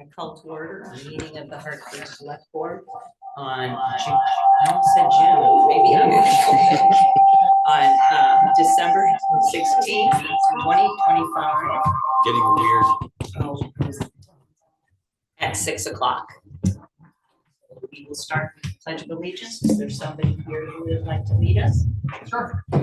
I call to order a meeting of the Hartford Selectboard on June, I almost said June, maybe on December 16th, 2025. Getting weird. At 6 o'clock. We will start with the Pledge of Allegiance. Is there somebody here who would like to lead us? Sure. I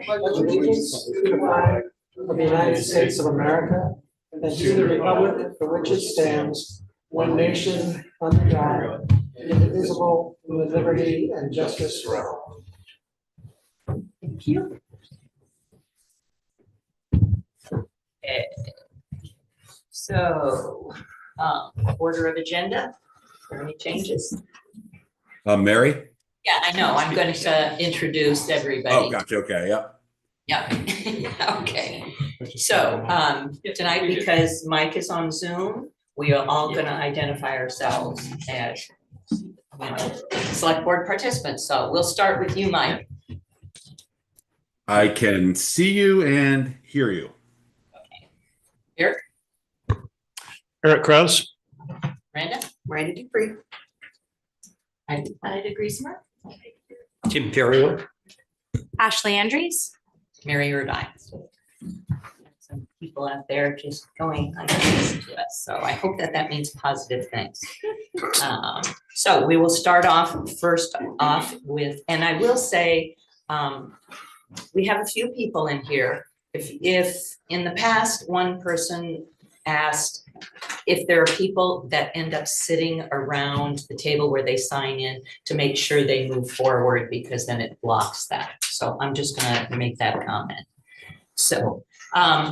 pledge allegiance to the flag of the United States of America and to the republic for which it stands, one nation, under God, indivisible, with liberty and justice for all. Thank you. Okay. So, order of agenda. Are there any changes? Mary? Yeah, I know. I'm going to introduce everybody. Oh, gotcha. Okay. Yeah. Yeah. Okay. So tonight, because Mike is on Zoom, we are all going to identify ourselves as select board participants. So we'll start with you, Mike. I can see you and hear you. Okay. Eric? Eric Krause. Miranda Dupree. I agree, Smart. Tim Perrier. Ashley Andrews. Mary Urdine. Some people out there just going like this to us. So I hope that means positive things. So we will start off first off with, and I will say, we have a few people in here. If in the past, one person asked if there are people that end up sitting around the table where they sign in to make sure they move forward, because then it blocks that. So I'm just gonna make that comment. So,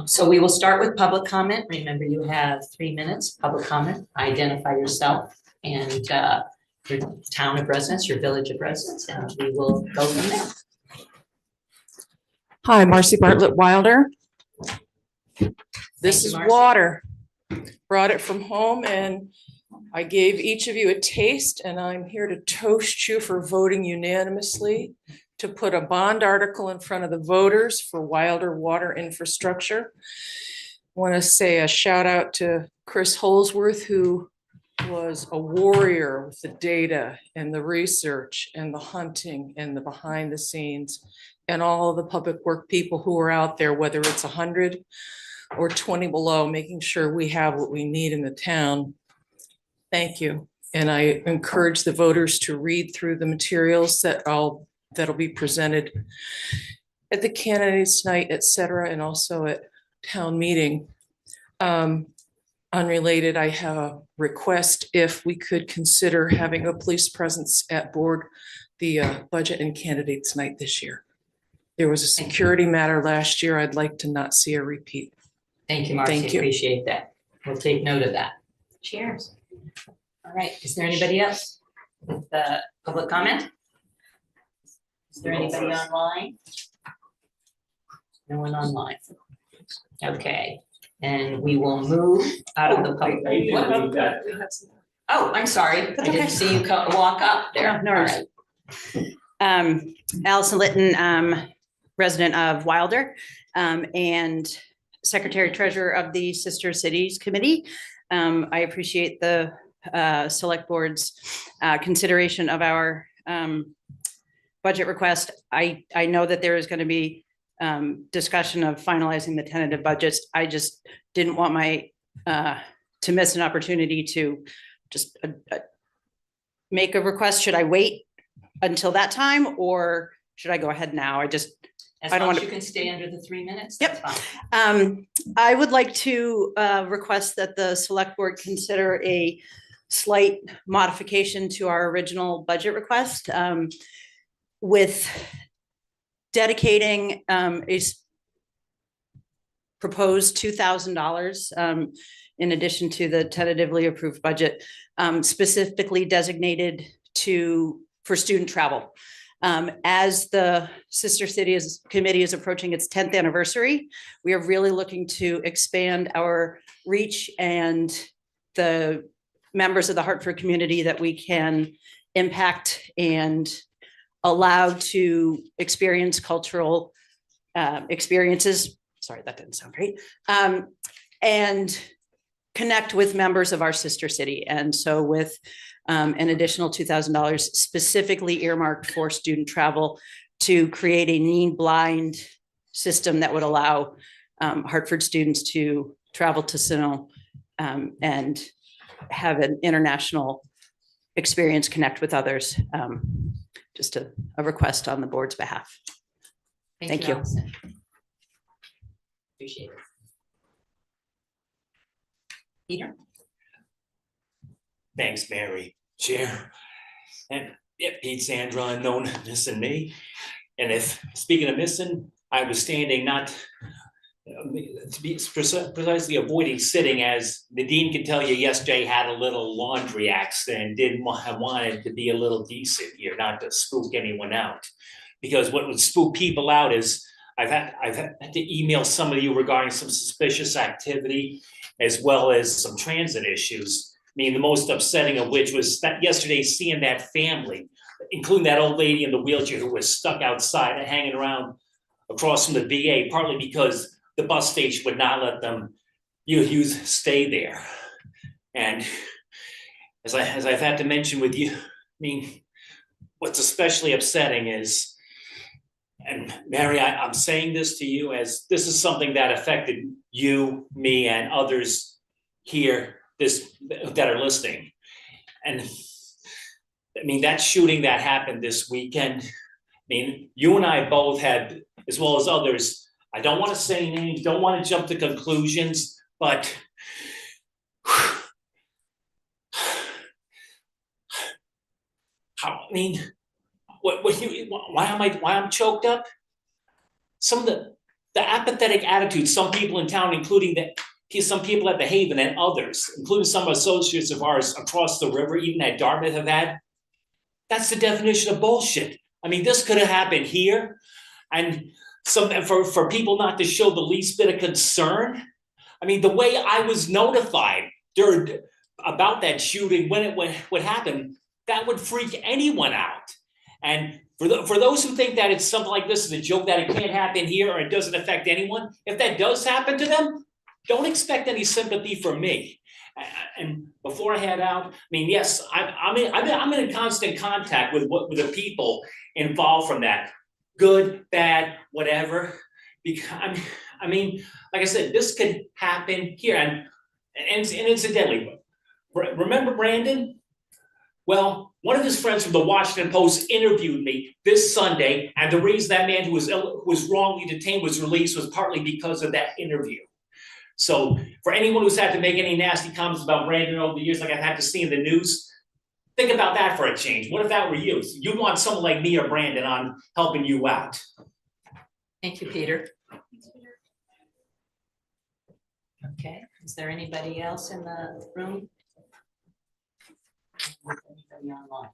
so we will start with public comment. Remember, you have 3 minutes, public comment, identify yourself and your town of residence, your village of residence, and we will go from there. Hi, Marcy Bartlett Wilder. This Thank you, is Marcy. water. Brought it from home and I gave each of you a taste, and I'm here to toast you for voting unanimously to put a bond article in front of the voters for Wilder water infrastructure. I want to say a shout out to Chris Holsworth, who was a warrior with the data and the research and the hunting and the behind the scenes, and all of the public work people who are out there, whether it's 100 or 20 below, making sure we have what we need in the town. Thank you. And I encourage the voters to read through the materials that'll be presented at the candidates night, et cetera, and also at town meeting. Unrelated, I have a request if we could consider having a police presence at board, the budget and candidates night this year. There was a security matter last year. I'd like to not see a repeat. Thank you, Marcy. Thank you. Appreciate that. We'll take note of that. Cheers. All right. Is there anybody else with public comment? Is there anybody online? No one online. Okay. And we will move out of the public. Oh, I'm sorry. I didn't see you walk up there. No worries. Allison Litton, resident of Wilder, and Secretary Treasurer of the Sister Cities Committee. I appreciate the Select Board's consideration of our budget request. I know that there is going to be discussion of finalizing the tentative budgets. I just didn't want to miss an opportunity to just make a request. Should I wait until that time, or should I go ahead now? As long as you can stay under the 3 minutes. Yep. That's fine. I would like to request that the Select Board consider a slight modification to our original budget request, with dedicating a proposed $2,000 in addition to the tentatively approved budget, specifically designated for student travel. As the Sister Cities Committee is approaching its 10th anniversary, we are really looking to expand our reach and the members of the Hartford community that we can impact and allow to experience cultural experiences. Sorry, that didn't sound great. And connect with members of our sister city. And so with an additional $2,000 specifically earmarked for student travel to create a need blind system that would allow Hartford students to travel to Sino and have an international experience, connect with others. Just a request on the board's behalf. Thank you. Allison. Appreciate it. Peter? Thanks, Mary, Chair. And yeah, Pete Sandra, unknown, missing me. And if, speaking of missing, I was standing not to be precisely avoiding sitting, as the dean could tell you yesterday, had a little laundry accident, didn't wanted to be a little decent here, not to spook anyone out. Because what would spook people out is I've had to email some of you regarding some suspicious activity, as well as some transit issues. I mean, the most upsetting of which was that yesterday seeing that family, including that old lady in the wheelchair who was stuck outside and hanging around across from the VA, partly because the bus station would not let them stay there. And as I've had to mention with you, I mean, what's especially upsetting is, and Mary, I'm saying this to you as this is something that affected you, me, and others here that are listening. And I mean, that shooting that happened this weekend, I mean, you and I both had, as well as others, I don't want to say names, don't want to jump to conclusions, but I mean, why I'm choked up? Some of the apathetic attitudes some people in town, including some people at the Haven and others, including some associates of ours across the river, even at Dartmouth, have had. That's the definition of bullshit. I mean, this could have happened here, and for people not to show the least bit of concern. I mean, the way I was notified about that shooting when it happened, that would freak anyone out. And for those who think that it's something like this is a joke, that it can't happen here or it doesn't affect anyone, if that does happen to them, don't expect any sympathy from me. And before I head out, I mean, yes, I'm in constant contact with the people involved from that, good, bad, whatever. Because I mean, like I said, this could happen here. And incidentally, remember Brandon? Well, one of his friends from the Washington Post interviewed me this Sunday, and the reason that man who was wrongly detained was released was partly because of that interview. So for anyone who's had to make any nasty comments about Brandon over the years, like I've had to see in the news, think about that for a change. What if that were you? You want someone like me or Brandon on helping you out. Thank you, Peter. Okay, is there anybody else in the room? Anybody online?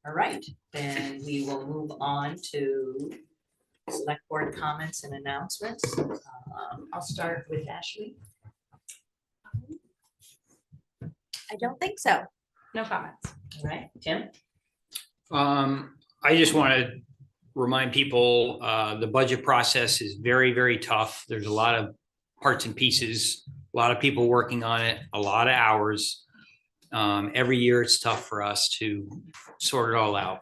All right, then we will move on to select board comments and announcements. I'll start with Ashley. I don't think so. No comments. All right, Tim. I just want to remind people, the budget process is very, very tough. There's a lot of parts and pieces, a lot of people working on it, a lot of hours. Every year it's tough for us to sort it all out.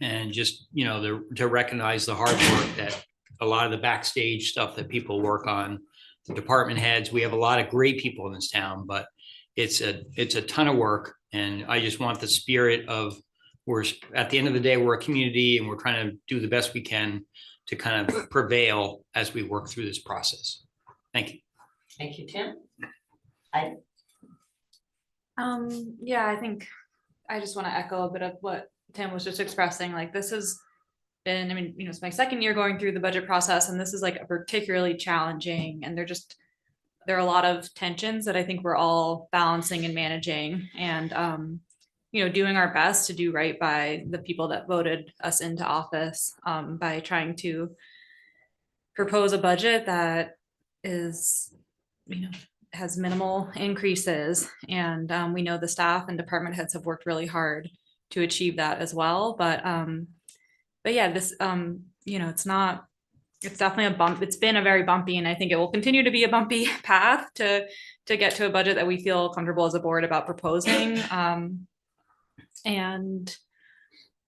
And just, you know, to recognize the hard work that a lot of the backstage stuff that people work on, the department heads, we have a lot of great people in this town, but it's a ton of work. And I just want the spirit of, we're at the end of the day, we're a community and we're trying to do the best we can to kind of prevail as we work through this process. Thank you. Thank you, Tim. Yeah, I think I just want to echo a bit of what Tim was just expressing. Like, this has been, I mean, you know, it's my second year going through the budget process, and this is like a particularly challenging, and there are a lot of tensions that I think we're all balancing and managing, and you know, doing our best to do right by the people that voted us into office, by trying to propose a budget that is, you know, has minimal increases. And we know the staff and department heads have worked really hard to achieve that as well. But yeah, this, you know, it's not it's definitely a bump. It's been a very bumpy, and I think it will continue to be a bumpy path to get to a budget that we feel comfortable as a board about proposing. And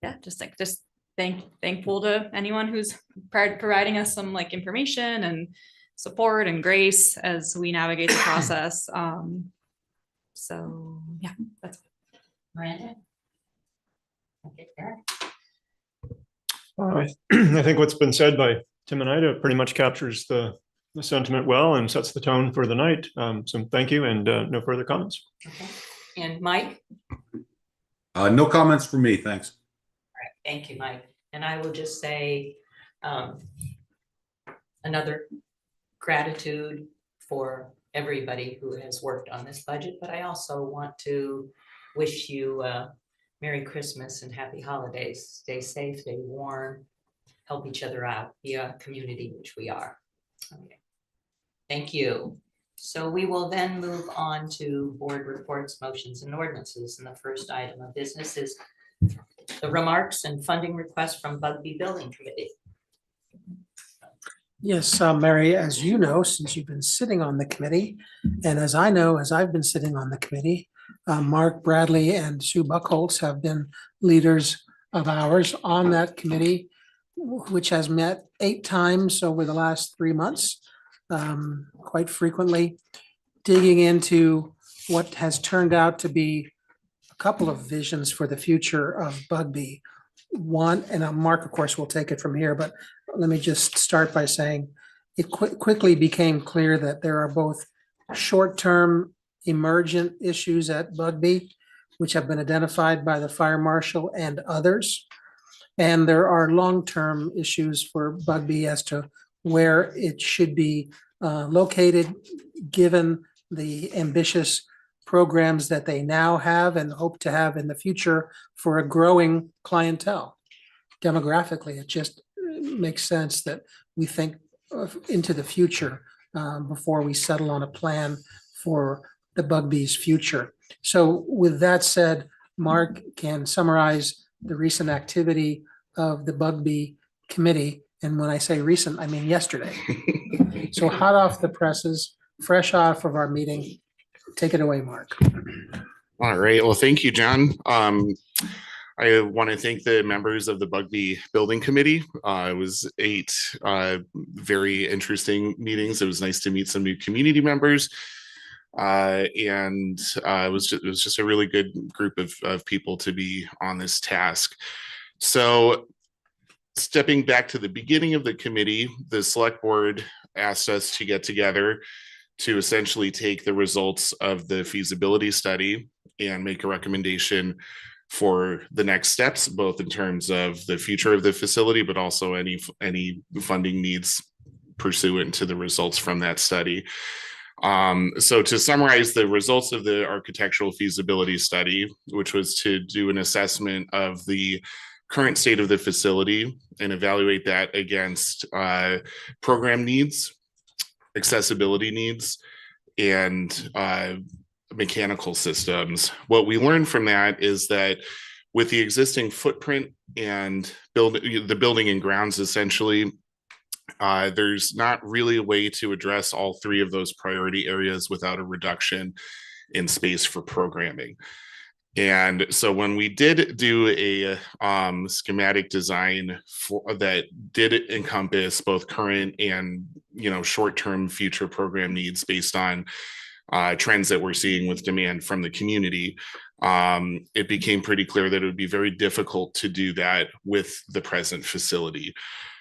yeah, just thankful to anyone who's providing us some like information and support and grace as we navigate the process. So yeah, that's Miranda? Okay, Eric? I think what's been said by Tim and Ida pretty much captures the sentiment well and sets the tone for the night. So thank you, and no further comments. Okay. And Mike? No comments from me, thanks. All right, thank you, Mike. And I will just say another gratitude for everybody who has worked on this budget, but I also want to wish you Merry Christmas and Happy Holidays. Stay safe, stay warm, help each other out, be a community, which we are. Okay. Thank you. So we will then move on to board reports, motions, and ordinances. And the first item of business is the remarks and funding request from Bugbee Building Committee. Yes, Mary, as you know, since you've been sitting on the committee, and as I know, as I've been sitting on the committee, Mark Bradley and Sue Buckholz have been leaders of ours on that committee, which has met 8 times over the last 3 months, quite frequently, digging into what has turned out to be a couple of visions for the future of Bugbee. One, and Mark, of course, will take it from here, but let me just start by saying it quickly became clear that there are both short-term emergent issues at Bugbee, which have been identified by the fire marshal and others. And there are long-term issues for Bugbee as to where it should be located, given the ambitious programs that they now have and hope to have in the future for a growing clientele. Demographically, it just makes sense that we think into the future before we settle on a plan for the Bugbee's future. So with that said, Mark can summarize the recent activity of the Bugbee committee. And when I say recent, I mean yesterday. So hot off the presses, fresh off of our meeting. Take it away, Mark. All right. Well, thank you, John. I want to thank the members of the Bugbee Building Committee. It was 8 very interesting meetings. It was nice to meet some new community members. And it was just a really good group of people to be on this task. So stepping back to the beginning of the committee, the select board asked us to get together to essentially take the results of the feasibility study and make a recommendation for the next steps, both in terms of the future of the facility, but also any funding needs pursuant to the results from that study. So to summarize the results of the architectural feasibility study, which was to do an assessment of the current state of the facility and evaluate that against program needs, accessibility needs, and mechanical systems. What we learned from that is that with the existing footprint and the building and grounds, essentially, there's not really a way to address all 3 of those priority areas without a reduction in space for programming. And so when we did do a schematic design that did encompass both current and short-term future program needs based on trends that we're seeing with demand from the community, it became pretty clear that it would be very difficult to do that with the present facility.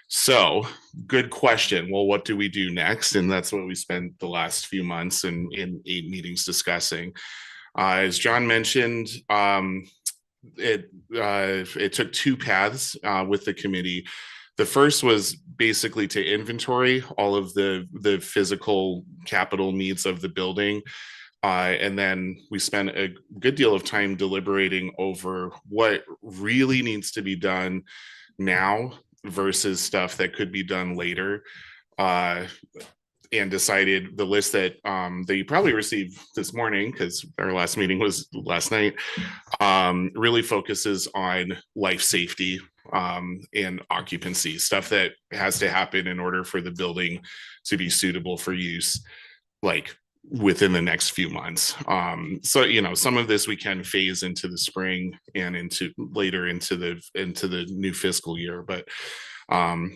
So good question. Well, what do we do next? And that's what we spent the last few months in 8 meetings discussing. As John mentioned, it took 2 paths with the committee. The first was basically to inventory all of the physical capital needs of the building. And then we spent a good deal of time deliberating over what really needs to be done now versus stuff that could be done later. And decided the list that you probably received this morning, because our last meeting was last night, really focuses on life safety and occupancy, stuff that has to happen in order for the building to be suitable for use, like within the next few months. So, you know, some of this we can phase into the spring and into later into the new fiscal year, but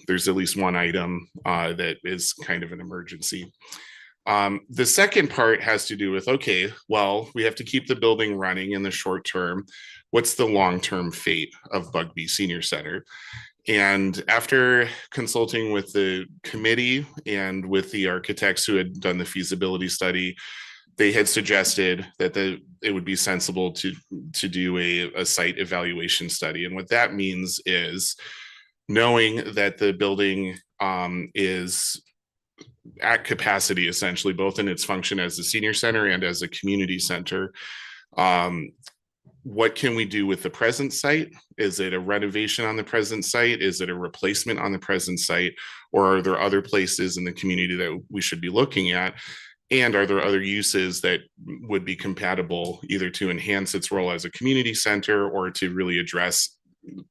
there's at least one item that is kind of an emergency. The second part has to do with, okay, well, we have to keep the building running in the short term. What's the long-term fate of Bugbee Senior Center? And after consulting with the committee and with the architects who had done the feasibility study, they had suggested that it would be sensible to do a site evaluation study. And what that means is knowing that the building is at capacity, essentially, both in its function as a senior center and as a community center. What can we do with the present site? Is it a renovation on the present site? Is it a replacement on the present site? Or are there other places in the community that we should be looking at? And are there other uses that would be compatible either to enhance its role as a community center or to really address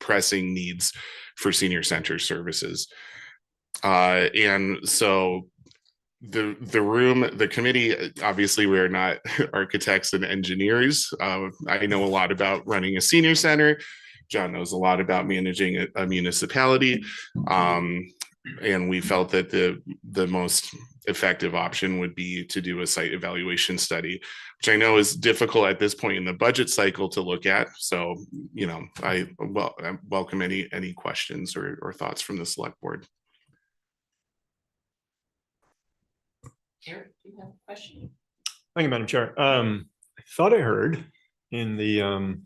pressing needs for senior center services? And so the committee, obviously we're not architects and engineers. I know a lot about running a senior center. John knows a lot about managing a municipality. And we felt that the most effective option would be to do a site evaluation study, which I know is difficult at this point in the budget cycle to look at. So, you know, I welcome any questions or thoughts from the select board. Eric, do you have a question? Thank you, Madam Chair. I thought I heard in the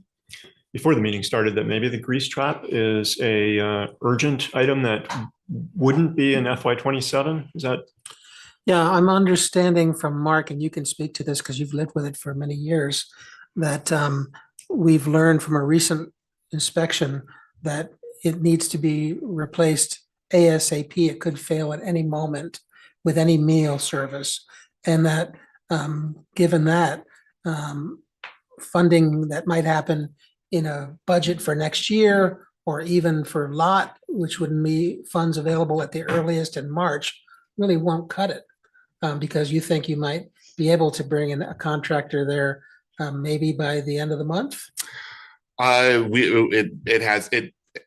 before the meeting started that maybe the grease trap is a urgent item that wouldn't be in FY27. Is that? Yeah, I'm understanding from Mark, and you can speak to this because you've lived with it for many years, that we've learned from a recent inspection that it needs to be replaced ASAP. It could fail at any moment with any meal service, and that given that funding that might happen in a budget for next year or even for lot, which would be funds available at the earliest in March, really won't cut it, because you think you might be able to bring in a contractor there maybe by the end of the month?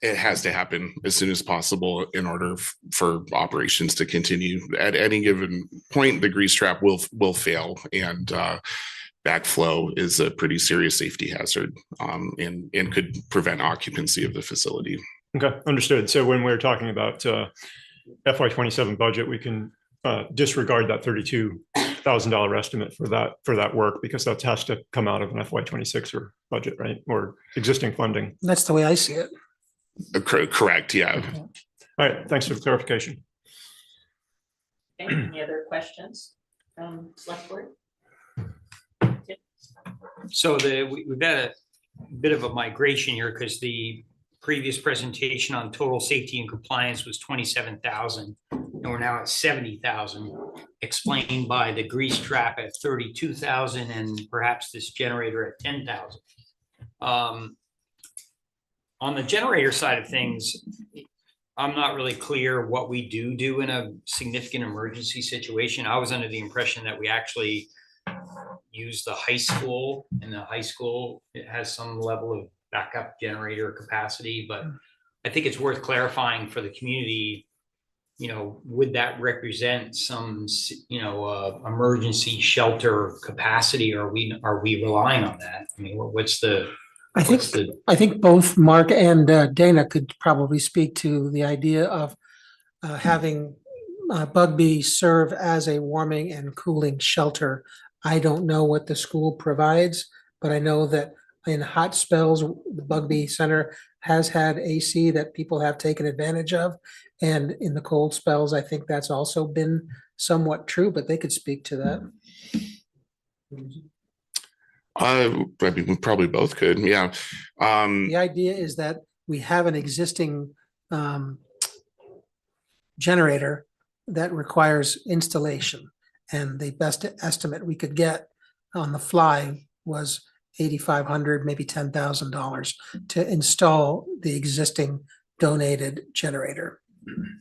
It has to happen as soon as possible in order for operations to continue. At any given point, the grease trap will fail, and backflow is a pretty serious safety hazard, and could prevent occupancy of the facility. Okay, understood. So when we're talking about FY27 budget, we can disregard that $32,000 estimate for that work, because that has to come out of an FY26 or budget, right? Or existing funding. That's the way I see it. Correct, yeah. Okay. All right, thanks for the clarification. Okay, any other questions from select board? So we've got a bit of a migration here, because the previous presentation on total safety and compliance was 27,000, and we're now at 70,000, explained by the grease trap at 32,000 and perhaps this generator at 10,000. On the generator side of things, I'm not really clear what we do in a significant emergency situation. I was under the impression that we actually use the high school, and the high school, it has some level of backup generator capacity, but I think it's worth clarifying for the community, you know, would that represent some, you know, emergency shelter capacity? Or are we relying on that? I mean, what's the? I think both Mark and Dana could probably speak to the idea of having Bugbee serve as a warming and cooling shelter. I don't know what the school provides, but I know that in hot spells, the Bugbee Center has had AC that people have taken advantage of. And in the cold spells, I think that's also been somewhat true, but they could speak to that. I mean, we probably both could, yeah. The idea is that we have an existing generator that requires installation, and the best estimate we could get on the fly was $8,500, maybe $10,000 to install the existing donated generator.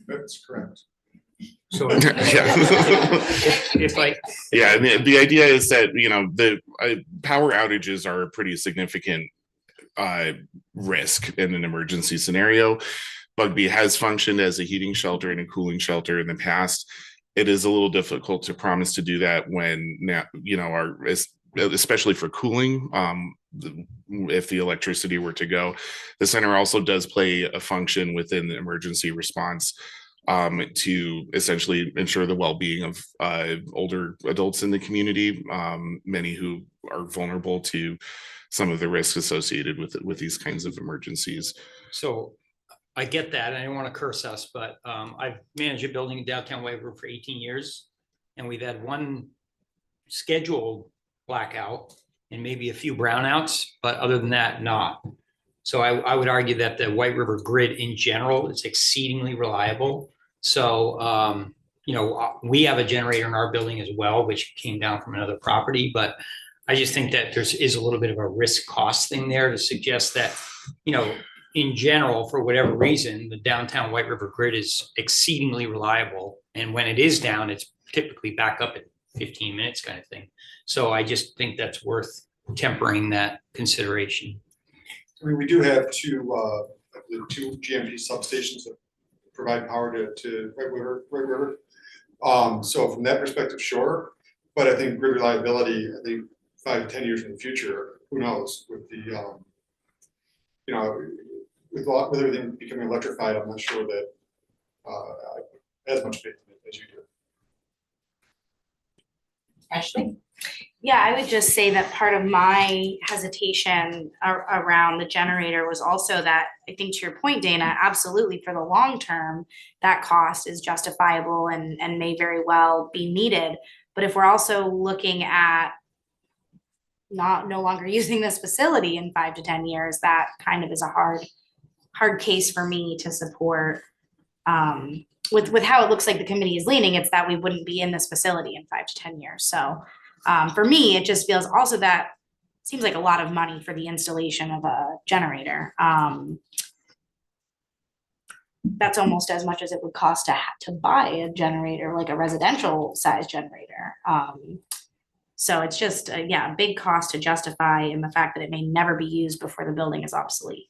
That's correct. So If yeah, and the idea is that, you know, the power outages are a pretty significant risk in an emergency scenario. Bugbee has functioned as a heating shelter and a cooling shelter in the past. It is a little difficult to promise to do that when now, you know, especially for cooling, if the electricity were to go. The center also does play a function within the emergency response to essentially ensure the well-being of older adults in the community, many who are vulnerable to some of the risks associated with these kinds of emergencies. So I get that. I don't want to curse us, but I've managed a building in downtown White River for 18 years, and we've had one scheduled blackout and maybe a few brownouts, but other than that, not. So I would argue that the White River grid in general is exceedingly reliable. So, you know, we have a generator in our building as well, which came down from another property, but I just think that there is a little bit of a risk cost thing there to suggest that, you know, in general, for whatever reason, the downtown White River grid is exceedingly reliable. And when it is down, it's typically back up in 15 minutes kind of thing. So I just think that's worth tempering that consideration. I mean, we do have two GMP substations that provide power to White River. So from that perspective, sure. But I think grid reliability, I think 5 to 10 years in the future, who knows, with the, you know, with everything becoming electrified, I'm not sure that as much faith in it as you do. Ashley? Yeah, I would just say that part of my hesitation around the generator was also that, I think to your point, Dana, absolutely for the long term, that cost is justifiable and may very well be needed. But if we're also looking at no longer using this facility in 5 to 10 years, that kind of is a hard case for me to support. With how it looks like the committee is leaning, it's that we wouldn't be in this facility in 5 to 10 years. So for me, it just feels also that seems like a lot of money for the installation of a generator. That's almost as much as it would cost to buy a generator, like a residential size generator. So it's just, a big cost to justify in the fact that it may never be used before the building is obsolete.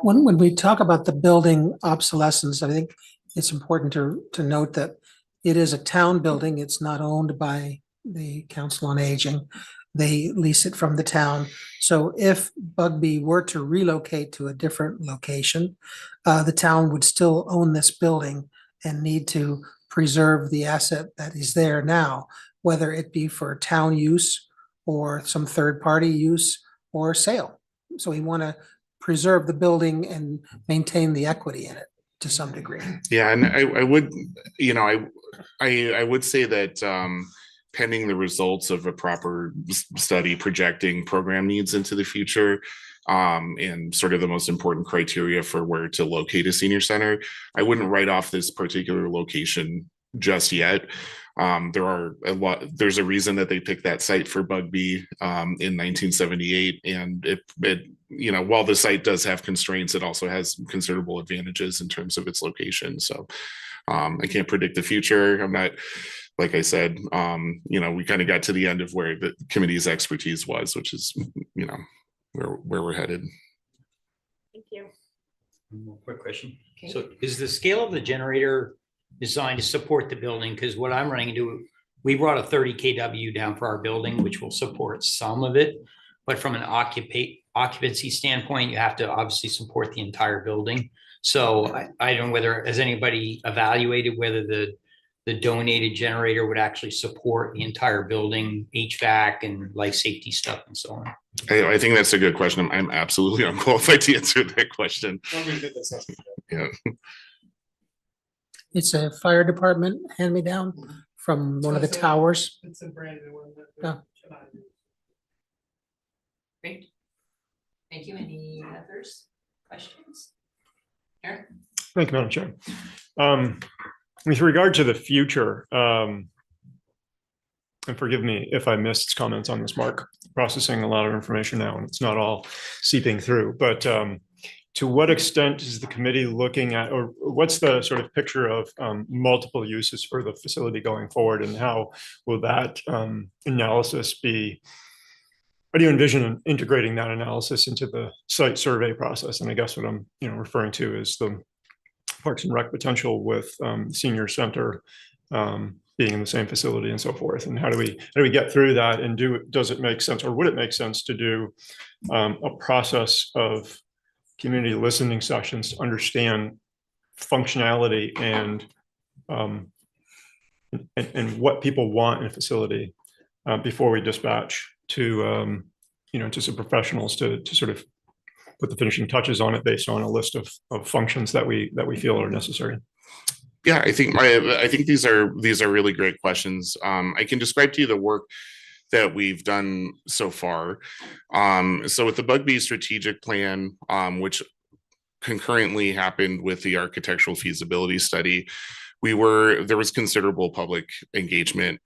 When we talk about the building obsolescence, I think it's important to note that it is a town building. It's not owned by the Council on Aging. They lease it from the town. So if Bugbee were to relocate to a different location, the town would still own this building and need to preserve the asset that is there now, whether it be for town use or some third-party use or sale. So we want to preserve the building and maintain the equity in it to some degree. Yeah, and I would, you know, I would say that pending the results of a proper study projecting program needs into the future, and sort of the most important criteria for where to locate a senior center, I wouldn't write off this particular location just yet. There's a reason that they picked that site for Bugbee in 1978, and it you know, while the site does have constraints, it also has considerable advantages in terms of its location. So I can't predict the future. I'm not, like I said, you know, we kind of got to the end of where the committee's expertise was, which is, you know, where we're headed. Thank you. One more quick question. Okay. So is the scale of the generator designed to support the building? Because what I'm running into, we brought a 30 kW down for our building, which will support some of it. But from an occupancy standpoint, you have to obviously support the entire building. So I don't know whether, has anybody evaluated whether the donated generator would actually support the entire building, HVAC and life safety stuff and so on? I think that's a good question. I'm absolutely unqualified to answer that question. Yeah. It's a fire department hand-me-down from one of the towers. It's a brand new one. Yeah. Great. Thank you. Any others? Questions? Aaron? Thank you, Madam Chair. With regard to the future, and forgive me if I missed comments on this, Mark, processing a lot of information now and it's not all seeping through, but to what extent is the committee looking at, or what's the sort of picture of multiple uses for the facility going forward, and how will that analysis be? How do you envision integrating that analysis into the site survey process? And I guess what I'm referring to is the Parks and Rec potential with senior center being in the same facility and so forth. And how do we get through that, and does it make sense, or would it make sense to do a process of community listening sessions to understand functionality and what people want in a facility before we dispatch to some professionals to sort of put the finishing touches on it based on a list of functions that we feel are necessary? Yeah, I think these are really great questions. I can describe to you the work that we've done so far. So with the Bugbee strategic plan, which concurrently happened with the architectural feasibility study, there was considerable public engagement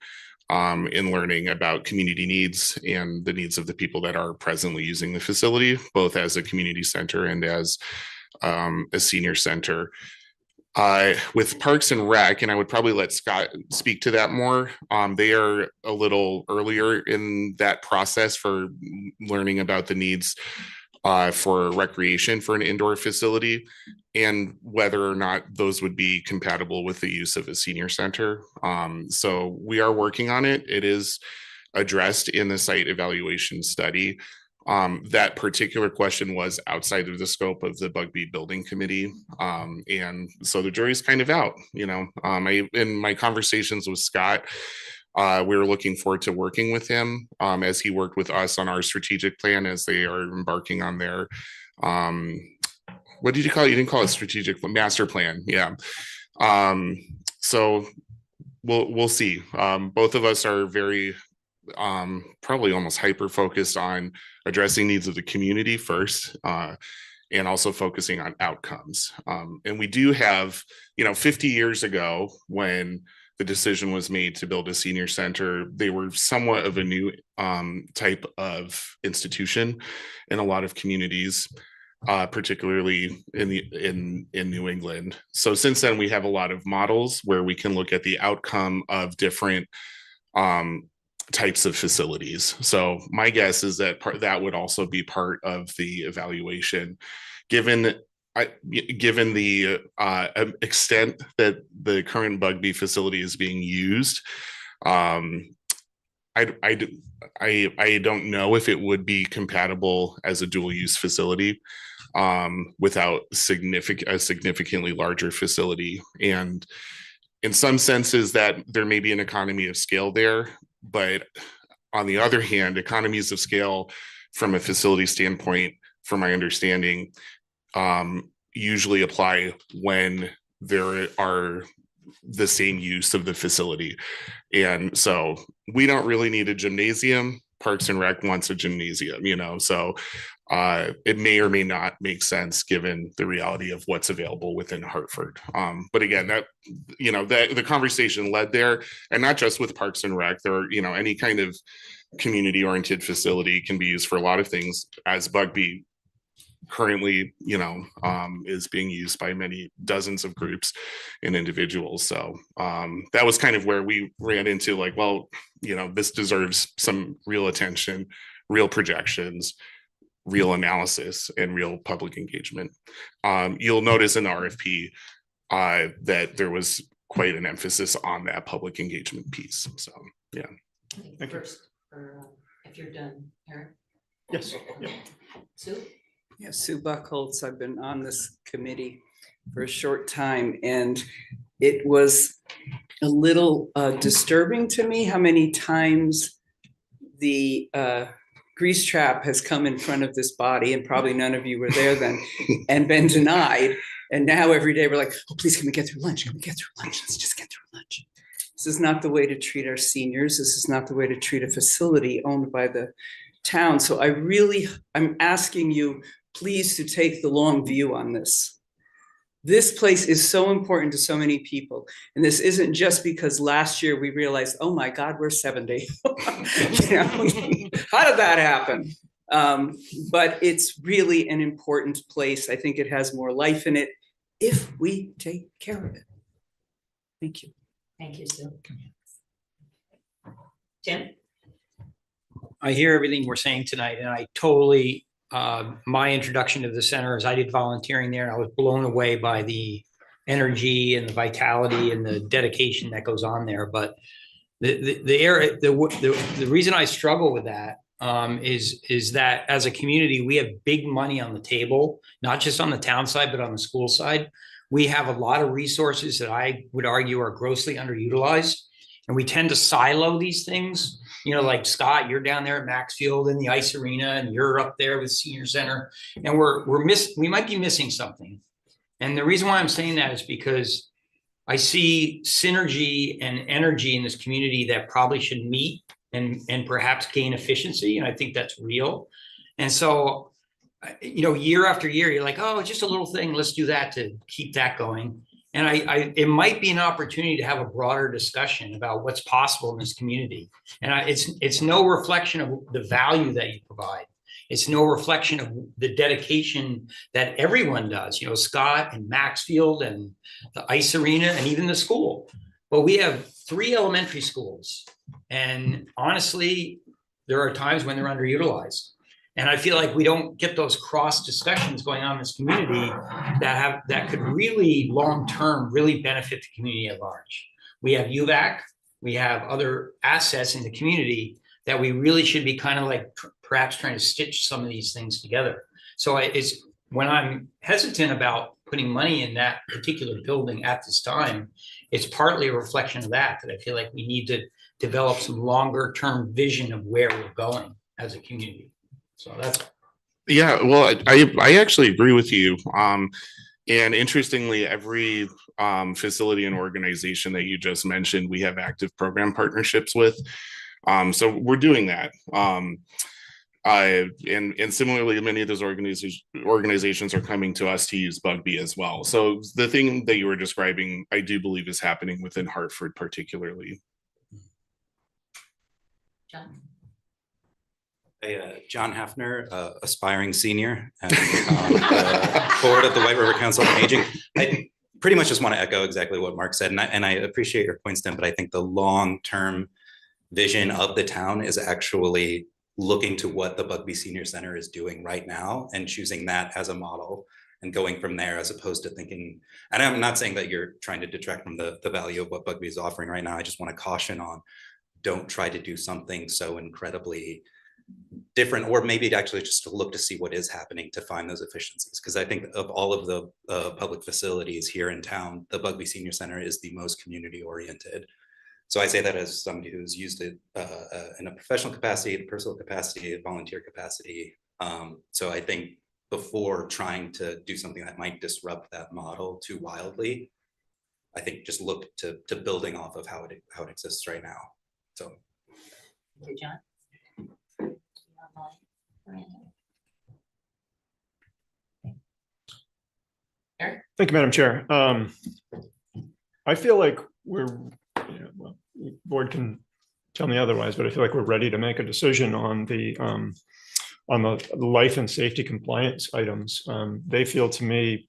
in learning about community needs and the needs of the people that are presently using the facility, both as a community center and as a senior center. With Parks and Rec, and I would probably let Scott speak to that more, they are a little earlier in that process for learning about the needs for recreation for an indoor facility and whether or not those would be compatible with the use of a senior center. So we are working on it. It is addressed in the site evaluation study. That particular question was outside of the scope of the Bugbee Building Committee. And so the jury's kind of out, in my conversations with Scott, we were looking forward to working with him as he worked with us on our strategic plan as they are embarking on their, what did you call it? You didn't call it strategic, master plan. Yeah. So we'll see. Both of us are very, probably almost hyper focused on addressing needs of the community first, and also focusing on outcomes. And we do have, 50 years ago, when the decision was made to build a senior center, they were somewhat of a new type of institution in a lot of communities, particularly in New England. So since then, we have a lot of models where we can look at the outcome of different types of facilities. So my guess is that that would also be part of the evaluation, given the extent that the current Bugbee facility is being used. I don't know if it would be compatible as a dual use facility without a significantly larger facility. And in some senses that there may be an economy of scale there, but on the other hand, economies of scale from a facility standpoint, from my understanding, usually apply when there are the same use of the facility. And so we don't really need a gymnasium. Parks and Rec wants a gymnasium, so it may or may not make sense given the reality of what's available within Hartford. But again, that the conversation led there, and not just with Parks and Rec. There are, any kind of community oriented facility can be used for a lot of things, as Bugbee currently, is being used by many dozens of groups and individuals. So that was kind of where we ran into this deserves some real attention, real projections, real analysis, and real public engagement. You'll notice in the RFP that there was quite an emphasis on that public engagement piece. So, yeah. Thank you. First, if you're done, Eric. Yes. Yeah. Sue? Yeah, Sue Buckholz. I've been on this committee for a short time, and it was a little disturbing to me how many times the grease trap has come in front of this body, and probably none of you were there then, and been denied. And now every day we're like, oh, please, can we get through lunch? Can we get through lunch? Let's just get through lunch. This is not the way to treat our seniors. This is not the way to treat a facility owned by the town. So I'm asking you, please, to take the long view on this. This place is so important to so many people. And this isn't just because last year we realized, oh my God, we're 70. How did that happen? But it's really an important place. I think it has more life in it if we take care of it. Thank you. Thank you, Sue. Tim? I hear everything we're saying tonight, and I totally, my introduction to the center is I did volunteering there, and I was blown away by the energy and the vitality and the dedication that goes on there. But the reason I struggle with that is that as a community, we have big money on the table, not just on the town side, but on the school side. We have a lot of resources that I would argue are grossly underutilized. And we tend to silo these things, you know, like Scott, you're down there at Maxfield in the ice arena, and you're up there with senior center, and we might be missing something. And the reason why I'm saying that is because I see synergy and energy in this community that probably should meet and perhaps gain efficiency. And I think that's real. And so, you know, year after year, you're like, oh, just a little thing, let's do that to keep that going. And it might be an opportunity to have a broader discussion about what's possible in this community. And it's no reflection of the value that you provide. It's no reflection of the dedication that everyone does, you know, Scott and Maxfield and the ice arena and even the school. But we have 3 elementary schools. And honestly, there are times when they're underutilized. And I feel like we don't get those cross discussions going on in this community that could really long-term really benefit the community at large. We have UVAC, we have other assets in the community that we really should be kind of like perhaps trying to stitch some of these things together. So it's when I'm hesitant about putting money in that particular building at this time, it's partly a reflection of that I feel like we need to develop some longer term vision of where we're going as a community. So that's. Yeah, well, I actually agree with you. And interestingly, every facility and organization that you just mentioned, we have active program partnerships with. So we're doing that. And similarly, many of those organizations are coming to us to use Bugbee as well. So the thing that you were describing, I do believe is happening within Hartford particularly. John? John Hafner, aspiring senior, and the board of the White River Council on Aging. I pretty much just want to echo exactly what Mark said, and I appreciate your points, Tim, but I think the long-term vision of the town is actually looking to what the Bugbee Senior Center is doing right now and choosing that as a model and going from there, as opposed to thinking, and I'm not saying that you're trying to detract from the value of what Bugbee is offering right now. I just want to caution on, don't try to do something so incredibly different, or maybe actually just to look to see what is happening to find those efficiencies. Because I think of all of the public facilities here in town, the Bugbee Senior Center is the most community oriented. So I say that as somebody who's used it in a professional capacity, personal capacity, volunteer capacity. So I think before trying to do something that might disrupt that model too wildly, I think just look to building off of how it exists right now. So. Thank you, John. Thank you, Madam Chair. I feel like well, the board can tell me otherwise, but I feel like we're ready to make a decision on the life and safety compliance items. They feel to me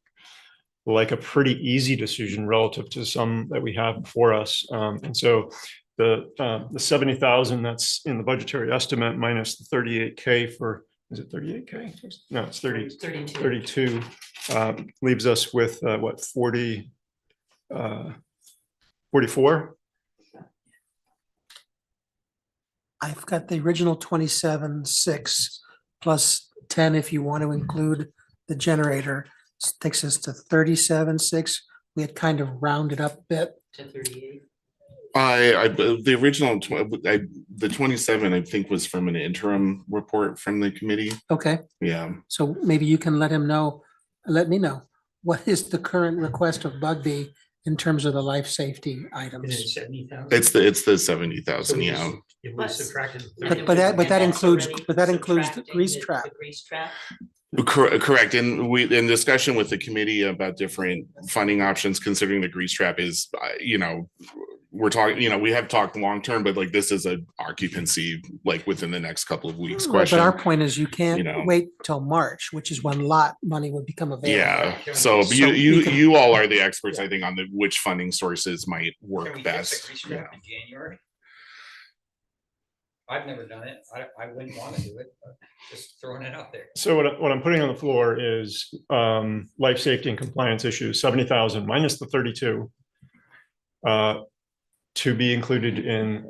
like a pretty easy decision relative to some that we have before us. And so the 70,000 that's in the budgetary estimate minus the 38K for, is it 38K? No, it's 32 leaves us with what, 44? I've got the original 27.6 plus 10 if you want to include the generator. Takes us to 37.6. We had kind of rounded up a bit. To 38. The original, the 27, I think, was from an interim report from the committee. Okay. Yeah. So maybe you can let me know, what is the current request of Bugbee in terms of the life safety items? Is it 70,000? It's the 70,000. Yeah. If we subtracted. But that includes the grease trap. The grease trap. Correct. And we, in discussion with the committee about different funding options, considering the grease trap is, we're talking, you know, we have talked long-term, but like this is a occupancy like within the next couple of weeks Right, question. but our point is you can't know. wait till March, which is when lot money would become available. Yeah, so So you we can- you all are the experts, I think, on the which funding sources might Can work we best. just agree to that in January? I've never done it. I wouldn't want to do it, but just throwing it out there. So what I'm putting on the floor is life safety and compliance issues, 70,000 minus the 32. To be included in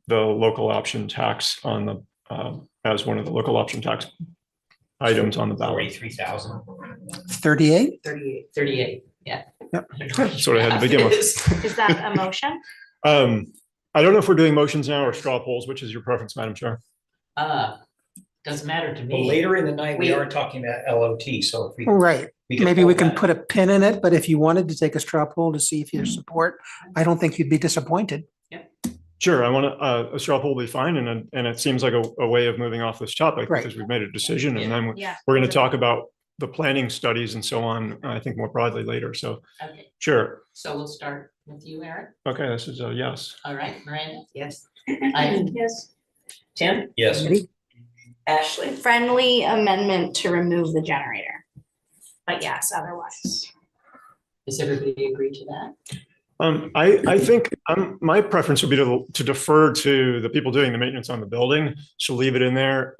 the local option tax on the as one of the local option tax items on the ballot. 43,000. 38? 38, yeah. Yep. That's what I had to begin with. Is that a motion? I don't know if we're doing motions now or straw polls, which is your preference, Madam Chair? Doesn't matter to Well, me. later in the night, we are talking about LOT, so if we. Right. Maybe we hold can that. put a pin in it, but if you wanted to take a straw poll to see if you support, I don't think you'd be disappointed. Sure, I want a straw poll will be fine, and it seems like a way of moving off this topic Right. because we've made a decision, and then Yeah. we're going to talk about the planning studies and so on, I think more broadly later, so, Okay, sure. so we'll start with you, Eric. Okay, this is a yes. All right, Miranda? Yes. Yes. Tim? Yes. Ashley? Friendly amendment to remove the generator. But yes, otherwise. Does everybody agree to that? I think my preference would be to defer to the people doing the maintenance on the building, so leave it in there.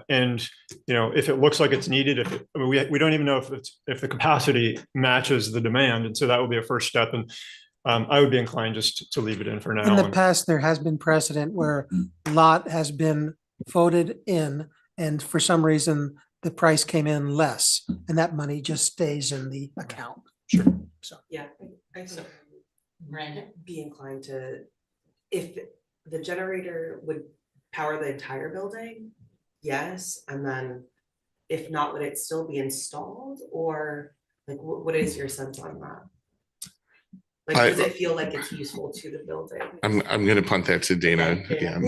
And, you know, if it looks like it's needed, I mean, we don't even know if the capacity matches the demand. And so that would be a first step. And I would be inclined just to leave it in for now. In the past, there has been precedent where lot has been voted in, and for some reason, the price came in less, and that money just stays in the account. Sure. So. Yeah, I So, Miranda? be inclined to, if the generator would power the entire building, yes, and then if not, would it still be installed, or like, what is your sense on that? Like, does it feel like it's useful to the building? I'm gonna punt that to Dana again.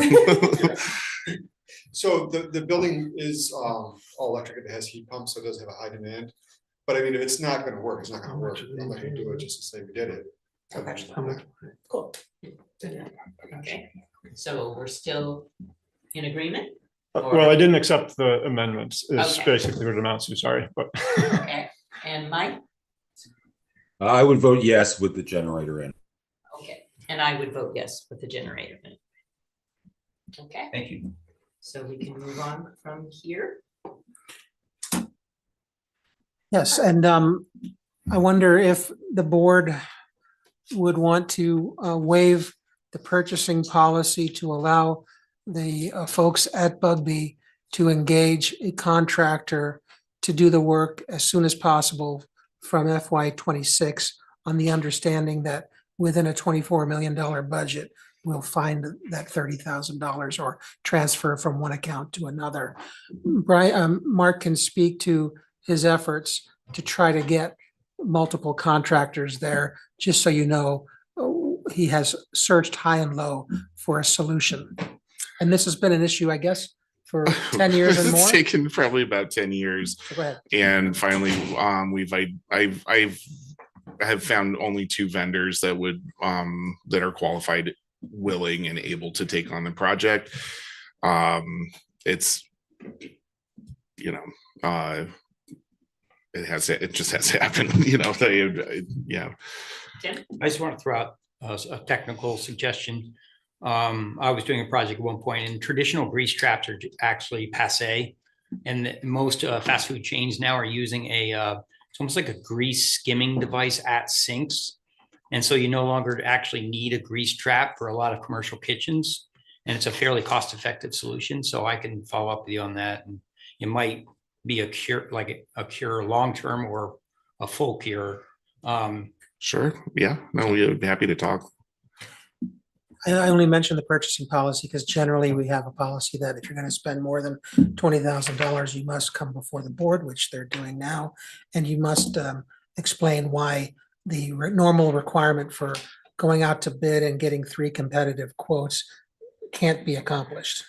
So the building is all electric, it has heat pumps, so it does have a high demand. But I mean, if it's not gonna work, it's not gonna work. I'm not gonna do it just to say we did it. Cool. Okay, so we're still in agreement? Well, I didn't accept the amendments, is Okay. basically what it amounts to, sorry, but. Okay, and Mike? I would vote yes with the generator in. Okay, and I would vote yes with the generator. Okay, Thank you. so we can move on from here. Yes, and I wonder if the board would want to waive the purchasing policy to allow the folks at Bugbee to engage a contractor to do the work as soon as possible from FY '26, on the understanding that within a $24 million budget, we'll find that $30,000 or transfer from one account to another. Mark can speak to his efforts to try to get multiple contractors there, just so you know, he has searched high and low for a solution. And this has been an issue, I guess, for 10 years and more. It's taken probably about 10 years. Go ahead. And finally, I've found only 2 vendors that would that are qualified, willing, and able to take on the project. It's, you know, it just has happened, you know. Yeah. Tim? I just want to throw out a technical suggestion. I was doing a project at one point, and traditional grease traps are actually passe. And most fast food chains now are using it's almost like a grease skimming device at sinks. And so you no longer actually need a grease trap for a lot of commercial kitchens. And it's a fairly cost-effective solution. So I can follow up with you on that. And it might be a cure, like a cure long-term or a full cure. Sure. Yeah. No, we would be happy to talk. I only mentioned the purchasing policy because generally we have a policy that if you're going to spend more than $20,000, you must come before the board, which they're doing now. And you must explain why the normal requirement for going out to bid and getting 3 competitive quotes can't be accomplished.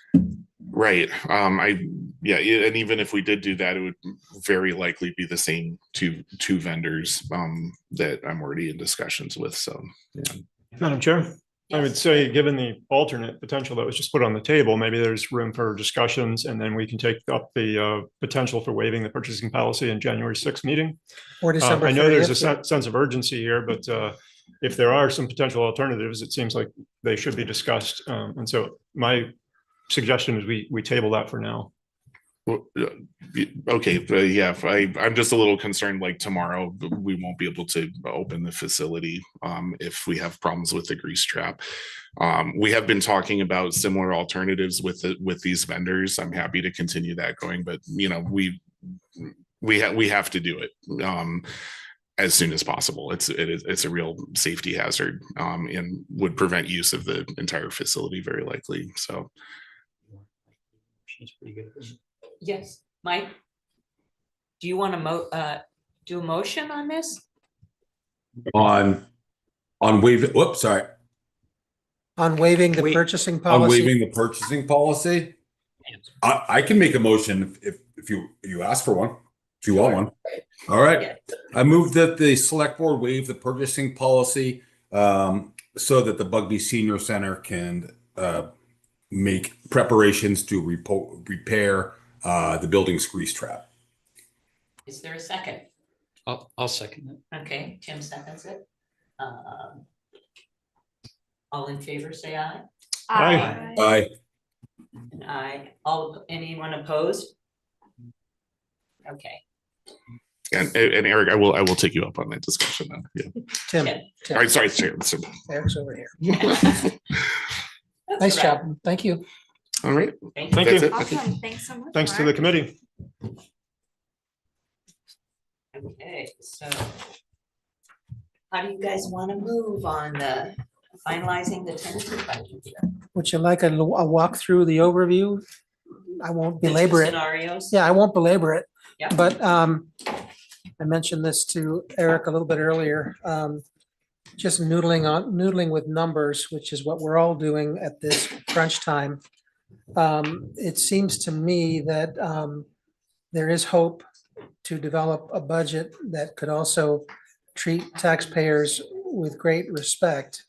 Right. Yeah. And even if we did do that, it would very likely be the same two vendors that I'm already in discussions with. So, yeah. Madam Chair? I would say, given the alternate potential that was just put on the table, maybe there's room for discussions, and then we can take up the potential for waiving the purchasing policy in January 6th meeting. Or December I know there's a 30th. sense of urgency here, but if there are some potential alternatives, it seems like they should be discussed. And so my suggestion is we table that for now. Well, okay, yeah, I'm just a little concerned, like tomorrow, we won't be able to open the facility if we have problems with the grease trap. We have been talking about similar alternatives with these vendors. I'm happy to continue that going, but you know, we have to do it as soon as possible. It's a real safety hazard and would prevent use of the entire facility very likely, so. She's pretty good. Yes, Mike? Do you want to do a motion on this? On waiving, whoops, sorry, On waiving the Wait. purchasing on policy. waiving the purchasing policy. I can make a motion if you ask for one, if you want one. All right. I move that the select board waive the purchasing policy so that the Bugbee Senior Center can make preparations to repair the building's grease trap. Is there a second? I'll second it. Okay, Tim seconds it. All in favor, say aye. Aye. Aye. And aye. Anyone opposed? Okay. And Eric, I will take you up on that discussion then. Yeah. Tim. Yeah. Tim. All right, sorry. Eric's over here. That's Nice all right. job. Thank you. All right. Thank Thank That's you. it. Okay. Awesome, thanks so much. Thanks to the Mark. committee. Okay, so how do you guys want to move on the finalizing the tentative budget here? Would you like a walk through the overview? I won't The two belabor it. Scenarios? Yeah, I won't belabor it. Yeah. But I mentioned this to Eric a little bit earlier. Just noodling with numbers, which is what we're all doing at this crunch time. It seems to me that there is hope to develop a budget that could also treat taxpayers with great respect.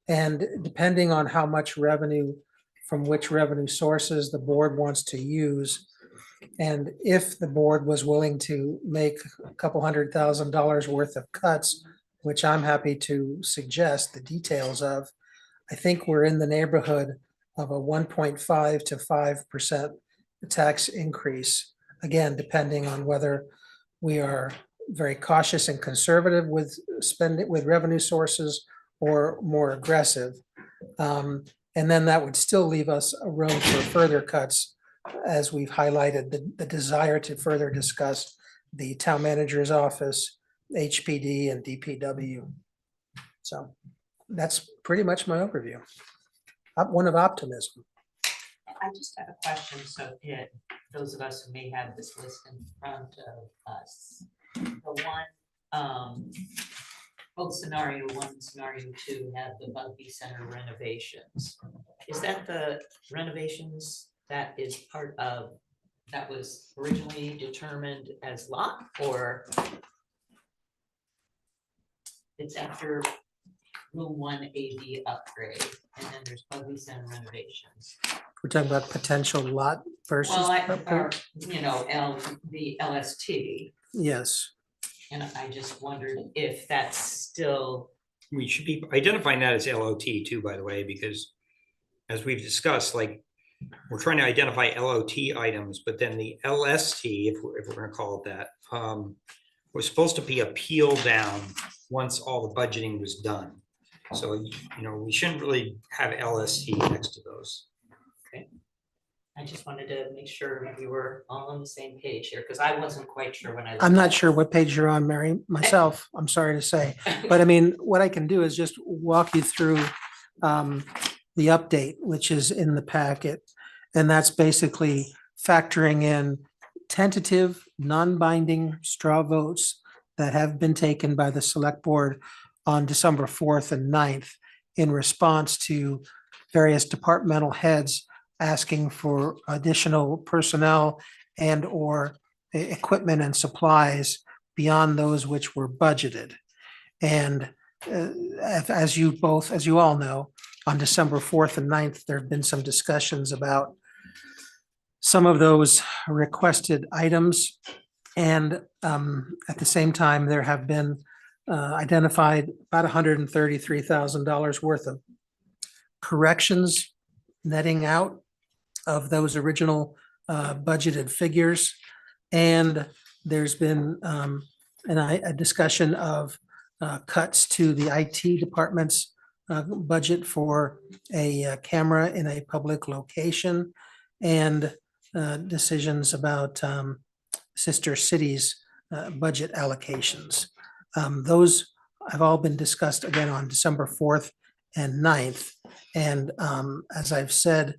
And depending on how much revenue from which revenue sources the board wants to use, and if the board was willing to make a couple $100,000 worth of cuts, which I'm happy to suggest the details of, I think we're in the neighborhood of a 1.5 to 5% tax increase. Again, depending on whether we are very cautious and conservative with spending, with revenue sources, or more aggressive. And then that would still leave us a room for further cuts, as we've highlighted the desire to further discuss the town manager's office, HPD, and DPW. So that's pretty much my overview. One of optimism. I just have a question, so those of us who may have this list in front of us. The one, both scenario 1 and scenario 2 have the Bugbee Center renovations. Is that the renovations that is part of, that was originally determined as lot, or it's after Room 1 AV upgrade, and then there's Bugbee Center renovations? We're talking about potential lot versus. Well, the LST, Yes. and I just wondered if that's still, We should be identifying that as LOT too, by the way, because as we've discussed, like, we're trying to identify LOT items, but then the LST, if we're gonna call it that, was supposed to be a peel down once all the budgeting was done. So, you know, we shouldn't really have LST next to those. I just wanted to make sure we were all on the same page here, because I wasn't quite sure when I. I'm not sure what page you're on, Mary, myself, I'm sorry to say. But I mean, what I can do is just walk you through the update, which is in the packet. And that's basically factoring in tentative, non-binding straw votes that have been taken by the select board on December 4th and 9th in response to various departmental heads asking for additional personnel and or equipment and supplies beyond those which were budgeted. And as you all know, on December 4th and 9th, there have been some discussions about some of those requested items. And at the same time, there have been identified about $133,000 worth of corrections netting out of those original budgeted figures. And there's been a discussion of cuts to the IT department's budget for a camera in a public location, and decisions about sister cities' budget allocations. Those have all been discussed again on December 4th and 9th. And as I've said,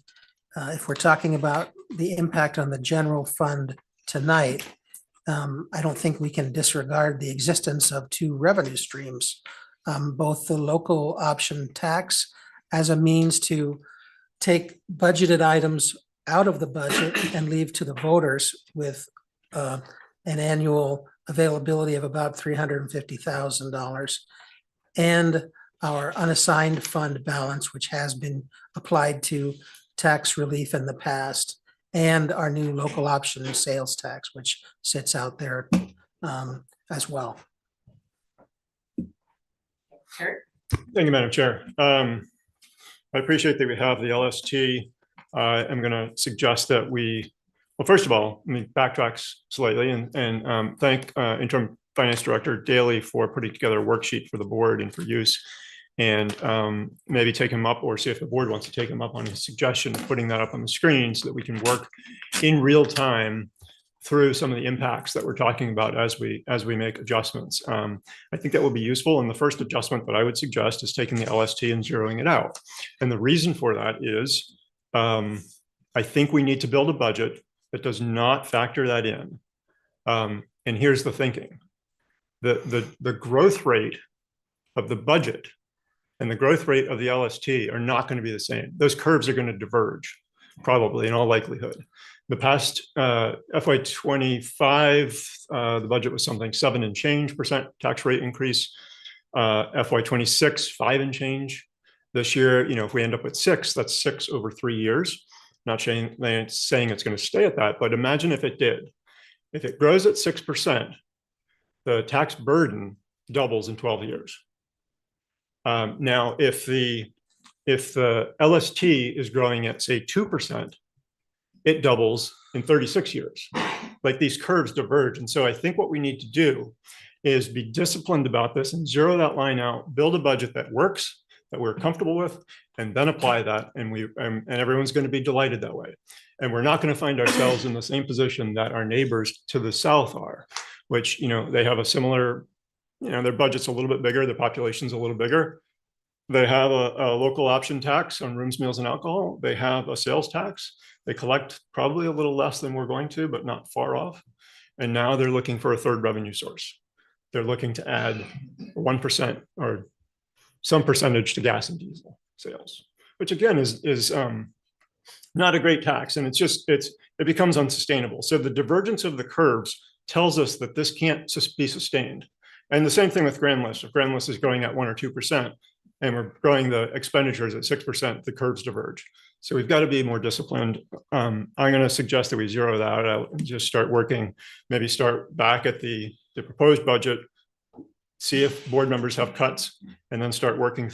if we're talking about the impact on the general fund tonight, I don't think we can disregard the existence of two revenue streams, both the local option tax as a means to take budgeted items out of the budget and leave to the voters with an annual availability of about $350,000, and our unassigned fund balance, which has been applied to tax relief in the past, and our new local option sales tax, which sits out there as well. Thank you, Madam Chair. I appreciate that we have the LST. I'm going to suggest that we, well, first of all, let me backtrack slightly and thank Interim Finance Director Daly for putting together a worksheet for the board and for use, and maybe take him up, or see if the board wants to take him up on his suggestion of putting that up on the screen so that we can work in real time through some of the impacts that we're talking about as we make adjustments. I think that will be useful. And the first adjustment that I would suggest is taking the LST and zeroing it out. And the reason for that is I think we need to build a budget that does not factor that in. And here's the thinking. The growth rate of the budget and the growth rate of the LST are not going to be the same. Those curves are going to diverge, probably in all likelihood. The past FY25, the budget was something 7% and change tax rate increase. FY26, 5% and change. This year, if we end up with 6%, that's 6% over 3 years. Not saying it's going to stay at that, but imagine if it did. If it grows at 6%, the tax burden doubles in 12 years. Now, if the LST is growing at, say, 2%, it doubles in 36 years. Like, these curves diverge. And so I think what we need to do is be disciplined about this and zero that line out, build a budget that works, that we're comfortable with, and then apply that. And everyone's going to be delighted that way. And we're not going to find ourselves in the same position that our neighbors to the south are, which, they have a similar, their budget's a little bit bigger, the population's a little bigger. They have a local option tax on rooms, meals, and alcohol. They have a sales tax. They collect probably a little less than we're going to, but not far off. And now they're looking for a third revenue source. They're looking to add 1% or some percentage to gas and diesel sales, which again is not a great tax. And it becomes unsustainable. So the divergence of the curves tells us that this can't be sustained. And the same thing with Grand List. If Grand List is growing at 1 or 2%, and we're growing the expenditures at 6%, the curves diverge. So we've got to be more disciplined. I'm going to suggest that we zero that out and just start working, maybe start back at the proposed budget, see if board members have cuts, and then start working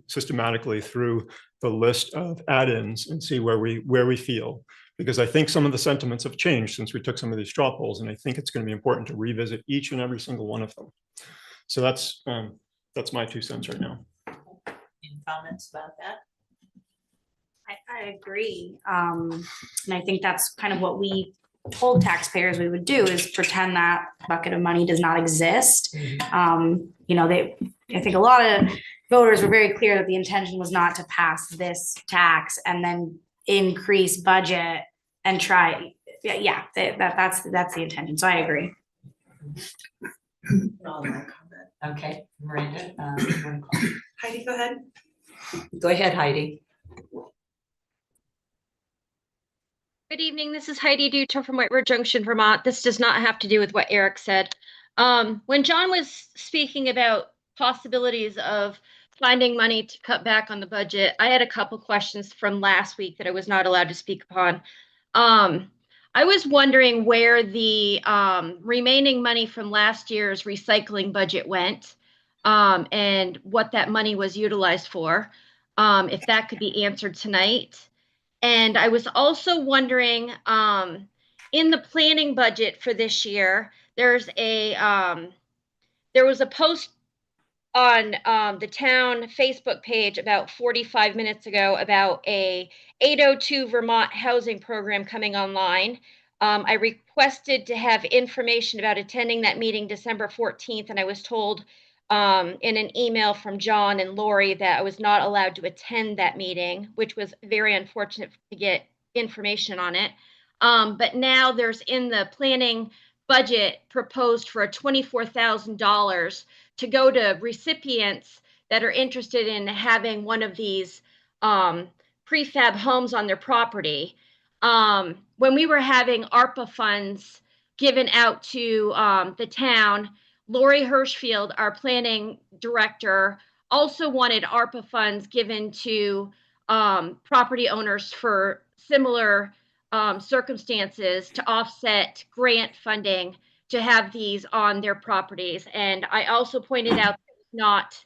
systematically through the list of add-ins and see where we feel. Because I think some of the sentiments have changed since we took some of these straw polls, and I think it's going to be important to revisit each and every single one of them. So that's my 2 cents right now. Any comments about that? I agree. And I think that's kind of what we told taxpayers we would do, is pretend that bucket of money does not exist. I think a lot of voters were very clear that the intention was not to pass this tax and then increase budget and try. Yeah, that's the intention. So I agree. Okay, Miranda. Heidi, go ahead. Go ahead, Heidi. Good evening. This is Heidi Duter from White River Junction, Vermont. This does not have to do with what Eric said. When John was speaking about possibilities of finding money to cut back on the budget. I had a couple questions from last week that I was not allowed to speak upon. I was wondering where the remaining money from last year's recycling budget went, and what that money was utilized for, if that could be answered tonight. And I was also wondering, in the planning budget for this year, there was a post on the town Facebook page about 45 minutes ago about a 802 Vermont housing program coming online. I requested to have information about attending that meeting December 14th, and I was told in an email from John and Lori that I was not allowed to attend that meeting, which was very unfortunate to get information on it. But now there's in the planning budget proposed for $24,000 to go to recipients that are interested in having one of these prefab homes on their property. When we were having ARPA funds given out to the town, Lori Hirschfield, our planning director, also wanted ARPA funds given to property owners for similar circumstances to offset grant funding to have these on their properties. And I also pointed out that it's not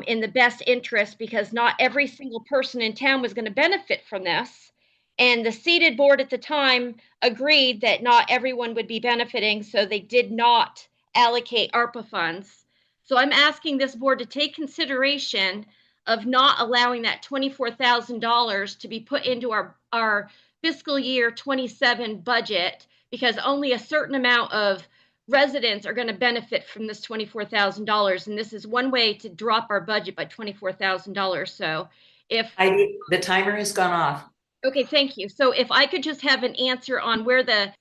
in the best interest because not every single person in town was going to benefit from this. And the seated board at the time agreed that not everyone would be benefiting, so they did not allocate ARPA funds. So I'm asking this board to take consideration of not allowing that $24,000 to be put into our fiscal year 27 budget, because only a certain amount of residents are going to benefit from this $24,000. And this is one way to drop our budget by $24,000. So if the timer has gone off. Okay, thank you. So if I could just have an answer on where the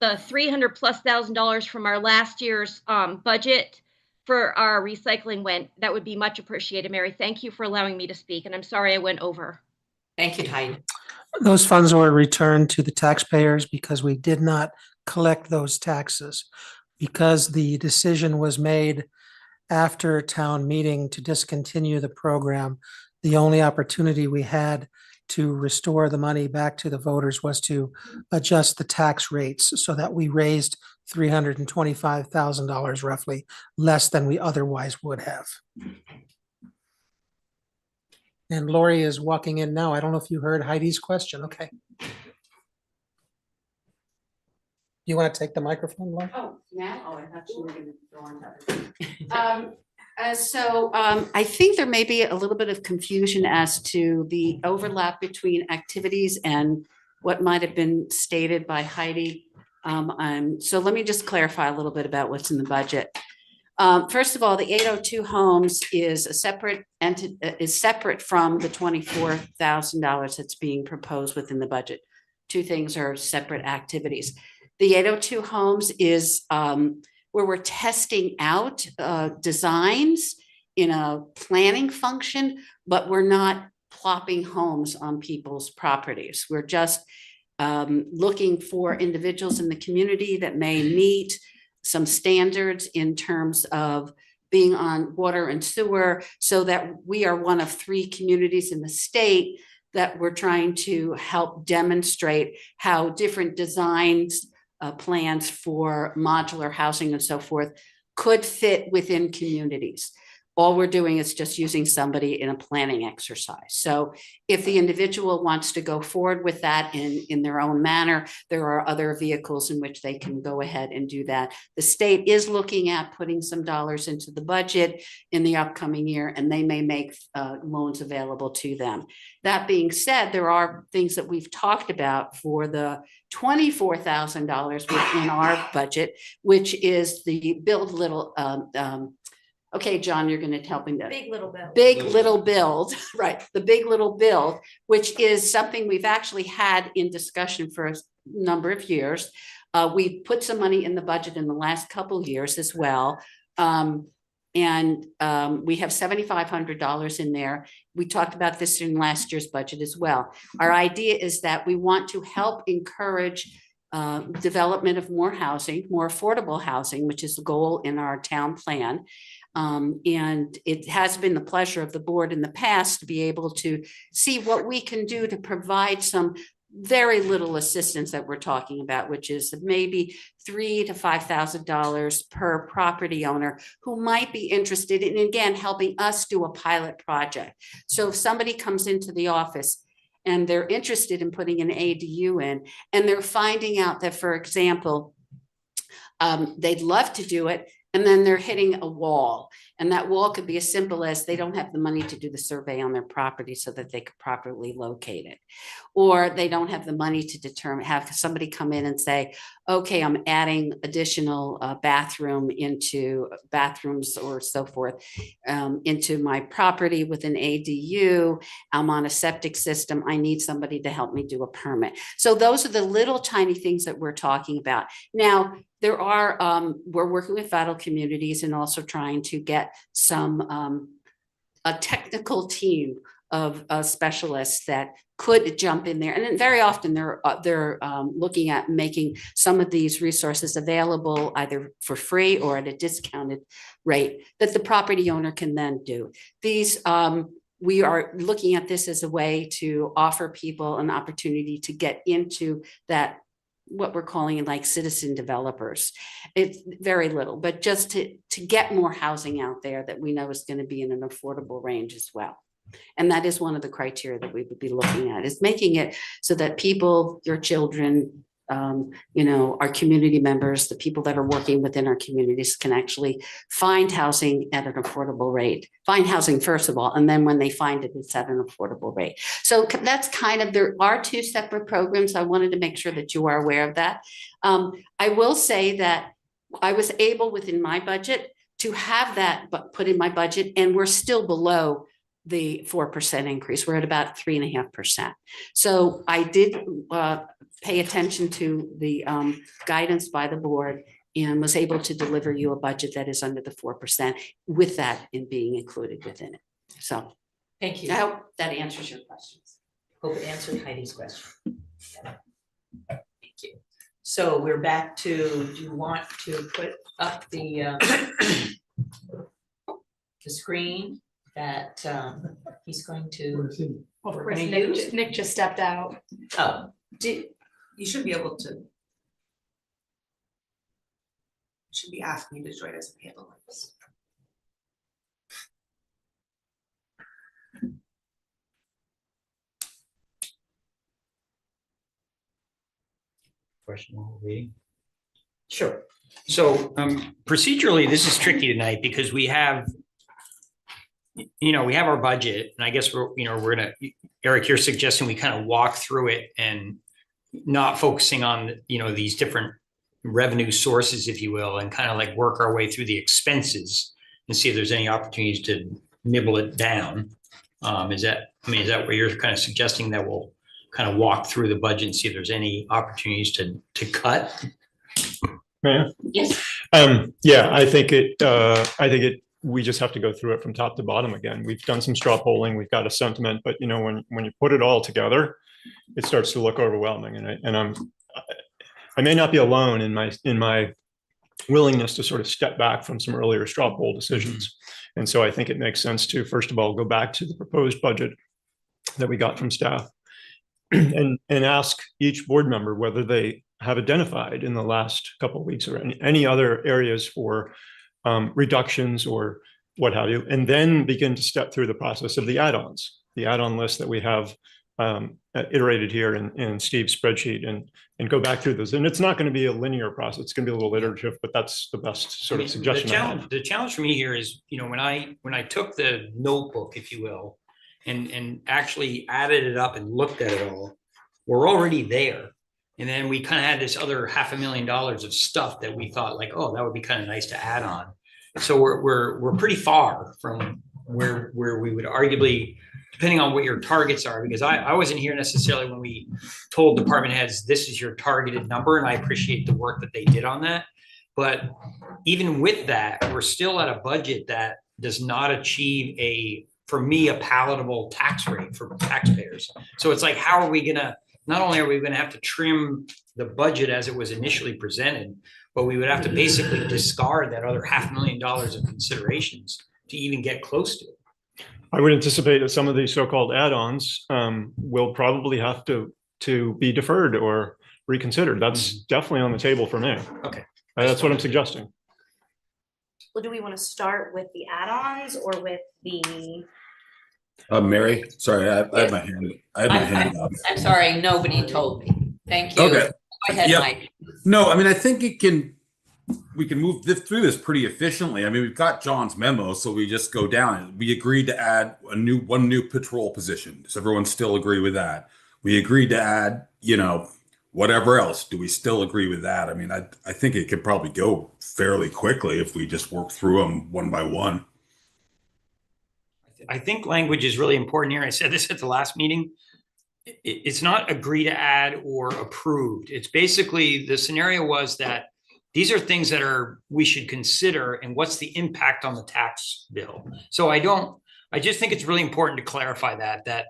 $300,000+ from our last year's budget for our recycling went, that would be much appreciated, Mary. Thank you for allowing me to speak. And I'm sorry I went over. Thank you, Heidi. Those funds were returned to the taxpayers because we did not collect those taxes. Because the decision was made after town meeting to discontinue the program, the only opportunity we had to restore the money back to the voters was to adjust the tax rates so that we raised $325,000 roughly less than we otherwise would have. And Lori is walking in now. I don't know if you heard Heidi's question. Okay. You want to take the microphone, Lori? Oh, now? Oh, I thought you were going to go on to I think there may be a little bit of confusion as to the overlap between activities and what might have been stated by Heidi. So let me just clarify a little bit about what's in the budget. First of all, the 802 homes is a separate entity, is separate from the $24,000 that's being proposed within the budget. Two things are separate activities. The 802 homes is where we're testing out designs in a planning function, but we're not plopping homes on people's properties. We're just looking for individuals in the community that may meet some standards in terms of being on water and sewer, so that we are one of 3 communities in the state that we're trying to help demonstrate how different designs, plans for modular housing and so forth could fit within communities. All we're doing is just using somebody in a planning exercise. So if the individual wants to go forward with that in their own manner, there are other vehicles in which they can go ahead and do that. The state is looking at putting some dollars into the budget in the upcoming year, and they may make loans available to them. That being said, there are things that we've talked about for the $24,000 within our budget, which is the Build Little, okay, John, you're going to help me. Big Little Build. Big Little Build, right. The Big Little Build, which is something we've actually had in discussion for a number of years. We've put some money in the budget in the last couple of years as well. And we have $7,500 in there. We talked about this in last year's budget as well. Our idea is that we want to help encourage development of more housing, more affordable housing, which is the goal in our town plan. And it has been the pleasure of the board in the past to be able to see what we can do to provide some very little assistance that we're talking about, which is maybe $3,000 to $5,000 per property owner who might be interested in, again, helping us do a pilot project. So if somebody comes into the office and they're interested in putting an ADU in, and they're finding out that, for example, they'd love to do it, and then they're hitting a wall. And that wall could be as simple as they don't have the money to do the survey on their property so that they could properly locate it. Or they don't have the money to have somebody come in and say, okay, I'm adding additional bathrooms or so forth into my property with an ADU. I'm on a septic system. I need somebody to help me do a permit. So those are the little tiny things that we're talking about. Now, there are, we're working with vital communities and also trying to get some, a technical team of specialists that could jump in there. And then very often they're looking at making some of these resources available either for free or at a discounted rate that the property owner can then do. These, we are looking at this as a way to offer people an opportunity to get into that, what we're calling like citizen developers. It's very little, but just to get more housing out there that we know is going to be in an affordable range as well. And that is one of the criteria that we would be looking at, is making it so that people, your children, you know, our community members, the people that are working within our communities can actually find housing at an affordable rate. Find housing first of all, and then when they find it, it's at an affordable rate. So that's kind of, there are two separate programs. I wanted to make sure that you are aware of that. I will say that I was able within my budget to have that put in my budget, and we're still below the 4% increase. We're at about 3.5%. So I did pay attention to the guidance by the board and was able to deliver you a budget that is under the 4% with that in being included within it. So Thank you. I hope that answers your questions. Hope it answered Heidi's question. Thank you. So we're back to, do you want to put up the screen that he's going to? Of we're course, gonna use? Nick just stepped out. Oh, You should be able to. Should be asking you to join as a panelist. Question while we're waiting. sure. So procedurally, this is tricky tonight because we have, you know, we have our budget, and I guess we're gonna, Eric, you're suggesting we kind of walk through it and not focusing on, you know, these different revenue sources, if you will, and kind of like work our way through the expenses and see if there's any opportunities to nibble it down. Is that what you're kind of suggesting, that we'll kind of walk through the budget and see if there's any opportunities to cut? Yeah. Yes. Yeah, I think we just have to go through it from top to bottom again. We've done some straw polling, we've got a sentiment, but you know, when you put it all together, it starts to look overwhelming. And I may not be alone in my willingness to sort of step back from some earlier straw poll decisions. And so I think it makes sense to, first of all, go back to the proposed budget that we got from staff and ask each board member whether they have identified in the last couple of weeks or any other areas for reductions or what have you, and then begin to step through the process of the add-ons, the add-on list that we have iterated here in Steve's spreadsheet, and go back through those. And it's not going to be a linear process. It's going to be a little iterative, but that's the best sort of suggestion. The challenge for me here is, you know, when I took the notebook, if you will, and actually added it up and looked at it all, we're already there. And then we kind of had this other $500,000 of stuff that we thought like, oh, that would be kind of nice to add on. So we're pretty far from where we would arguably, depending on what your targets are, because I wasn't here necessarily when we told department heads, this is your targeted number. And I appreciate the work that they did on that. But even with that, we're still at a budget that does not achieve for me, a palatable tax rate for taxpayers. So it's like, how are we gonna not only are we gonna have to trim the budget as it was initially presented, but we would have to basically discard that other $500,000 of considerations to even get close to it. I would anticipate that some of these so-called add-ons will probably have to be deferred or reconsidered. That's definitely on the table for me. Okay. That's what I'm suggesting. Well, do we want to start with the add-ons or with the? Mary, sorry, I had my hand, up. I'm sorry, nobody told me. Thank you. Okay. Go ahead, Yep. Mike. No, I mean, I think we can move through this pretty efficiently. I mean, we've got John's memo, so we just go down it. We agreed to add one new patrol position. Does everyone still agree with that? We agreed to add, whatever else. Do we still agree with that? I mean, I think it could probably go fairly quickly if we just work through them one by one. I think language is really important here. I said this at the last meeting. It's not agree to add or approved. It's basically the scenario was that these are things that we should consider and what's the impact on the tax bill. So I just think it's really important to clarify that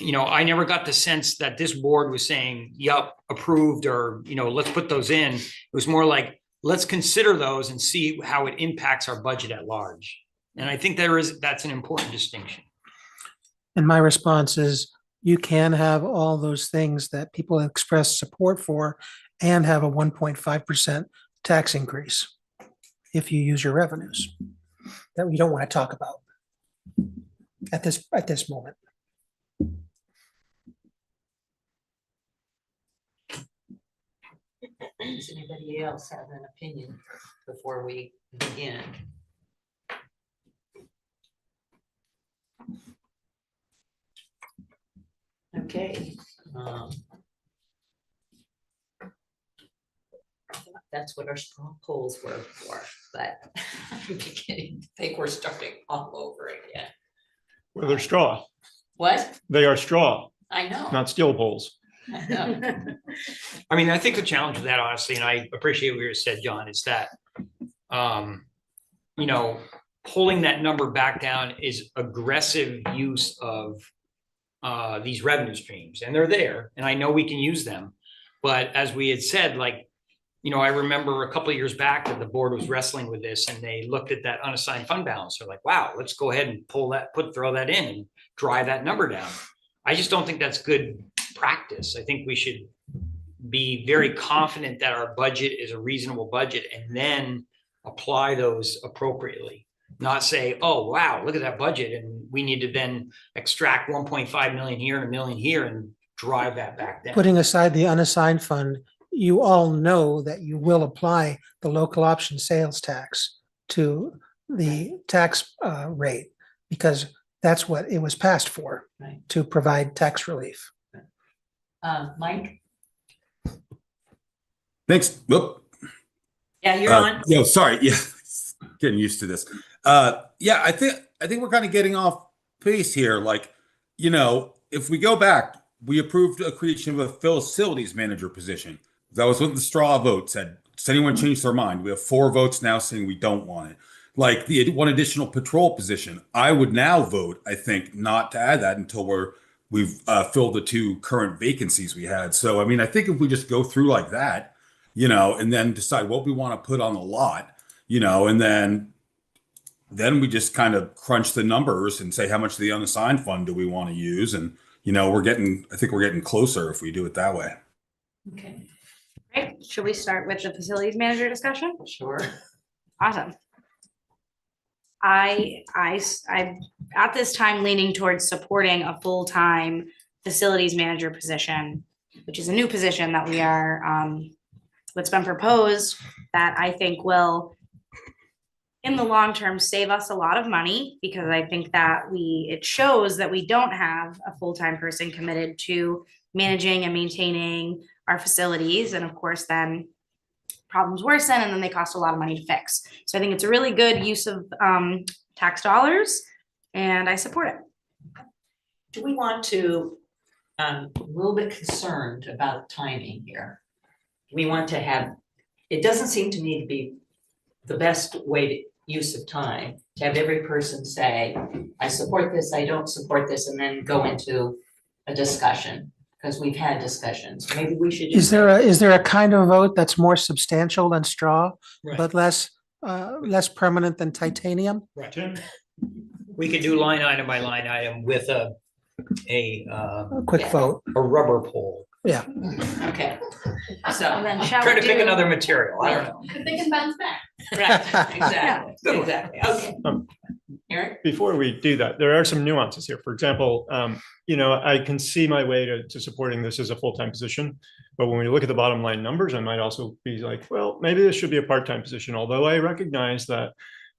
I never got the sense that this board was saying, yup, approved, or, let's put those in. It was more like, let's consider those and see how it impacts our budget at large. And I think that's an important distinction. And my response is, you can have all those things that people express support for and have a 1.5% tax increase if you use your revenues that we don't want to talk about at this moment. Does anybody else have an opinion before we begin? Okay. That's what our straw polls were for, but I'm beginning to think we're starting all over again. Well, they're straw. What? They are straw, I know. not steel poles. I know. I mean, I think the challenge with that, honestly, and I appreciate what you said, John, is that, pulling that number back down is aggressive use of these revenue streams, and they're there, and I know we can use them. But as we had said, I remember a couple of years back that the board was wrestling with this, and they looked at that unassigned fund balance. They're like, wow, let's go ahead and throw that in and drive that number down. I just don't think that's good practice. I think we should be very confident that our budget is a reasonable budget and then apply those appropriately. Not say, oh, wow, look at that budget, and we need to then extract 1.5 million here and $1 million here and drive that back down. Putting aside the unassigned fund, you all know that you will apply the local option sales tax to the tax rate because that's what it was passed for, right, to provide tax relief. Mike? Thanks. Whoop. Yeah, you're on. Yeah, sorry. Yeah, getting used to this. Yeah, I think we're kind of getting off pace here. If we go back, we approved a creation of a facilities manager position. That was what the straw vote said. Does anyone change their mind? We have 4 votes now saying we don't want it. The one additional patrol position, I would now vote, I think, not to add that until we've filled the 2 current vacancies we had. So, I mean, I think if we just go through like that, and then decide what we want to put on the lot, and then we just kind of crunch the numbers and say how much of the unassigned fund do we want to use. And, I think we're getting closer if we do it that way. Okay. Right, should we start with the facilities manager discussion? Sure. Awesome. I'm at this time leaning towards supporting a full-time facilities manager position, which is a new position that we are, what's been proposed that I think will, in the long term, save us a lot of money, because I think that it shows that we don't have a full-time person committed to managing and maintaining our facilities. And of course, then problems worsen and then they cost a lot of money to fix. So I think it's a really good use of tax dollars, and I support it. Do we want to, a little bit concerned about timing here. We want to have, it doesn't seem to me to be the best use of time to have every person say, I support this, I don't support this, and then go into a discussion. because we've had discussions. Maybe we should. Is there a kind of vote that's more substantial than straw, Right. but less permanent than titanium? Right. We could do line item by line item with a Quick vote. a rubber pole. Yeah. Okay. So. And then shall Try we to pick do- another material. I don't know. They can bounce back. Right, exactly, exactly. Okay. Eric? Before we do that, there are some nuances here. For example, I can see my way to supporting this as a full-time position. But when we look at the bottom line numbers, I might also be like, well, maybe this should be a part-time position, although I recognize that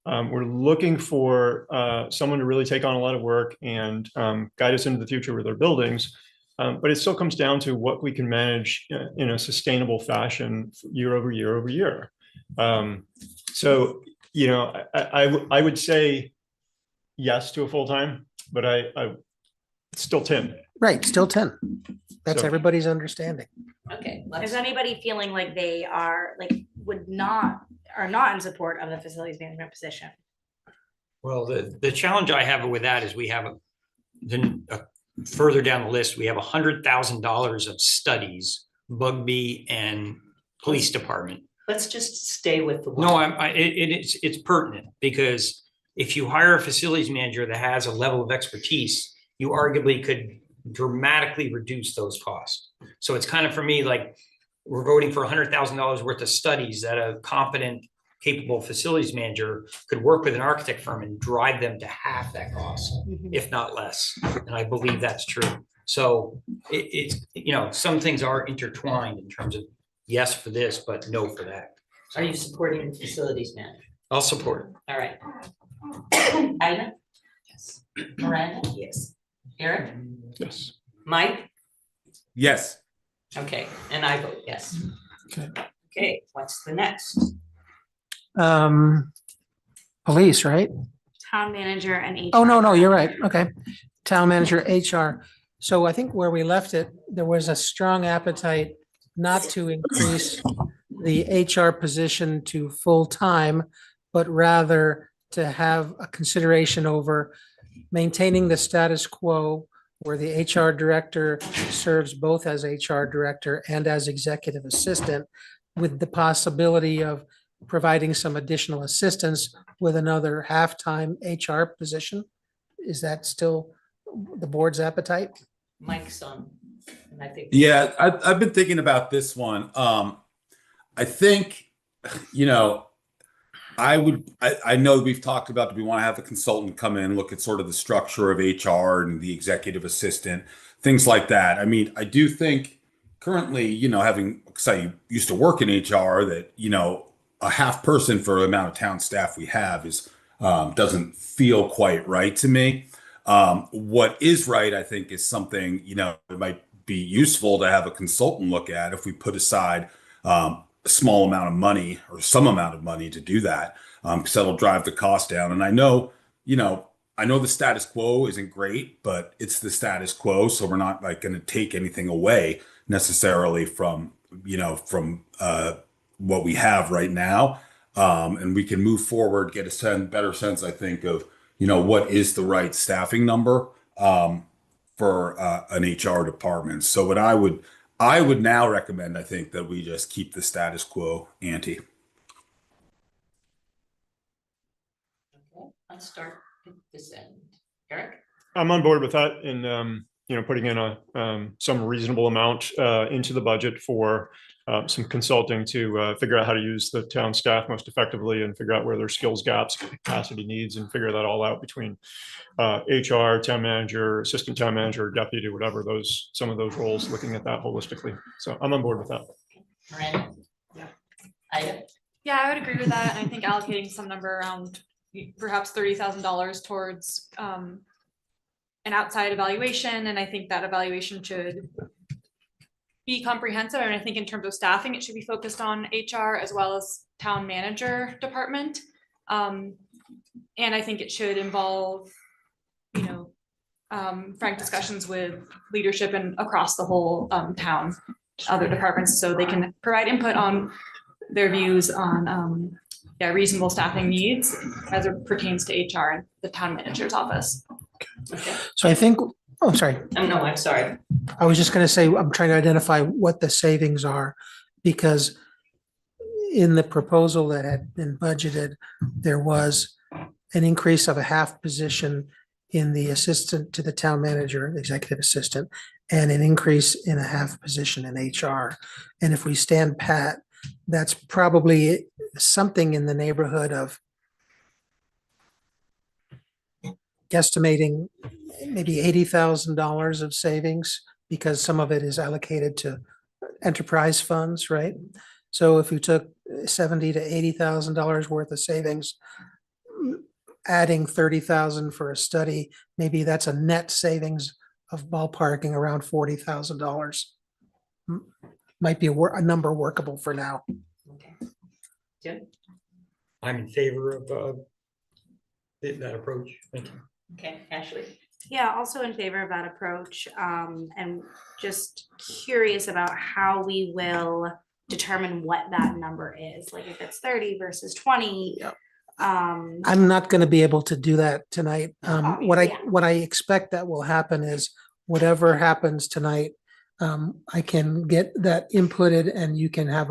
we're looking for someone to really take on a lot of work and guide us into the future with our buildings. But it still comes down to what we can manage in a sustainable fashion year over year over year. So, I would say yes to a full-time, but it's still 10. Right, still 10. That's So- everybody's understanding. Okay. Is anybody feeling like they are, are not in support of the facilities management position? Well, the challenge I have with that is we have further down the list, we have $100,000 of studies, Bugbee and police department. Let's just stay with the one. No, it's pertinent because if you hire a facilities manager that has a level of expertise, you arguably could dramatically reduce those costs. So it's kind of for me, like we're voting for $100,000 worth of studies that a competent, capable facilities manager could work with an architect firm and drive them to half that cost, if not less. And I believe that's true. So it's some things are intertwined in terms of yes for this, but no for that. Are you supporting the facilities manager? I'll support it. All right. Ida? Yes. Miranda? Yes. Eric? Yes. Mike? Yes. Okay, and I vote yes. Okay. Okay, what's the next? Police, right? Town manager and HR. Oh, no, you're right. Okay. Town manager, HR. So I think where we left it, there was a strong appetite not to increase the HR position to full-time, but rather to have a consideration over maintaining the status quo where the HR director serves both as HR director and as executive assistant, with the possibility of providing some additional assistance with another half-time HR position. Is that still the board's appetite? Mike's on. And I think. Yeah, I've been thinking about this one. I think, I know we've talked about, do we want to have a consultant come in, look at sort of the structure of HR and the executive assistant, things like that. I mean, I do think currently, having, because I used to work in HR, that, a half person for the amount of town staff we have is doesn't feel quite right to me. What is right, I think, is something, it might be useful to have a consultant look at if we put aside a small amount of money or some amount of money to do that, because that'll drive the cost down. And I know the status quo isn't great, but it's the status quo. So we're not like going to take anything away necessarily from what we have right now. And we can move forward, get a better sense, I think, of, what is the right staffing number for an HR department. So what I would now recommend, I think, that we just keep the status quo ante. Okay, let's start at this end. Eric? I'm on board with that and, putting in some reasonable amount into the budget for some consulting to figure out how to use the town staff most effectively and figure out where their skills gaps, capacity needs, and figure that all out between HR, town manager, assistant town manager, deputy, whatever, some of those roles, looking at that holistically. So I'm on board with that. Miranda? Yeah. Ida? Yeah, I would agree with that. And I think allocating some number around perhaps $30,000 towards an outside evaluation. And I think that evaluation should be comprehensive. And I think in terms of staffing, it should be focused on HR as well as town manager department. And I think it should involve, frank discussions with leadership and across the whole town, other departments, so they can provide input on their views on reasonable staffing needs as it pertains to HR and the town manager's office. So I think Oh, I'm sorry. No, I'm sorry. I was just gonna say, I'm trying to identify what the savings are, because in the proposal that had been budgeted, there was an increase of a half position in the assistant to the town manager, executive assistant, and an increase in a half position in HR. And if we stand pat, that's probably something in the neighborhood of guesstimating maybe $80,000 of savings, because some of it is allocated to enterprise funds, right? So if you took $70,000 to $80,000 worth of savings, adding 30,000 for a study, maybe that's a net savings of ballparking around $40,000. Might be a number workable for now. Okay. Jim? I'm in favor of that approach. Thank you. Okay, Ashley? Yeah, also in favor of that approach, and just curious about how we will determine what that number is, like if it's 30 versus 20. Yep. I'm not going to be able to do that tonight. What I expect that will happen is whatever happens tonight, I can get that inputted and you can have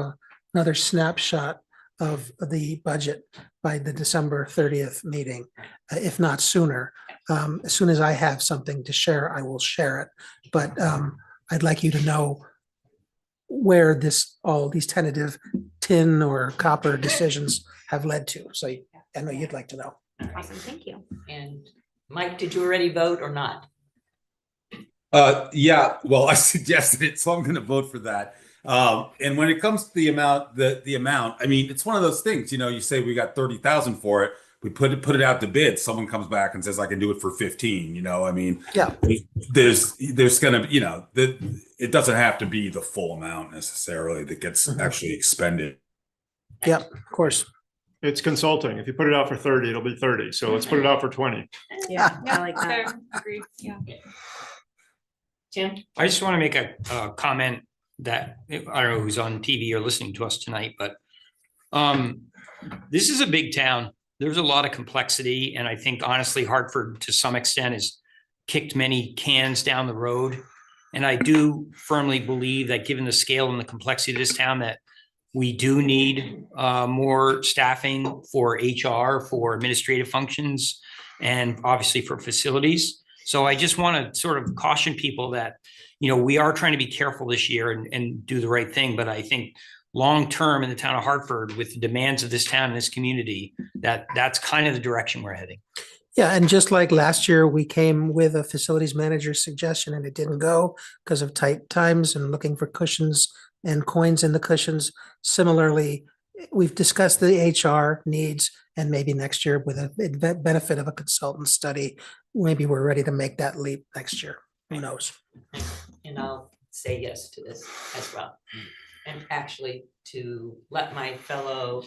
another snapshot of the budget by the December 30th meeting, if not sooner. As soon as I have something to share, I will share it. But I'd like you to know where all these tentative tin or copper decisions have led to. So I know you'd like to know. Awesome, thank you. And Mike, did you already vote or not? Yeah, well, I suggested it, so I'm going to vote for that. And when it comes to the amount, I mean, it's one of those things, you say we got 30,000 for it. We put it out to bid. Someone comes back and says, I can do it for 15, I mean, yeah, there's going to, it doesn't have to be the full amount necessarily that gets actually expended. Yeah, of course. It's consulting. If you put it out for 30, it'll be 30. So let's put it out for 20. Yeah, I like that. Fair, agreed, yeah. Jim? I just want to make a comment that I don't know who's on TV or listening to us tonight, but this is a big town. There's a lot of complexity, and I think honestly, Hartford to some extent has kicked many cans down the road. And I do firmly believe that given the scale and the complexity of this town, that we do need more staffing for HR, for administrative functions, and obviously for facilities. So I just want to sort of caution people that, we are trying to be careful this year and do the right thing. But I think long-term in the town of Hartford, with the demands of this town and this community, that's kind of the direction we're heading. Yeah, and just like last year, we came with a facilities manager suggestion and it didn't go because of tight times and looking for cushions and coins in the cushions. Similarly, we've discussed the HR needs, and maybe next year with a benefit of a consultant study, maybe we're ready to make that leap next year. Who knows? And I'll say yes to this as well. And actually to let my fellow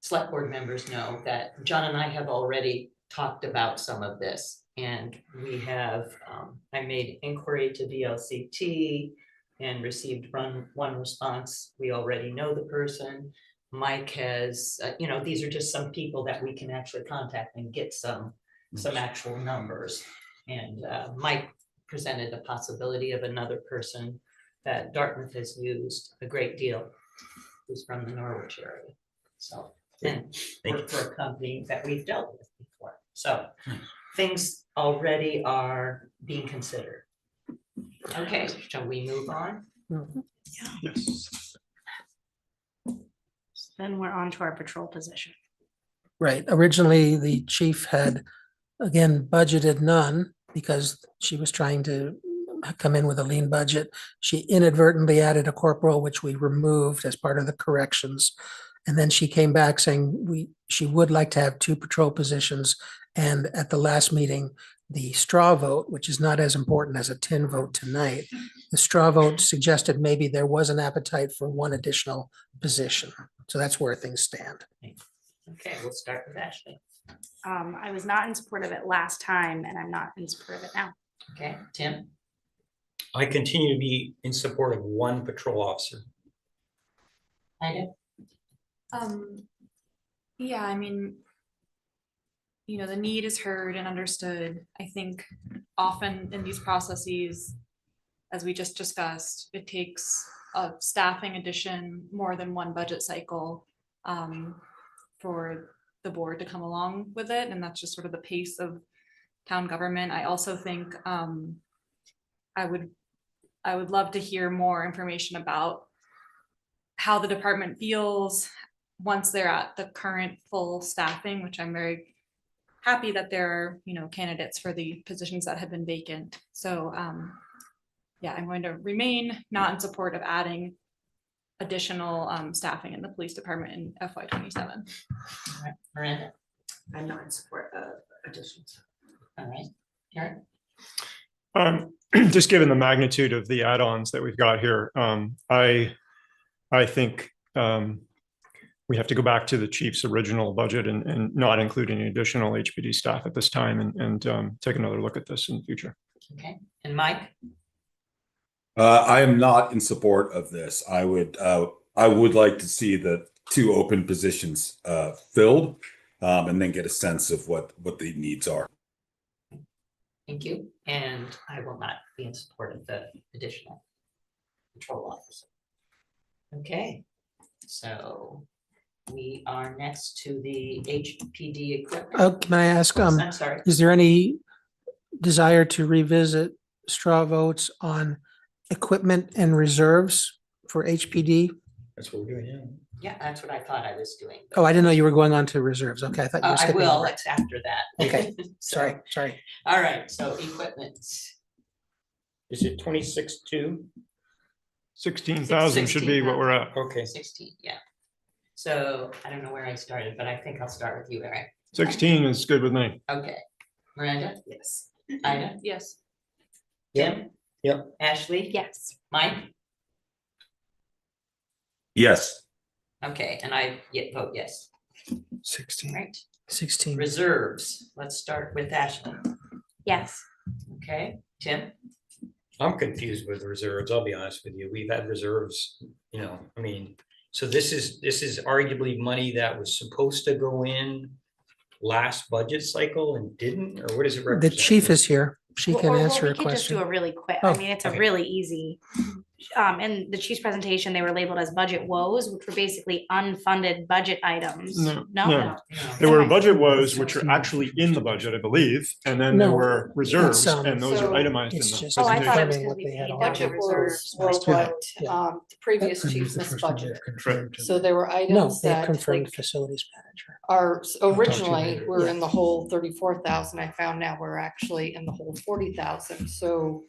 select board members know that John and I have already talked about some of this, and we have, I made inquiry to VLCT and received one response. We already know the person. Mike has, these are just some people that we can actually contact and get some actual numbers. And Mike presented the possibility of another person that Dartmouth has used a great deal, who's from the Norwich area. So, and worked for a company that we've dealt with before. So things already are being considered. Okay, shall we move on? Yes. Then we're on to our patrol position. Right. Originally, the chief had, again, budgeted none because she was trying to come in with a lean budget. She inadvertently added a corporal, which we removed as part of the corrections. And then she came back saying she would like to have 2 patrol positions. And at the last meeting, the straw vote, which is not as important as a tin vote tonight, the straw vote suggested maybe there was an appetite for 1 additional position. So that's where things stand. Okay, we'll start with Ashley. I was not in support of it last time, and I'm not in support of it now. Okay, Tim? I continue to be in support of 1 patrol officer. I do. Yeah, I mean, you know, the need is heard and understood. I think often in these processes, as we just discussed, it takes a staffing addition more than one budget cycle for the board to come along with it. And that's just sort of the pace of town government. I also think I would love to hear more information about how the department feels once they're at the current full staffing, which I'm very happy that there are, you know, candidates for the positions that have been vacant. So yeah, I'm going to remain not in support of adding additional staffing in the police department in FY27. Miranda? I'm not in support of additions. All right, Karen? Just given the magnitude of the add-ons that we've got here, I think we have to go back to the chief's original budget and not include any additional HPD staff at this time and take another look at this in the future. Okay, and Mike? I am not in support of this. I would like to see the 2 open positions filled and then get a sense of what the needs are. Thank you. And I will not be in support of the additional control officer. Okay, so we are next to the HPD equipment. Can I ask, I'm sorry. is there any desire to revisit straw votes on equipment and reserves for HPD? That's what we're doing, yeah. Yeah, that's what I thought I was doing. Oh, I didn't know you were going on to reserves. Okay, I thought you were I skipping will, over it. it's after that. Okay, So, sorry. all right, so equipment. Is it 26.2? 16,000 should be what we're at. Okay. 16, yeah. So I don't know where I started, but I think I'll start with you, Eric. 16 is good with me. Okay. Miranda? Yes. Ida? Yes. Tim? Yep. Ashley? Yes. Mike? Yes. Okay, and I vote yes. 16. Right. 16. Reserves, let's start with Ashley. Yes. Okay, Tim? I'm confused with reserves, I'll be honest with you. We've had reserves, you know, I mean, so this is arguably money that was supposed to go in last budget cycle and didn't, or what does it The represent? chief is here. She can Or answer a we could just do question. a really quick, Oh, I mean, it's a okay. really easy. In the chief's presentation, they were labeled as budget woes, which were basically unfunded budget items. No. There were budget woes, which are actually in the budget, I believe, and then there No, were reserves, it's, and those are so itemized in It's the just Oh, I thought it was confirming because what we they had paid on. budget reserves. was what Yeah. the previous That chief was the first one they've misbudgeted. confirmed. So there were No, items they that confirmed like facilities manager. are originally, later. we're Yeah. in the whole 34,000. I found now we're actually in the whole 40,000. So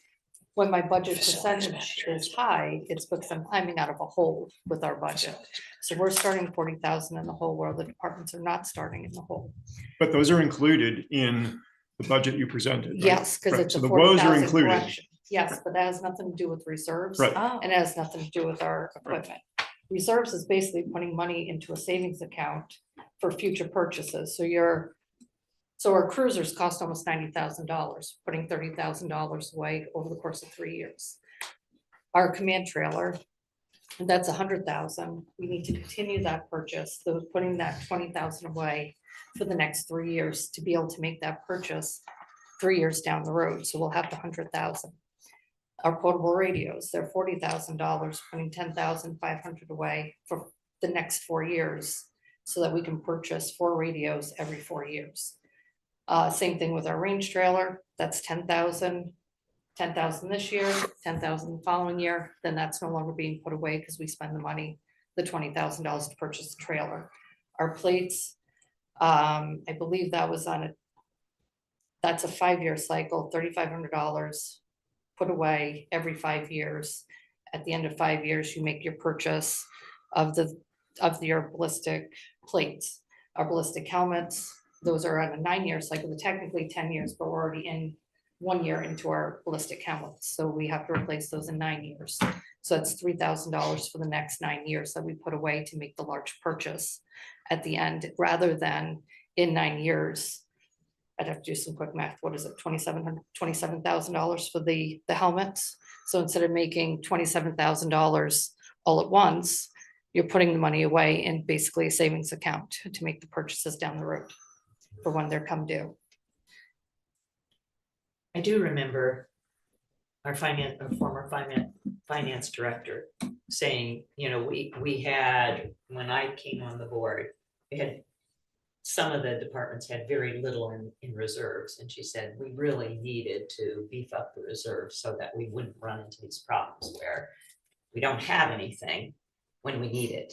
when my budget Facilities percentage manager. is high, it's because I'm climbing out of a hole with our budget. So we're starting 40,000 in the hole where the departments are not starting in the hole. But those are included in the budget you presented. right? Yes, because Right, it's so a the woes are 40,000 included. correction. Yes, but that has nothing to do with reserves. Right. Oh. And it has nothing to do with our equipment. Reserves is basically putting money into a savings account for future purchases. So our cruisers cost almost $90,000, putting $30,000 away over the course of 3 years. Our command trailer, that's 100,000. We need to continue that purchase, so putting that 20,000 away for the next 3 years to be able to make that purchase 3 years down the road. So we'll have the 100,000. Our portable radios, they're $40,000, putting 10,500 away for the next 4 years so that we can purchase 4 radios every 4 years. Same thing with our range trailer, that's 10,000 this year, 10,000 the following year, then that's no longer being put away because we spend the money, the $20,000 to purchase the trailer. Our plates, I believe that was that's a 5-year cycle, $3,500 put away every 5 years. At the end of 5 years, you make your purchase of your ballistic plates. Our ballistic helmets, those are on a 9-year cycle, they're technically 10 years, but we're already in 1 year into our ballistic helmets. So we have to replace those in 9 years. So that's $3,000 for the next 9 years that we put away to make the large purchase at the end, rather than in 9 years. I'd have to do some quick math. What is it? $27,000 for the helmets. So instead of making $27,000 all at once, you're putting the money away in basically a savings account to make the purchases down the road. for when they're come due. I do remember our former finance director saying, you know, we had, when I came on the board, we had, some of the departments had very little in reserves. And she said, we really needed to beef up the reserves so that we wouldn't run into these problems where we don't have anything when we need it.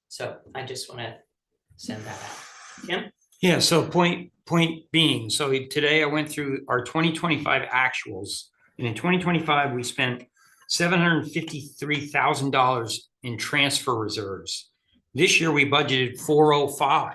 So I just want to send that out. Tim? Yeah, so point being, so today I went through our 2025 actuals, and in 2025, we spent $753,000 in transfer reserves. This year, we budgeted 405.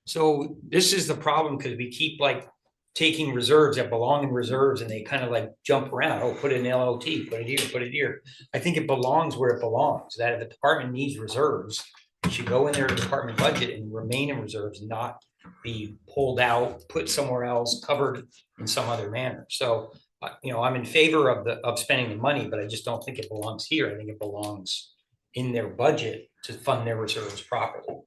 So this is the problem, because we keep like taking reserves that belong in reserves, and they kind of like jump around. Oh, put it in LOT, put it here, put it here. I think it belongs where it belongs, that if the department needs reserves, it should go in their department budget and remain in reserves, not be pulled out, put somewhere else, covered in some other manner. So, you know, I'm in favor of spending the money, but I just don't think it belongs here. I think it belongs in their budget to fund their reserves properly.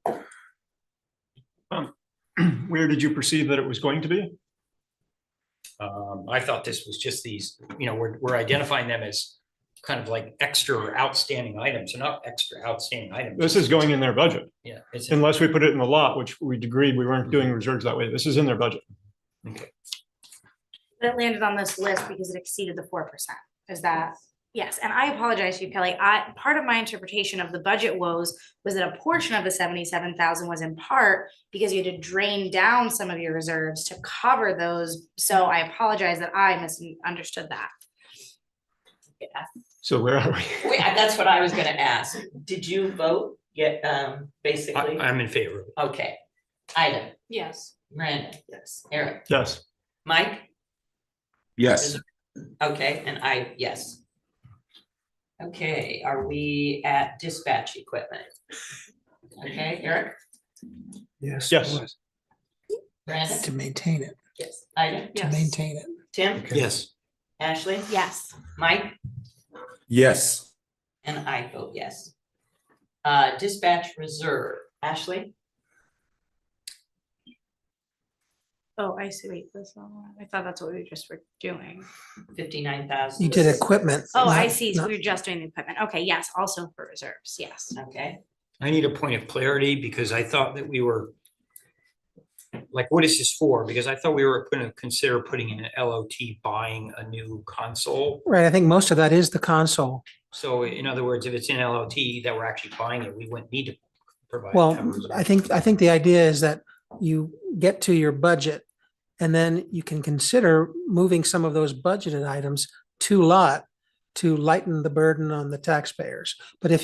Where did you perceive that it was going to be? I thought this was just these, you know, we're identifying them as kind of like extra or outstanding items, and not extra outstanding items. This is going in their budget. Yeah. Unless we put it in the lot, which we agreed we weren't doing reserves that way. This is in their budget. Okay. But it landed on this list because it exceeded the 4%. Is that, yes, and I apologize to you, Kelly. Part of my interpretation of the budget woes was that a portion of the 77,000 was in part because you had to drain down some of your reserves to cover those. So I apologize that I misunderstood that. Yeah. So where are we? That's what I was gonna ask. Did you vote? Yeah, basically. I'm in favor. Okay. Ida, Yes. Miranda, Yes. Eric, Yes. Mike? Yes. Okay, and I, yes. Okay, are we at dispatch equipment? Okay, Eric? Yes. Yes. Miranda? To maintain it, Yes. Ida? to maintain it. Tim? Yes. Ashley? Yes. Mike? Yes. And I vote yes. Dispatch reserve, Ashley? Oh, I see. Wait, this one. I thought that's what we just were doing. 59,000. You did equipment. Oh, I not- see. So not- we're just doing the equipment. Okay, yes, also for reserves, yes. Okay, I need a point of clarity, because I thought that we were, like, what is this for? Because I thought we were going to consider putting in an LOT, buying a new console. Right, I think most of that is the console. So in other words, if it's in LOT that we're actually buying it, we wouldn't need to provide. Well, that reserve. I think the idea is that you get to your budget and then you can consider moving some of those budgeted items to lot to lighten the burden on the taxpayers. But if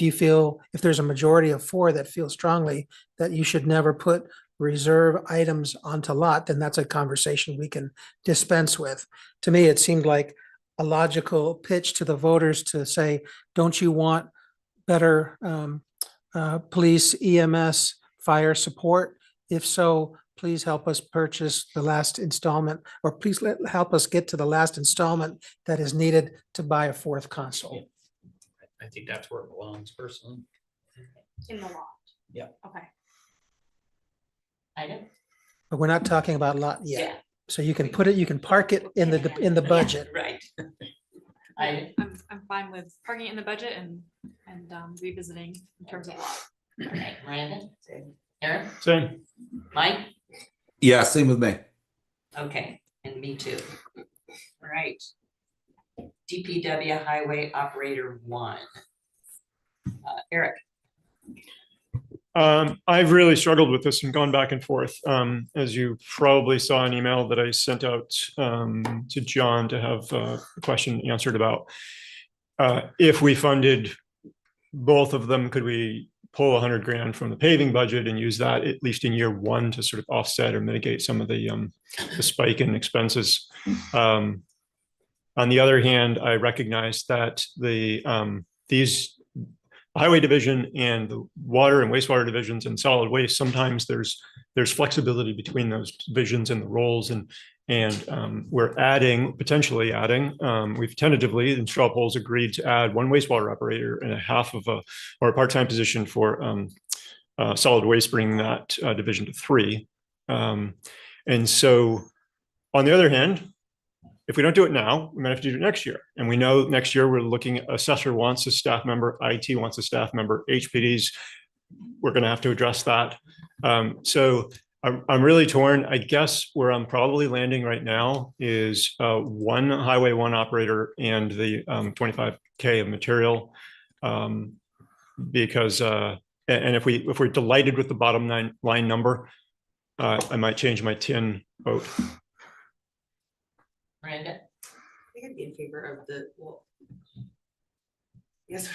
there's a majority of 4 that feel strongly that you should never put reserve items onto lot, then that's a conversation we can dispense with. To me, it seemed like a logical pitch to the voters to say, don't you want better police, EMS, fire support? If so, please help us purchase the last installment, or please help us get to the last installment that is needed to buy a 4th console. I think that's where it belongs personally. In the lot. Yeah. Okay. Ida? But we're not talking about lot yet. Yeah. So you can park it in the budget. Right. Ida? I'm fine with parking it in the budget and revisiting in terms of lot. Okay, Miranda? Eric? Same. Mike? Yeah, same with me. Okay, and me too. All right. DPW Highway Operator 1. Eric? I've really struggled with this and gone back and forth. As you probably saw an email that I sent out to John to have a question answered about. If we funded both of them, could we pull 100 grand from the paving budget and use that at least in year 1 to sort of offset or mitigate some of the spike in expenses? On the other hand, I recognize that these highway division and the water and wastewater divisions and solid waste, sometimes there's flexibility between those divisions and the roles, and we're potentially adding, we've tentatively in straw polls agreed to add 1 wastewater operator and a part-time position for solid waste, bringing that division to 3. And so, on the other hand, if we don't do it now, we might have to do it next year. And we know next year we're looking at assessor wants a staff member, IT wants a staff member, HPDs, we're going to have to address that. So I'm really torn. I guess where I'm probably landing right now is one Highway 1 operator and the 25K of material. Because and if we're delighted with the bottom line number, I might change my 10 vote. Miranda? I think I'd be in favor of the, well, yes,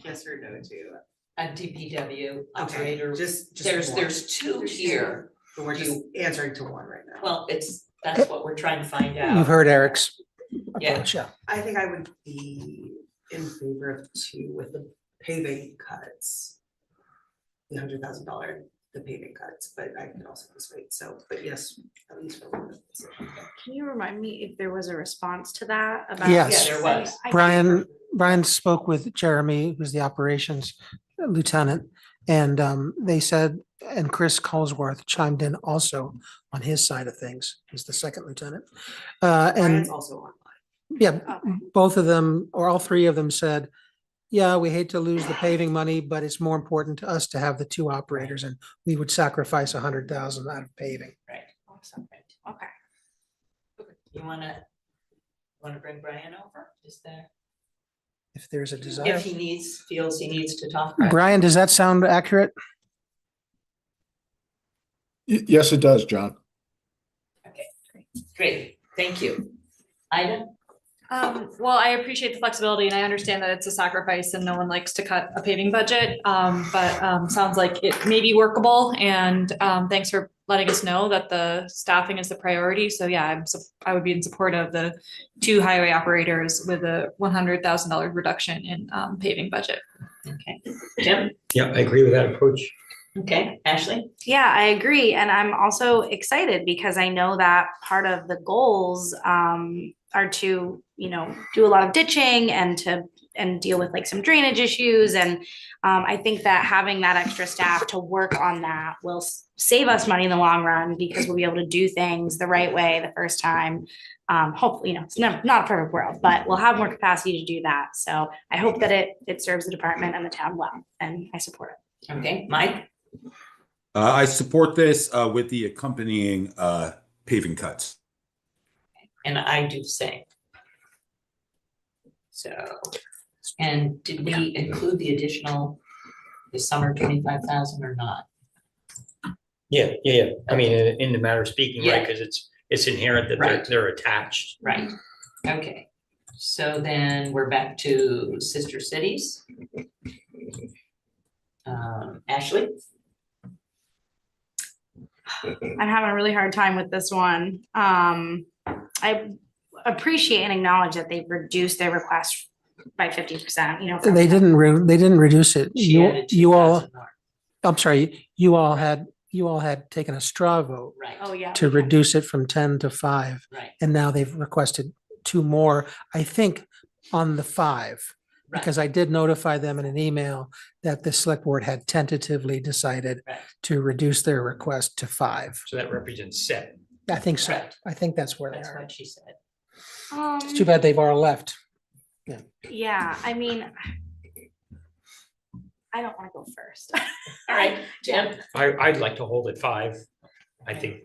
yes or no to. A DPW Okay, operator. just one. There's two here. But we're just answering to one right now. Well, that's what we're trying to find out. You've heard Eric's Yeah. approach, yeah. I think I would be in favor of two with the paving cuts. The $100,000, the paving cuts, but I can also persuade, so, but yes, at least for one. Can you remind me if there was a response to that about? Yes. Yeah, there was. Brian spoke with Jeremy, who's the operations lieutenant, and they said, and Chris Colesworth chimed in also on his side of things. He's the second lieutenant. Brian's And also online. yeah, both of them, or all three of them said, yeah, we hate to lose the paving money, but it's more important to us to have the two operators, and we would sacrifice 100,000 out of paving. Right. Awesome. Okay. You wanna bring Brian over? Is there? If there's a desire. If he feels he needs to talk. about it. Brian, does that sound accurate? Yes, it does, John. Okay, great, thank you. Ida? Well, I appreciate the flexibility and I understand that it's a sacrifice and no one likes to cut a paving budget. But sounds like it may be workable and thanks for letting us know that the staffing is the priority. So yeah, I would be in support of the two highway operators with a $100,000 reduction in paving budget. Okay, Jim? Yeah, I agree with that approach. Okay, Ashley? Yeah, I agree. And I'm also excited because I know that part of the goals are to, do a lot of ditching and deal with like some drainage issues. And I think that having that extra staff to work on that will save us money in the long run because we'll be able to do things the right way the first time. Hopefully, it's not a perfect world, but we'll have more capacity to do that. So I hope that it serves the department and the town well, and I support it. Okay, Mike? I support this with the accompanying paving cuts. And I do the same. So, and did we include the additional, the summer 25,000 or not? Yeah. I mean, in the matter of speaking, right, because it's inherent that Right. they're attached. Right, okay. So then we're back to sister cities. Ashley? I'm having a really hard time with this one. I appreciate and acknowledge that they've reduced their request by 50%, They didn't reduce it. She added You all, 2,000 more. I'm sorry, you all had taken a straw vote Right. Oh, yeah. to reduce it from 10 to 5. Right. And now they've requested 2 more, I think, on the 5. Right. Because I did notify them in an email that the select board had tentatively decided Right. to reduce their request to 5. So that represents 7. I think so. Right. I think that's where they That's are. what she said. It's too bad they've all left. Yeah, I mean, I don't want to go first. All right, Jim? I'd like to hold at 5. I think,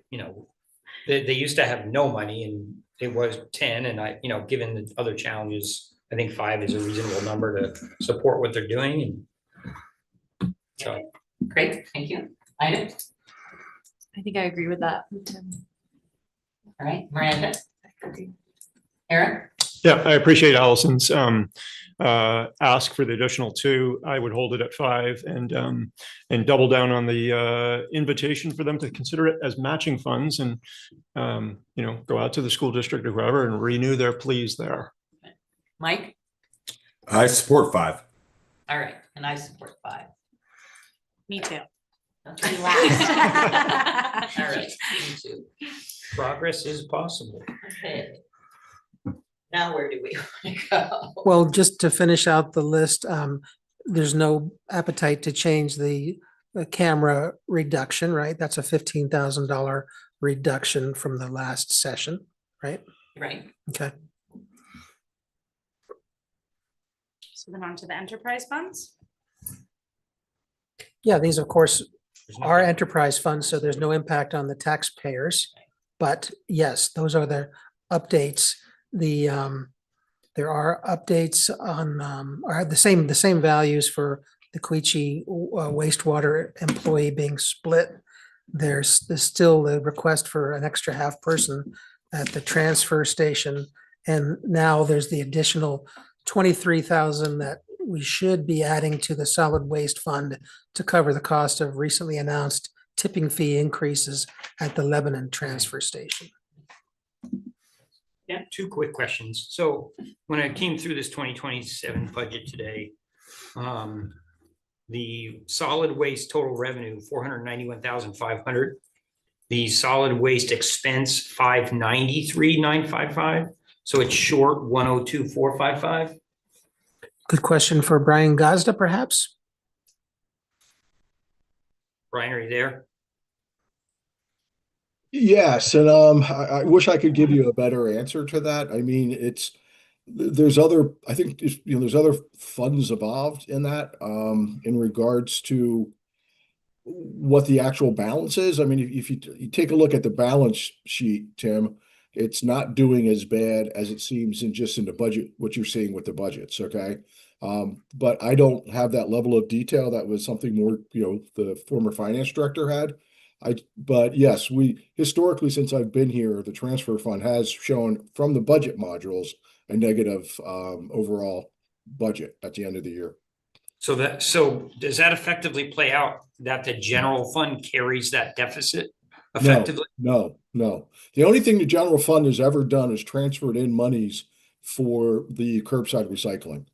they used to have no money and it was 10 and given the other challenges, I think 5 is a reasonable number to support what they're doing and so. Great, thank you. Ida? I think I agree with that. All right, Miranda? Eric? Yeah, I appreciate Allison's ask for the additional 2. I would hold it at 5 and double down on the invitation for them to consider it as matching funds and go out to the school district or whoever and renew their pleas there. Mike? I support 5. All right, and I support 5. Me too. Okay. All right, me too. Progress is possible. Okay. Now where do we want to go? Well, just to finish out the list, there's no appetite to change the camera reduction, right? That's a $15,000 reduction from the last session, right? Right. Okay. So then on to the enterprise funds. Yeah, these of course are enterprise funds, so there's no impact on the taxpayers. But yes, those are the updates. There are updates on, are the same values for the Queechee wastewater employee being split. There's still the request for an extra half person at the transfer station. And now there's the additional 23,000 that we should be adding to the solid waste fund to cover the cost of recently announced tipping fee increases at the Lebanon transfer station. Yeah, two quick questions. So when I came through this 2027 budget today, the solid waste total revenue, 491,500. The solid waste expense, 593,955. So it's short 102,455. Good question for Brian Gazda, perhaps? Brian, are you there? Yes, and I wish I could give you a better answer to that. I mean, there's other, I think, there's other funds involved in that, in regards to what the actual balance is. I mean, if you take a look at the balance sheet, Tim, it's not doing as bad as it seems in the budget, what you're seeing with the budgets, okay? But I don't have that level of detail. That was something more, the former finance director had. But yes, we historically, since I've been here, the transfer fund has shown from the budget modules a negative overall budget at the end of the year. So does that effectively play out that the general fund carries that deficit effectively? No. The only thing the general fund has ever done is transferred in monies for the curbside recycling.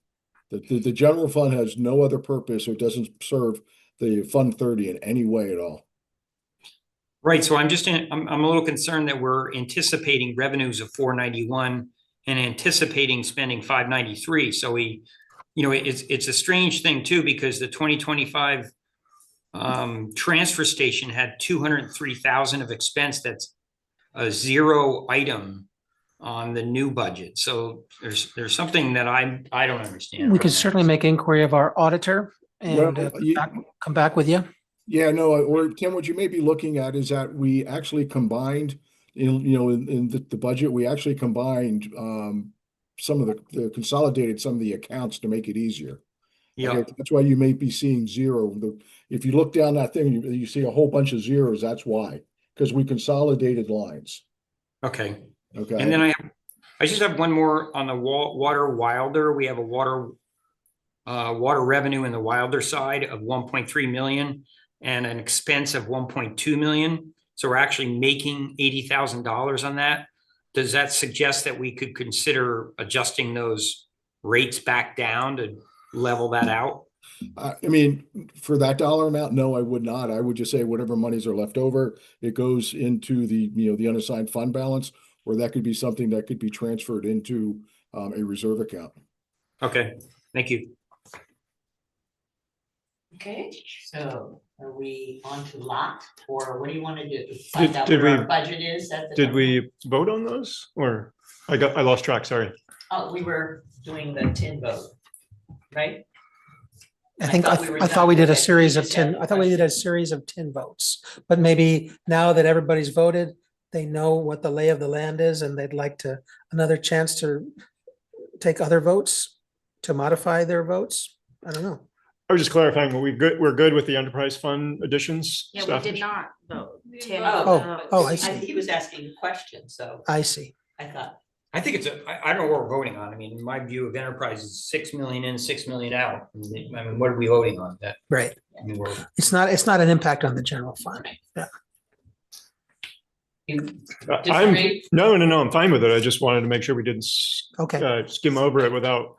The general fund has no other purpose, or doesn't serve the Fund 30 in any way at all. Right, so I'm a little concerned that we're anticipating revenues of 491 and anticipating spending 593. So it's a strange thing too, because the 2025 transfer station had 203,000 of expense. That's a zero item on the new budget. So there's something that I don't understand. We could certainly make inquiry of our auditor and come back with you. Yeah, no, or Tim, what you may be looking at is that we actually combined, in the budget, we actually combined some of the consolidated some of the accounts to make it easier. Yeah, okay, that's why you may be seeing zero. If you look down that thing, you see a whole bunch of zeros. That's why, because we consolidated lines. Okay. Okay. And then I just have one more on the water Wilder. We have a water revenue in the Wilder side of 1.3 million. And an expense of 1.2 million. So we're actually making $80,000 on that. Does that suggest that we could consider adjusting those rates back down to level that out? I mean, for that dollar amount, no, I would not. I would just say whatever monies are left over, it goes into the unassigned fund balance, or that could be something that could be transferred into a reserve account. Okay, thank you. Okay, so are we on to lot, or what do you want to do? Find out Did where we- our budget is at the. Did we vote on those, or I lost track, sorry. Oh, we were doing the 10 vote, right? I thought we did a series of 10. I thought we did a series of 10 votes, but maybe now that everybody's voted, they know what the lay of the land is, and they'd like another chance to take other votes to modify their votes. I don't know. I was just clarifying, we're good with the enterprise fund additions? Yeah, we Staff? did not vote. Tim. I see. He was asking a question, so I see. I think I don't know what we're voting on. I mean, in my view of enterprise is 6 million in, 6 million out. I mean, what are we voting on that? Right. I mean, It's not an impact on the general fund. Yeah. No, I'm fine with it. I just wanted to make sure we didn't skim over it without,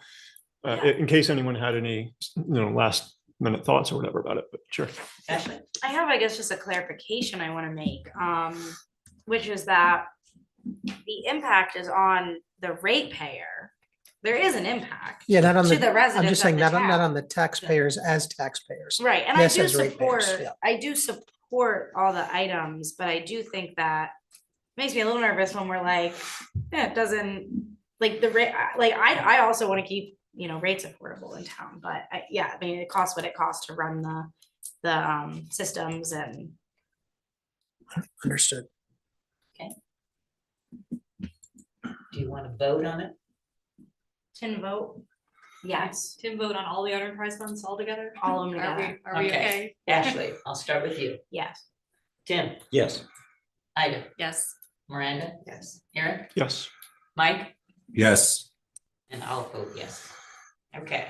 in case anyone had any, last minute thoughts or whatever about it, but sure. Ashley? I have, I guess, just a clarification I want to make, which is that the impact is on the ratepayer. There is an impact. Yeah, not on to the residents. I'm just saying of the not town. on the taxpayers as taxpayers. Right, and Yes, I do as ratepayers, support, yeah. I do support support all the items, but I do think that makes me a little nervous when we're like, yeah, it doesn't, like the rate, like I also want to keep, you know, rates affordable in town, but yeah, I mean, it costs what it costs to run the systems and. Understood. Do you want to vote on it? Tin vote? Yes. Tim vote on all the enterprise funds altogether? All of them Are we, together. are we okay? Ashley, I'll start with you. Yes. Tim, Yes. Ida, Yes. Miranda, Yes. Eric, Yes. Mike, Yes. and I'll vote yes. Okay.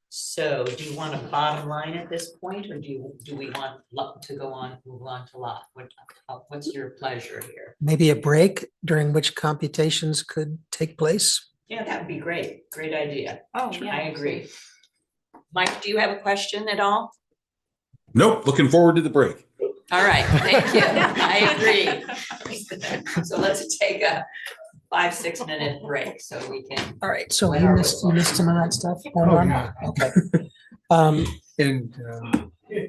So do you want a bottom line at this point, or do we want to move on to lot? What's your pleasure here? Maybe a break during which computations could take place? Yeah, that would be great. Great idea. Oh, yeah. I agree. Mike, do you have a question at all? Nope, looking forward to the break. All right, thank you. I agree. So let's take a 5-6 minute break so we can. All right, so When you are we missed some of that stuff going Oh, on? yeah. Okay. And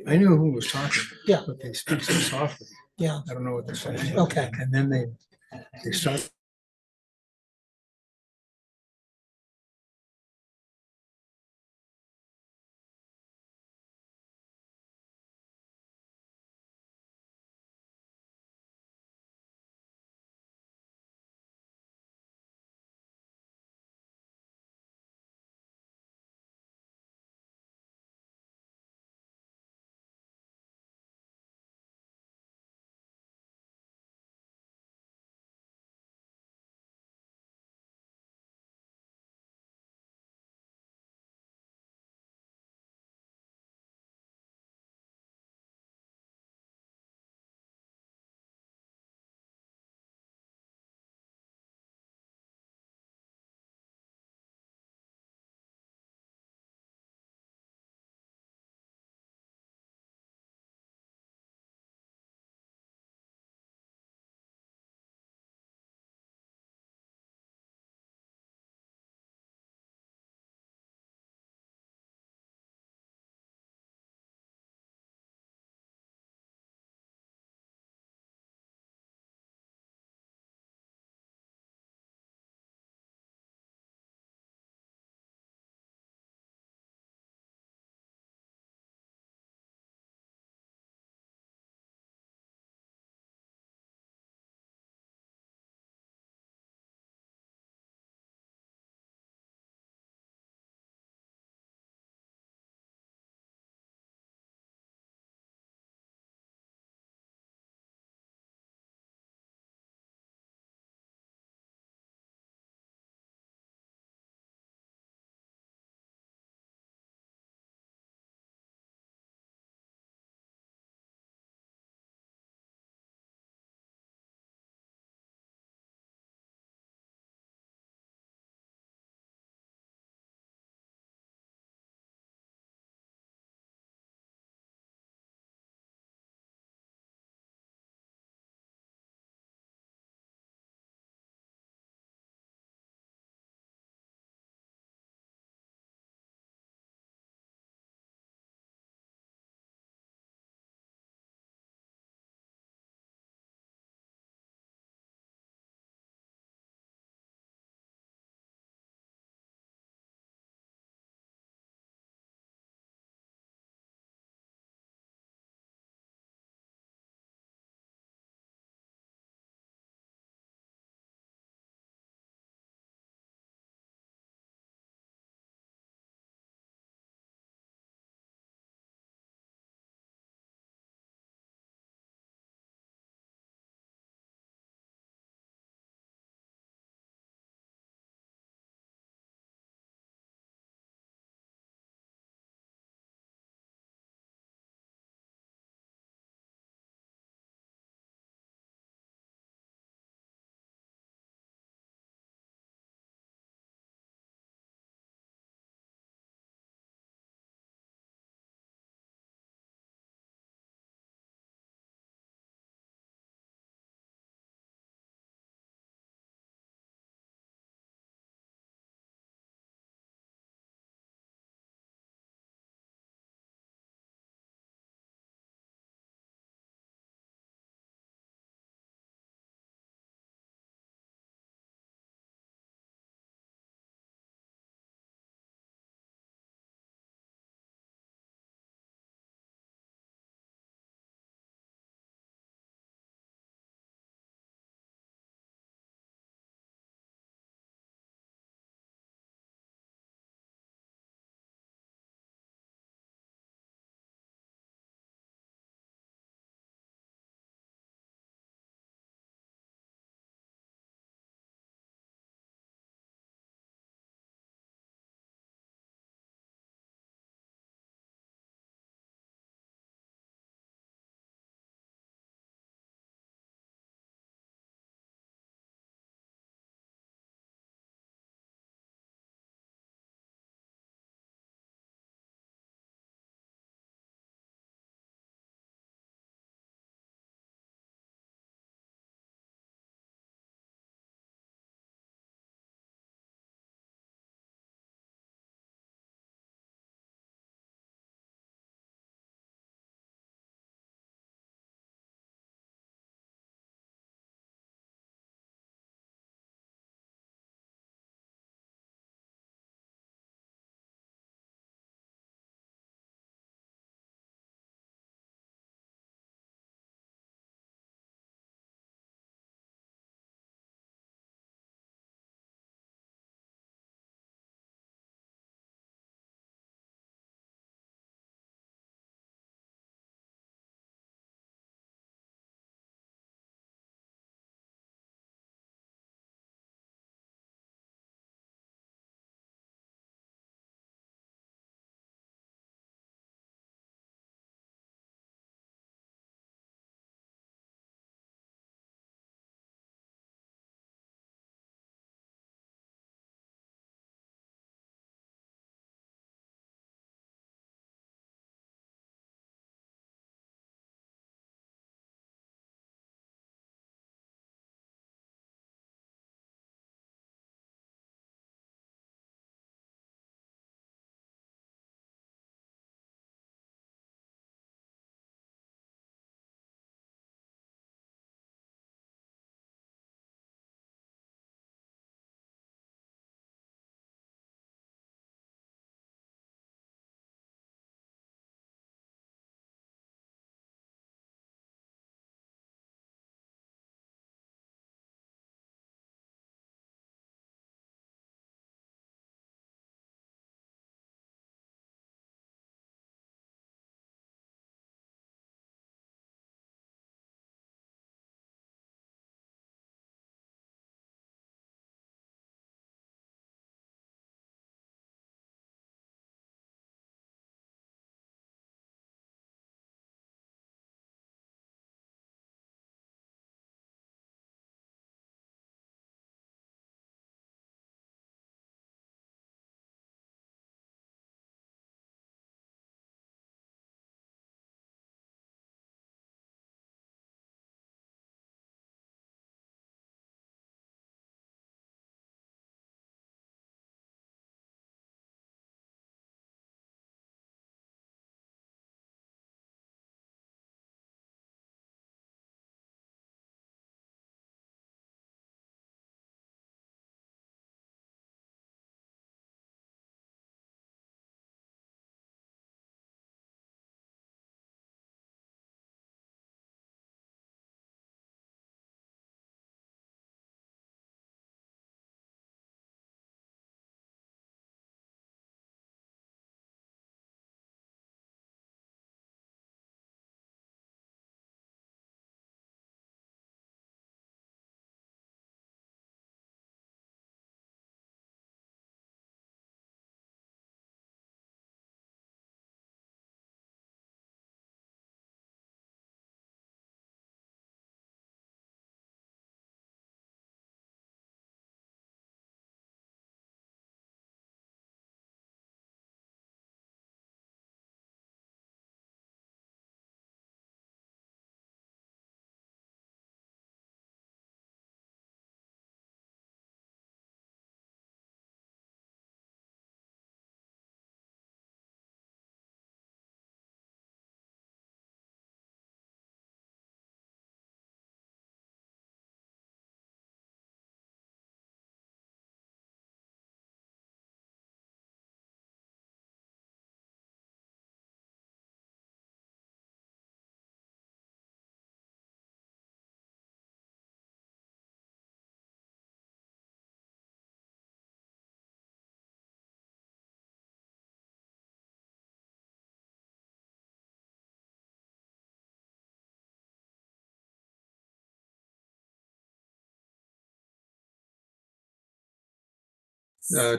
I knew who was talking. Yeah. But they speak so softly. Yeah. I don't know what they're saying. Okay. And then they start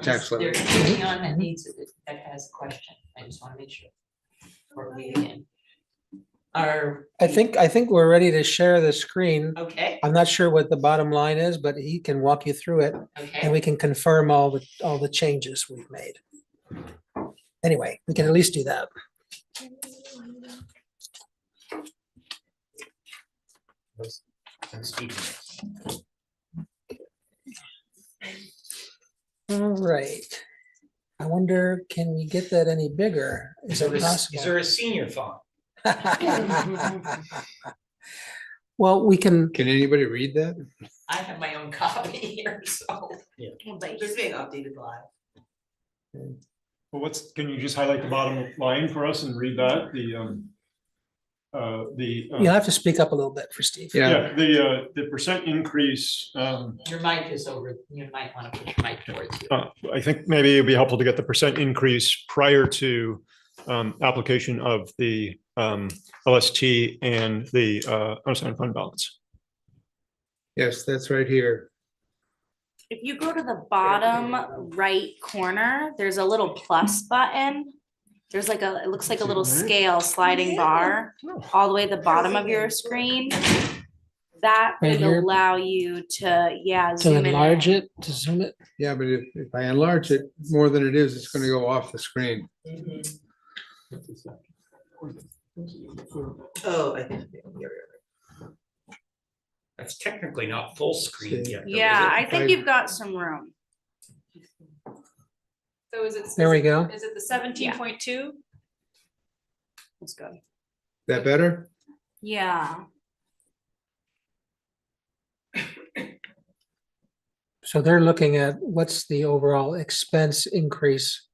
tax levy. There's somebody on that needs, that has a question. I just want to make sure. Before we begin. I think we're ready to share the screen. Okay. I'm not sure what the bottom line is, but he can walk you through it Okay. and we can confirm all the changes we've made. Anyway, we can at least do that. All right. I wonder, can we get that any bigger? Is it possible? Is there a senior font? Well, we can. Can anybody read that? I have my own copy here, so. Yeah. But it's being updated live. Well, can you just highlight the bottom line for us and read that? You'll have to speak up a little bit for Steve. Yeah, the percent increase. Your mic is over, you might want to put your mic towards you. I think maybe it'd be helpful to get the percent increase prior to application of the LST and the unassigned fund balance. Yes, that's right here. If you go to the bottom right corner, there's a little plus button. There's like it looks like a little scale sliding bar all the way at the bottom of your screen. That Right would here? allow you to, To zoom in. enlarge it, to zoom it. Yeah, but if I enlarge it more than it is, it's gonna go off the screen. Oh, I think. That's technically not full screen yet. though, is Yeah, it? I think you've got some room. So is it? There we go. Is it the 17.2? That's good. That better? Yeah. So they're looking at what's the overall expense increase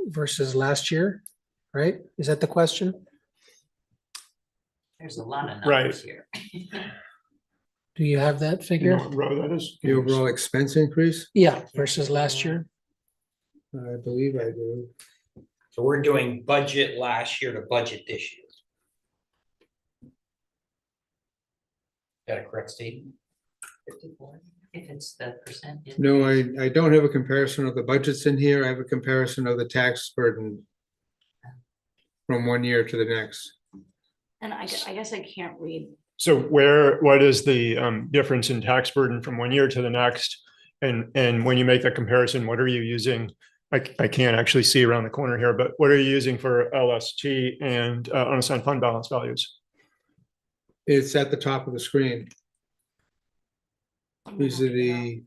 versus last year, right? Is that the question? There's a lot of Right. numbers here. Do you have that You figure? know what row that is? The overall expense increase? Yeah, versus last year. I believe I do. So we're doing budget last year to budget this year. Is that a correct statement? 54, if it's the percent. No, I don't have a comparison of the budgets in here. I have a comparison of the tax burden from one year to the next. And I guess I can't read. So what is the difference in tax burden from one year to the next? And when you make that comparison, what are you using? I can't actually see around the corner here, but what are you using for LST and unassigned fund balance values? It's at the top of the screen. These are if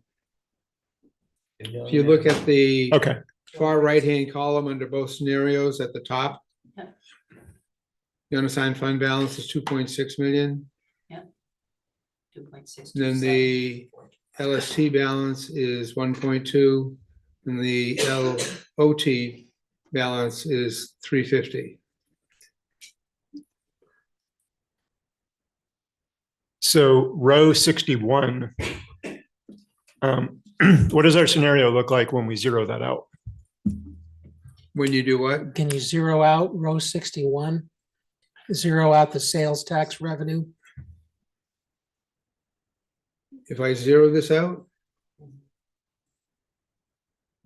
you look at the Okay. far right-hand column under both scenarios at the top, the unassigned fund balance is 2.6 million. 2.6. Then the LST balance is 1.2, and the LOT balance is 350. So row 61, what does our scenario look like when we zero that out? When you do what? Can you zero out row 61? Zero out the sales tax revenue? If I zero this out?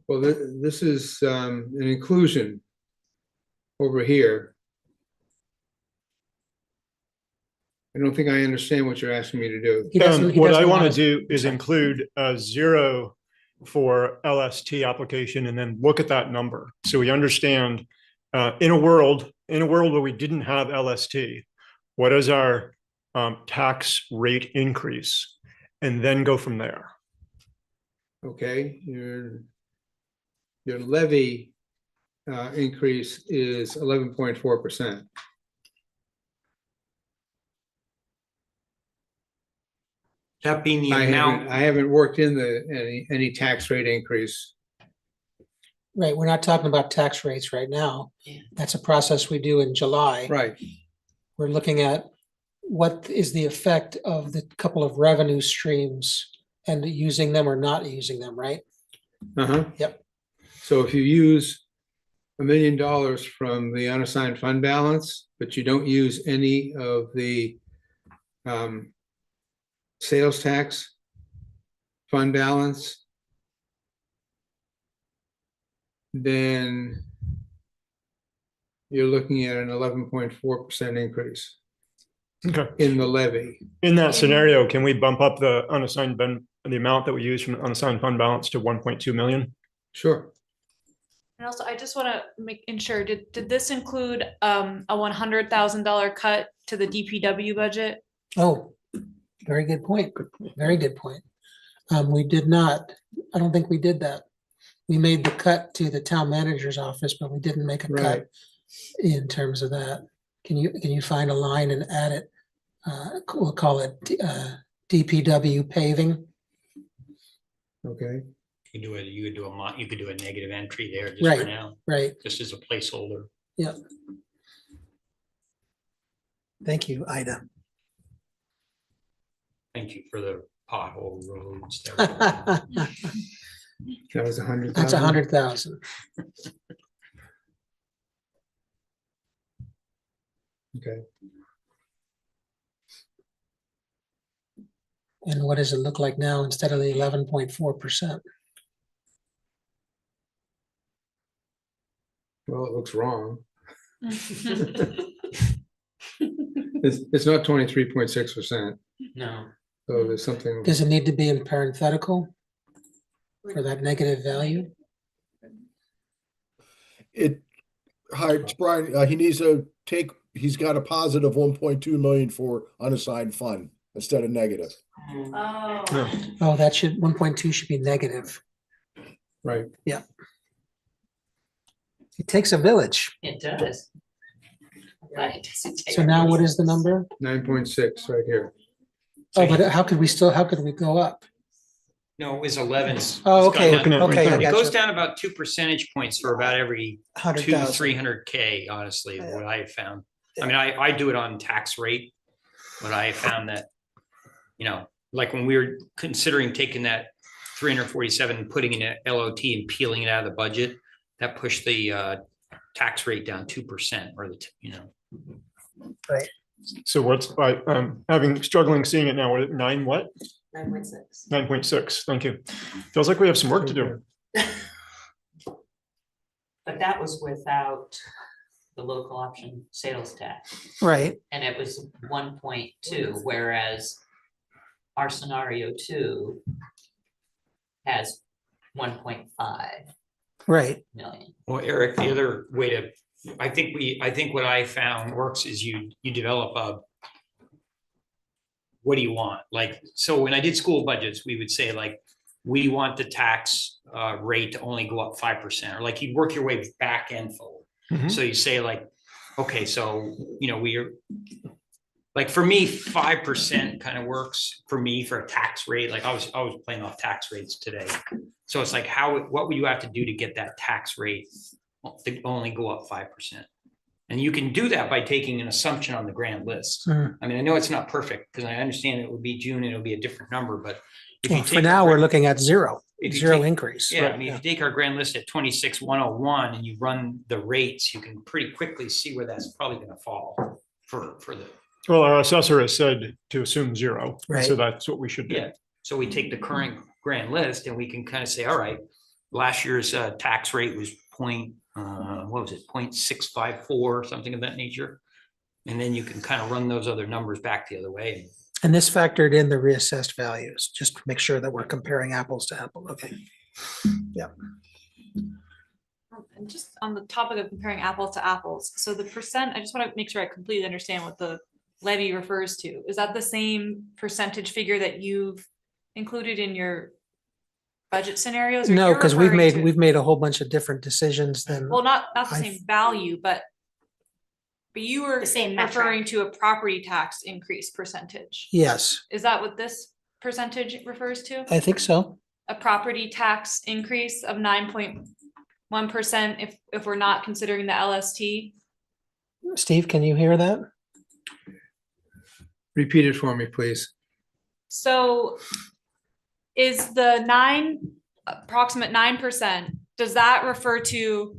Well, this is an inclusion over here. I don't think I understand what you're asking me to do. What I want to do is include a zero for LST application and then look at that number. So we understand in a world where we didn't have LST, what is our tax rate increase? And then go from there. Okay, your levy increase is 11.4%. That being the I amount. haven't worked in any tax rate increase. Right, we're not talking about tax rates right now. That's a process we do in July. Right. We're looking at what is the effect of the couple of revenue streams and using them or not using them, right? Uh-huh. Yep. So if you use $1 million from the unassigned fund balance, but you don't use any of the sales tax fund balance, then you're looking at an 11.4% increase Okay. in the levy. In that scenario, can we bump up the unassigned the amount that we use from unassigned fund balance to 1.2 million? Sure. And also, I just want to ensure, did this include a $100,000 cut to the DPW budget? Oh, very good point. Very good point. We did not, I don't think we did that. We made the cut to the town manager's office, but we didn't make a cut Right. in terms of that. Can you find a line and add it? We'll call it DPW paving. Okay. You could do a negative entry there just for Right, now, right. just as a placeholder. Yep. Thank you, Ida. Thank you for the pothole roads. That was 100,000. That's 100,000. Okay. And what does it look like now instead of the 11.4%? Well, it looks wrong. It's not 23.6%. No. So there's something. Does it need to be in parenthetical for that negative value? Hi, it's Brian. He needs to he's got a positive 1.2 million for unassigned fund instead of negative. Oh, that should, 1.2 should be negative. Right. Yeah. It takes a village. It does. Right. So now what is the number? 9.6 right here. Oh, but how could we go up? No, it was 11. Oh, okay, It's gone down- okay, I It got goes you. down about 2 percentage points for about every 100,000. 300K, honestly, what I have found. I mean, I do it on tax rate, but I found that, like when we were considering taking that 347 and putting in an LOT and peeling it out of the budget, that pushed the tax rate down 2% or Right. So what's struggling seeing it now, we're at 9 what? 9.6. 9.6, thank you. Feels like we have some work to do. But that was without the local option sales tax. Right. And it was 1.2, whereas our scenario 2 has 1.5 Right. million. Well, Eric, the other way to, I think what I found works is you develop what do you want? Like, so when I did school budgets, we would say like, we want the tax rate to only go up 5%, or like you'd work your way back and forward. So you say like, okay, so, we're like, for me, 5% kind of works for me for a tax rate. Like I was playing off tax rates today. So it's like, what would you have to do to get that tax rate to only go up 5%? And you can do that by taking an assumption on the grand list. I mean, I know it's not perfect because I understand it would be June and it'll be a different number, but if you Well, take for now, we're looking at zero increase. yeah, I mean, if you take our grand list at 26,101 and you run the rates, you can pretty quickly see where that's probably going to fall for the. Well, our assessor has said to assume 0. Right. So that's what we should do. Yeah, so we take the current grand list and we can kind of say, all right, last year's tax rate was 0.654, something of that nature. And then you can kind of run those other numbers back the other way. And this factored in the reassessed values, just to make sure that we're comparing apples to apples. Okay. Yeah. And just on the topic of comparing apples to apples, so the percent, I just want to make sure I completely understand what the levy refers to. Is that the same percentage figure that you've included in your budget scenarios? or No, you're because we've referring made a whole bunch of different decisions than. Well, not the I- same value, but you were The same referring to a property tax increase percentage. Yes, Is that what this percentage refers to? I think so. A property tax increase of 9.1% if we're not considering the LST? Steve, can you hear that? Repeat it for me, please. So is the approximate 9%, does that refer to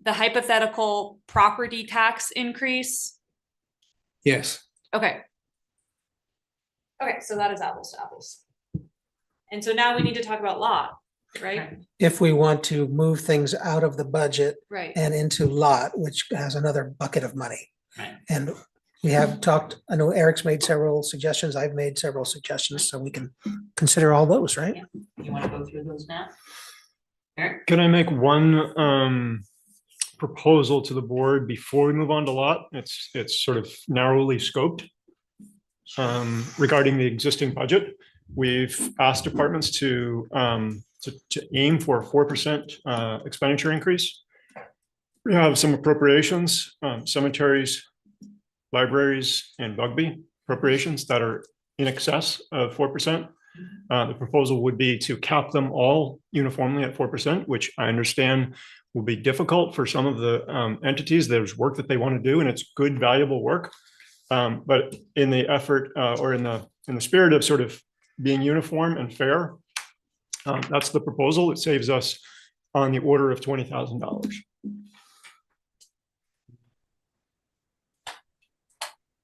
the hypothetical property tax increase? Yes. Okay. Okay, so that is apples to apples. And so now we need to talk about lot. right? if we want to move things out of the budget Right. and into lot, which has another bucket of money. Right. And we have talked, I know Eric's made several suggestions, I've made several suggestions, so we can consider all those, right? You want to go through those now? Eric? Can I make one proposal to the board before we move on to lot? It's sort of narrowly scoped. Regarding the existing budget, we've asked departments to aim for a 4% expenditure increase. We have some appropriations, cemeteries, libraries, and Bugbee appropriations that are in excess of 4%. The proposal would be to cap them all uniformly at 4%, which I understand will be difficult for some of the entities. There's work that they want to do, and it's good, valuable work. But in the effort or in the spirit of sort of being uniform and fair, that's the proposal. It saves us on the order of $20,000.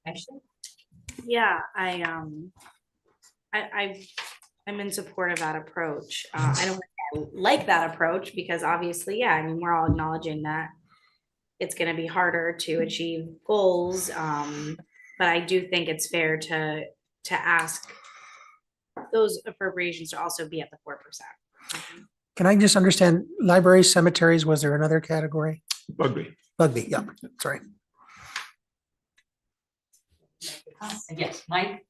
Ashley? Yeah, I'm in support of that approach. I don't like that approach because obviously, yeah, I mean, we're all acknowledging that it's going to be harder to achieve goals. But I do think it's fair to ask those appropriations to also be at the 4%. Can I just understand, libraries, cemeteries, was there another category? Bugbee. Bugbee, yeah, sorry. Yes, Mike?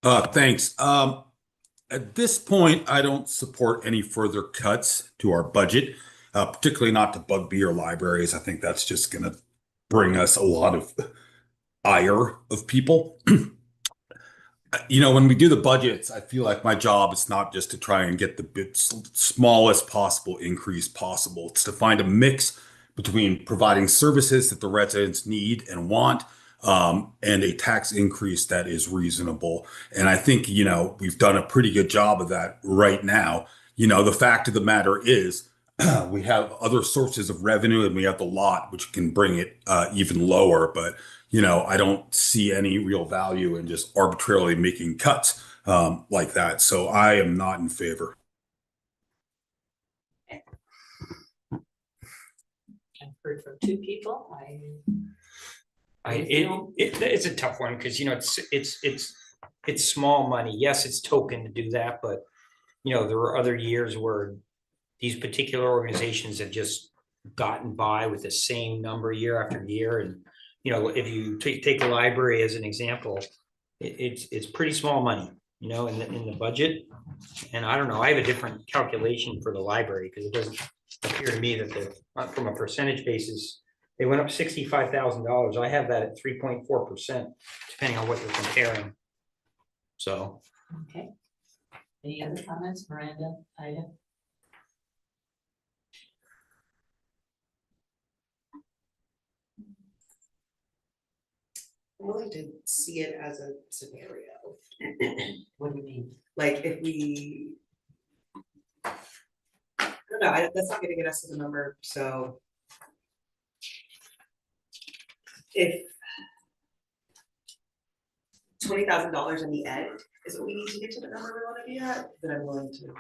Thanks. At this point, I don't support any further cuts to our budget, particularly not to Bugbee or libraries. I think that's just going to bring us a lot of ire of people. You know, when we do the budgets, I feel like my job is not just to try and get the smallest possible increase possible. It's to find a mix between providing services that the residents need and want, and a tax increase that is reasonable. And I think, you know, we've done a pretty good job of that right now. You know, the fact of the matter is we have other sources of revenue and we have the lot, which can bring it even lower. But, you know, I don't see any real value in just arbitrarily making cuts like that. So I am not in favor. I've heard from two people. It's a tough one because, you know, it's small money. Yes, it's token to do that, but you know, there were other years where these particular organizations have just gotten by with the same number year after year. And, you know, if you take the library as an example, it's pretty small money, you know, in the budget. And I don't know, I have a different calculation for the library because it doesn't appear to me that from a percentage basis, they went up $65,000. I have that at 3.4%, depending on what you're comparing. So. Okay. Any other comments, Miranda, Ida? I'm willing to see it as a scenario. What do you mean? Like if we, I don't know, that's not gonna get us to the number, so. If $20,000 in the end is what we need to get to the number we want to be at, then I'm willing to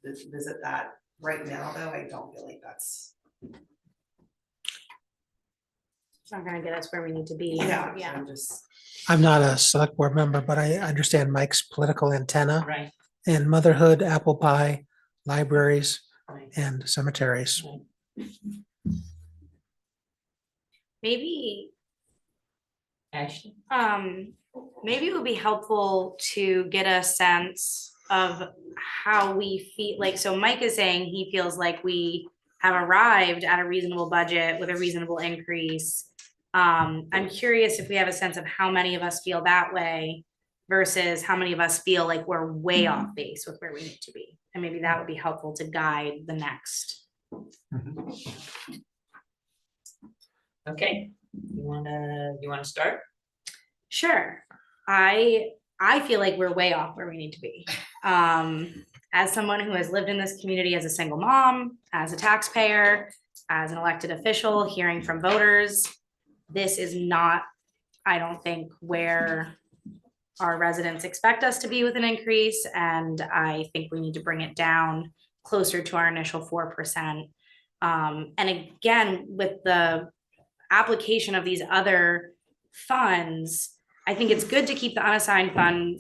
visit that. Right now, though, I don't feel like that's. It's not gonna get us where we need to be. Yeah, Yeah. I'm not a select board member, but I understand Mike's political antenna. Right. And motherhood, apple pie, libraries, Right. and cemeteries. Maybe, Ashley? maybe it would be helpful to get a sense of how we feel, like, so Mike is saying he feels like we have arrived at a reasonable budget with a reasonable increase. I'm curious if we have a sense of how many of us feel that way versus how many of us feel like we're way off base with where we need to be. And maybe that would be helpful to guide the next. Okay, you wanna start? Sure. I feel like we're way off where we need to be. As someone who has lived in this community as a single mom, as a taxpayer, as an elected official, hearing from voters, this is not, I don't think, where our residents expect us to be with an increase, and I think we need to bring it down closer to our initial 4%. And again, with the application of these other funds, I think it's good to keep the unassigned fund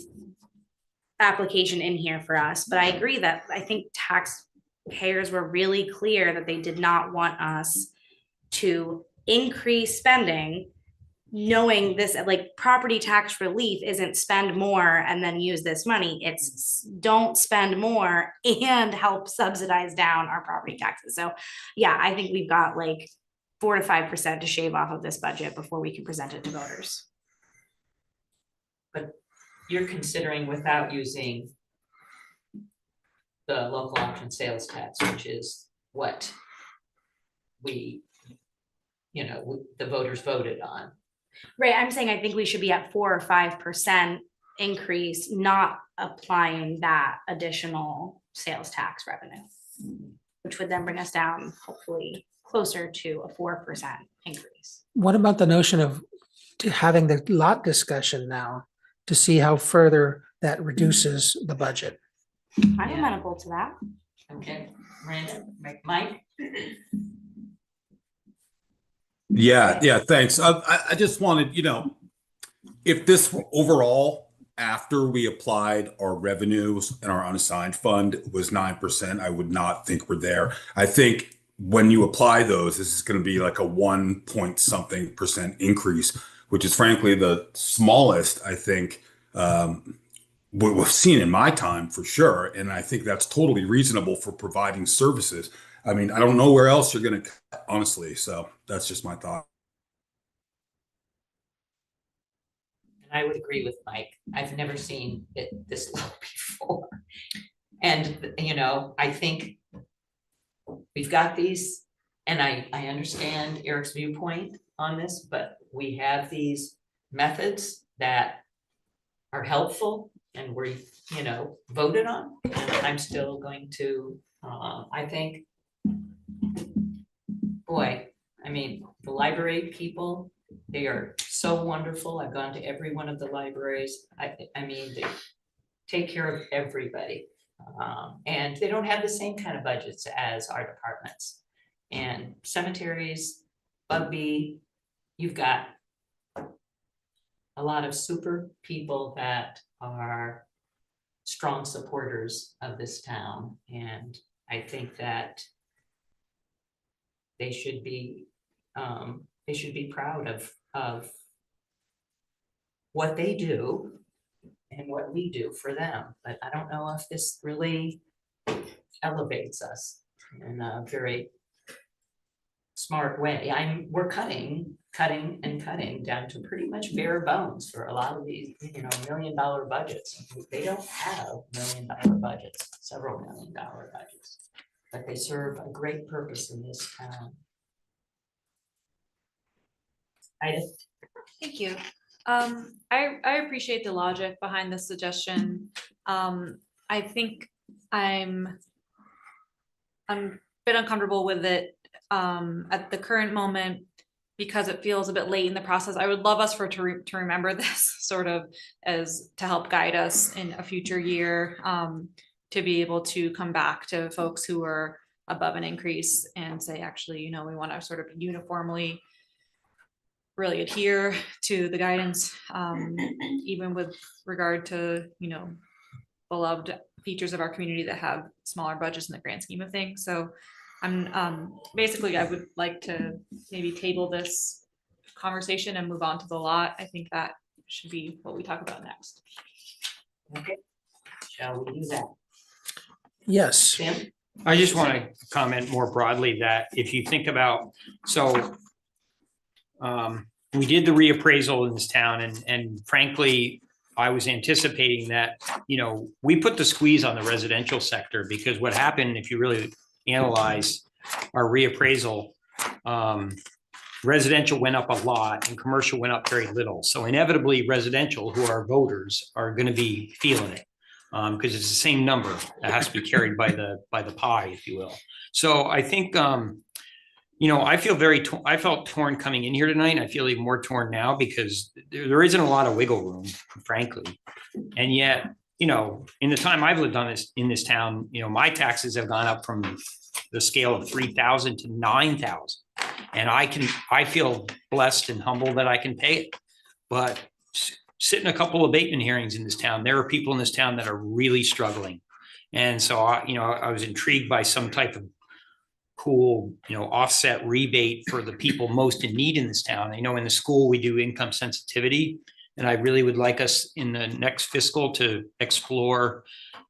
application in here for us, but I agree that I think taxpayers were really clear that they did not want us to increase spending, knowing this, like, property tax relief isn't spend more and then use this money. It's don't spend more and help subsidize down our property taxes. So yeah, I think we've got like 4 to 5% to shave off of this budget before we can present it to voters. But you're considering without using the local option sales tax, which is what we, the voters voted on. Right, I'm saying I think we should be at 4 or 5% increase, not applying that additional sales tax revenue, which would then bring us down hopefully closer to a 4% increase. What about the notion of having the lot discussion now to see how further that reduces the budget? I'm amenable to that. Okay, Miranda, Mike? Yeah, thanks. I just wanted, if this overall, after we applied our revenues and our unassigned fund was 9%, I would not think we're there. I think when you apply those, this is going to be like a 1 point something % increase, which is frankly the smallest, I think, what we've seen in my time for sure. And I think that's totally reasonable for providing services. I mean, I don't know where else you're going to cut, honestly. So that's just my thought. I would agree with Mike. I've never seen it this low before. And, I think we've got these, and I understand Eric's viewpoint on this, but we have these methods that are helpful and we're, voted on. And I'm still going to, I think, boy, the library people, they are so wonderful. I've gone to every one of the libraries. I mean, they take care of everybody. And they don't have the same kind of budgets as our departments. And cemeteries, Bugbee, you've got a lot of super people that are strong supporters of this town. And I think that they should be proud of what they do and what we do for them. But I don't know if this really elevates us in a very smart way. We're cutting down to pretty much bare bones for a lot of these, $1 million budgets. They don't have $1 million budgets, several $1 million budgets, but they serve a great purpose in this town. Thank you. I appreciate the logic behind this suggestion. I think I'm a bit uncomfortable with it at the current moment because it feels a bit late in the process. I would love us to remember this sort of as to help guide us in a future year, to be able to come back to folks who are above an increase and say, actually, we want to sort of uniformly really adhere to the guidance, even with regard to, beloved features of our community that have smaller budgets in the grand scheme of things. So I'm basically, I would like to maybe table this conversation and move on to the lot. I think that should be what we talk about next. Okay, shall we do that? Yes. Tim? I just want to comment more broadly that if you think about, we did the reappraisal in this town and frankly, I was anticipating that, we put the squeeze on the residential sector because what happened, if you really analyze our reappraisal, residential went up a lot and commercial went up very little. So inevitably residential, who are voters, are going to be feeling it because it's the same number that has to be carried by the pie, if you will. So I think, I feel I felt torn coming in here tonight. I feel even more torn now because there isn't a lot of wiggle room, frankly. And yet, you know, in the time I've lived in this town, you know, my taxes have gone up from the scale of 3,000 to 9,000. And I feel blessed and humble that I can pay it. But sit in a couple of abatement hearings in this town, there are people in this town that are really struggling. And so I was intrigued by some type of cool, offset rebate for the people most in need in this town. I know in the school we do income sensitivity, and I really would like us in the next fiscal to explore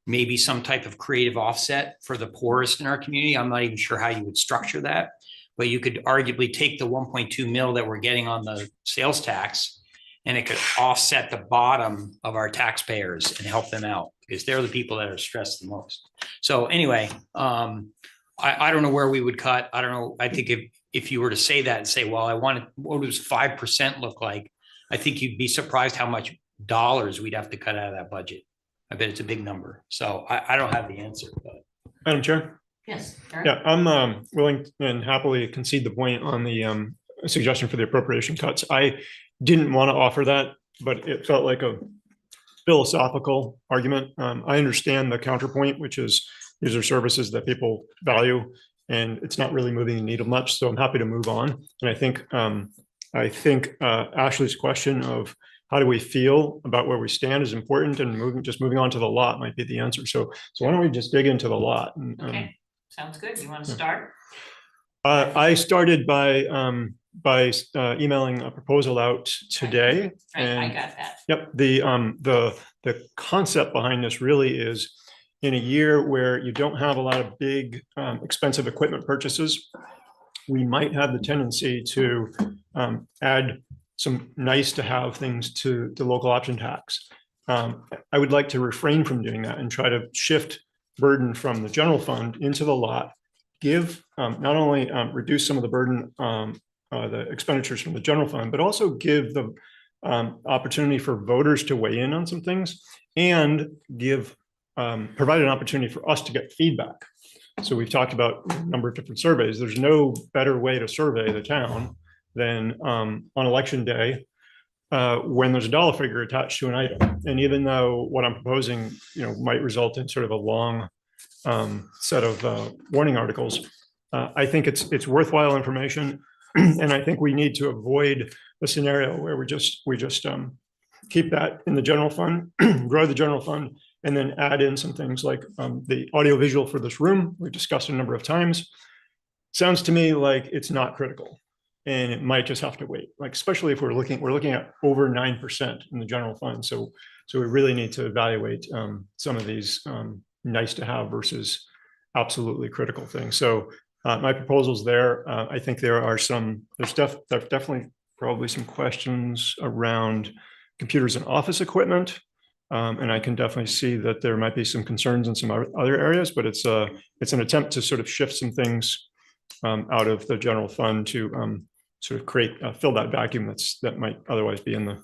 maybe some type of creative offset for the poorest in our community. I'm not even sure how you would structure that, but you could arguably take the 1.2 mil that we're getting on the sales tax, and it could offset the bottom of our taxpayers and help them out, because they're the people that are stressed the most. So anyway, I don't know where we would cut. I don't know. I think if you were to say that and say, well, I wanted, what does 5% look like? I think you'd be surprised how much dollars we'd have to cut out of that budget. I bet it's a big number. So I don't have the answer, but. Madam Chair? Yes. Yeah, I'm willing and happily concede the point on the suggestion for the appropriation cuts. I didn't want to offer that, but it felt like a philosophical argument. I understand the counterpoint, which is these are services that people value, and it's not really moving the needle much. So I'm happy to move on. And I think Ashley's question of how do we feel about where we stand is important, and moving on to the lot might be the answer. So why don't we just dig into the lot? And, okay, sounds good. You want to start? I started by emailing a proposal out today. Right, and I got that. Yep. The concept behind this really is, in a year where you don't have a lot of big expensive equipment purchases, we might have the tendency to add some nice to have things to the local option tax. I would like to refrain from doing that and try to shift burden from the general fund into the lot, give not only reduce some of the burden, the expenditures from the general fund, but also give the opportunity for voters to weigh in on some things, and provide an opportunity for us to get feedback. So we've talked about a number of different surveys. There's no better way to survey the town than on election day, when there's a dollar figure attached to an item. And even though what I'm proposing, might result in sort of a long set of warning articles, I think it's worthwhile information. And I think we need to avoid a scenario where we just keep that in the general fund, grow the general fund, and then add in some things like the audiovisual for this room. We've discussed a number of times. Sounds to me like it's not critical, and it might just have to wait. Like, especially if we're looking at over 9% in the general fund. So we really need to evaluate some of these nice to have versus absolutely critical things. So my proposals there. I think there's definitely probably some questions around computers and office equipment. And I can definitely see that there might be some concerns in some other areas, but it's an attempt to sort of shift some things out of the general fund to sort of fill that vacuum that might otherwise be in the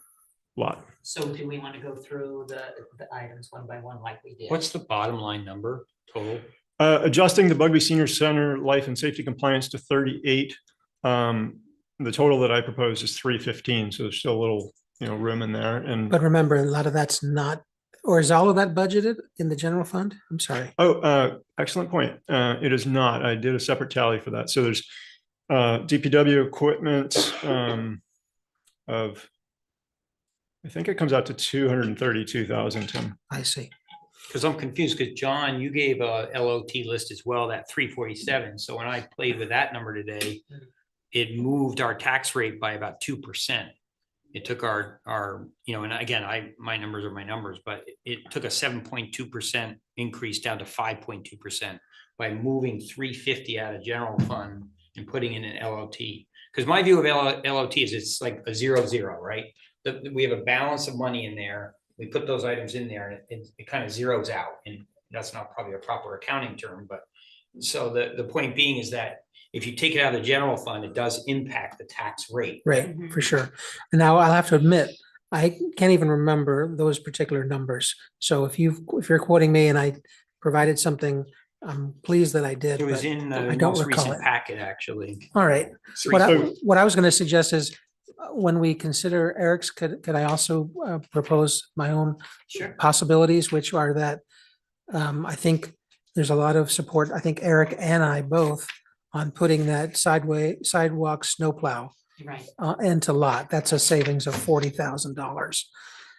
lot. So do we want to go through the items one by one like we did? What's the bottom line number total? Adjusting the Bugbee Senior Center life and safety compliance to 38. The total that I proposed is 315. So there's still a little room in there. But remember, a lot of that's not, or is all of that budgeted in the general fund? I'm sorry. Oh, excellent point. It is not. I did a separate tally for that. So there's DPW equipment of, I think it comes out to 232,000, Tim. I see. Because I'm confused, because John, you gave a LOT list as well, that 347. So when I played with that number today, it moved our tax rate by about 2%. It took our and again, my numbers are my numbers, but it took a 7.2% increase down to 5.2% by moving 350 out of general fund and putting in an LOT. Because my view of LOT is it's like a 0-0, right? We have a balance of money in there. We put those items in there, and it kind of zeroes out. And that's not probably a proper accounting term, but so the point being is that if you take it out of the general fund, it does impact the tax rate. Right, for sure. And now I'll have to admit, I can't even remember those particular numbers. So if you're quoting me and I provided something, I'm pleased that I did. It was in the most recent packet, actually. All right. What I was going to suggest is when we consider Eric's, could I also propose my own Sure. possibilities, which are that I think there's a lot of support, I think Eric and I both, on putting that sidewalk snowplow Right. into lot. That's a savings of $40,000.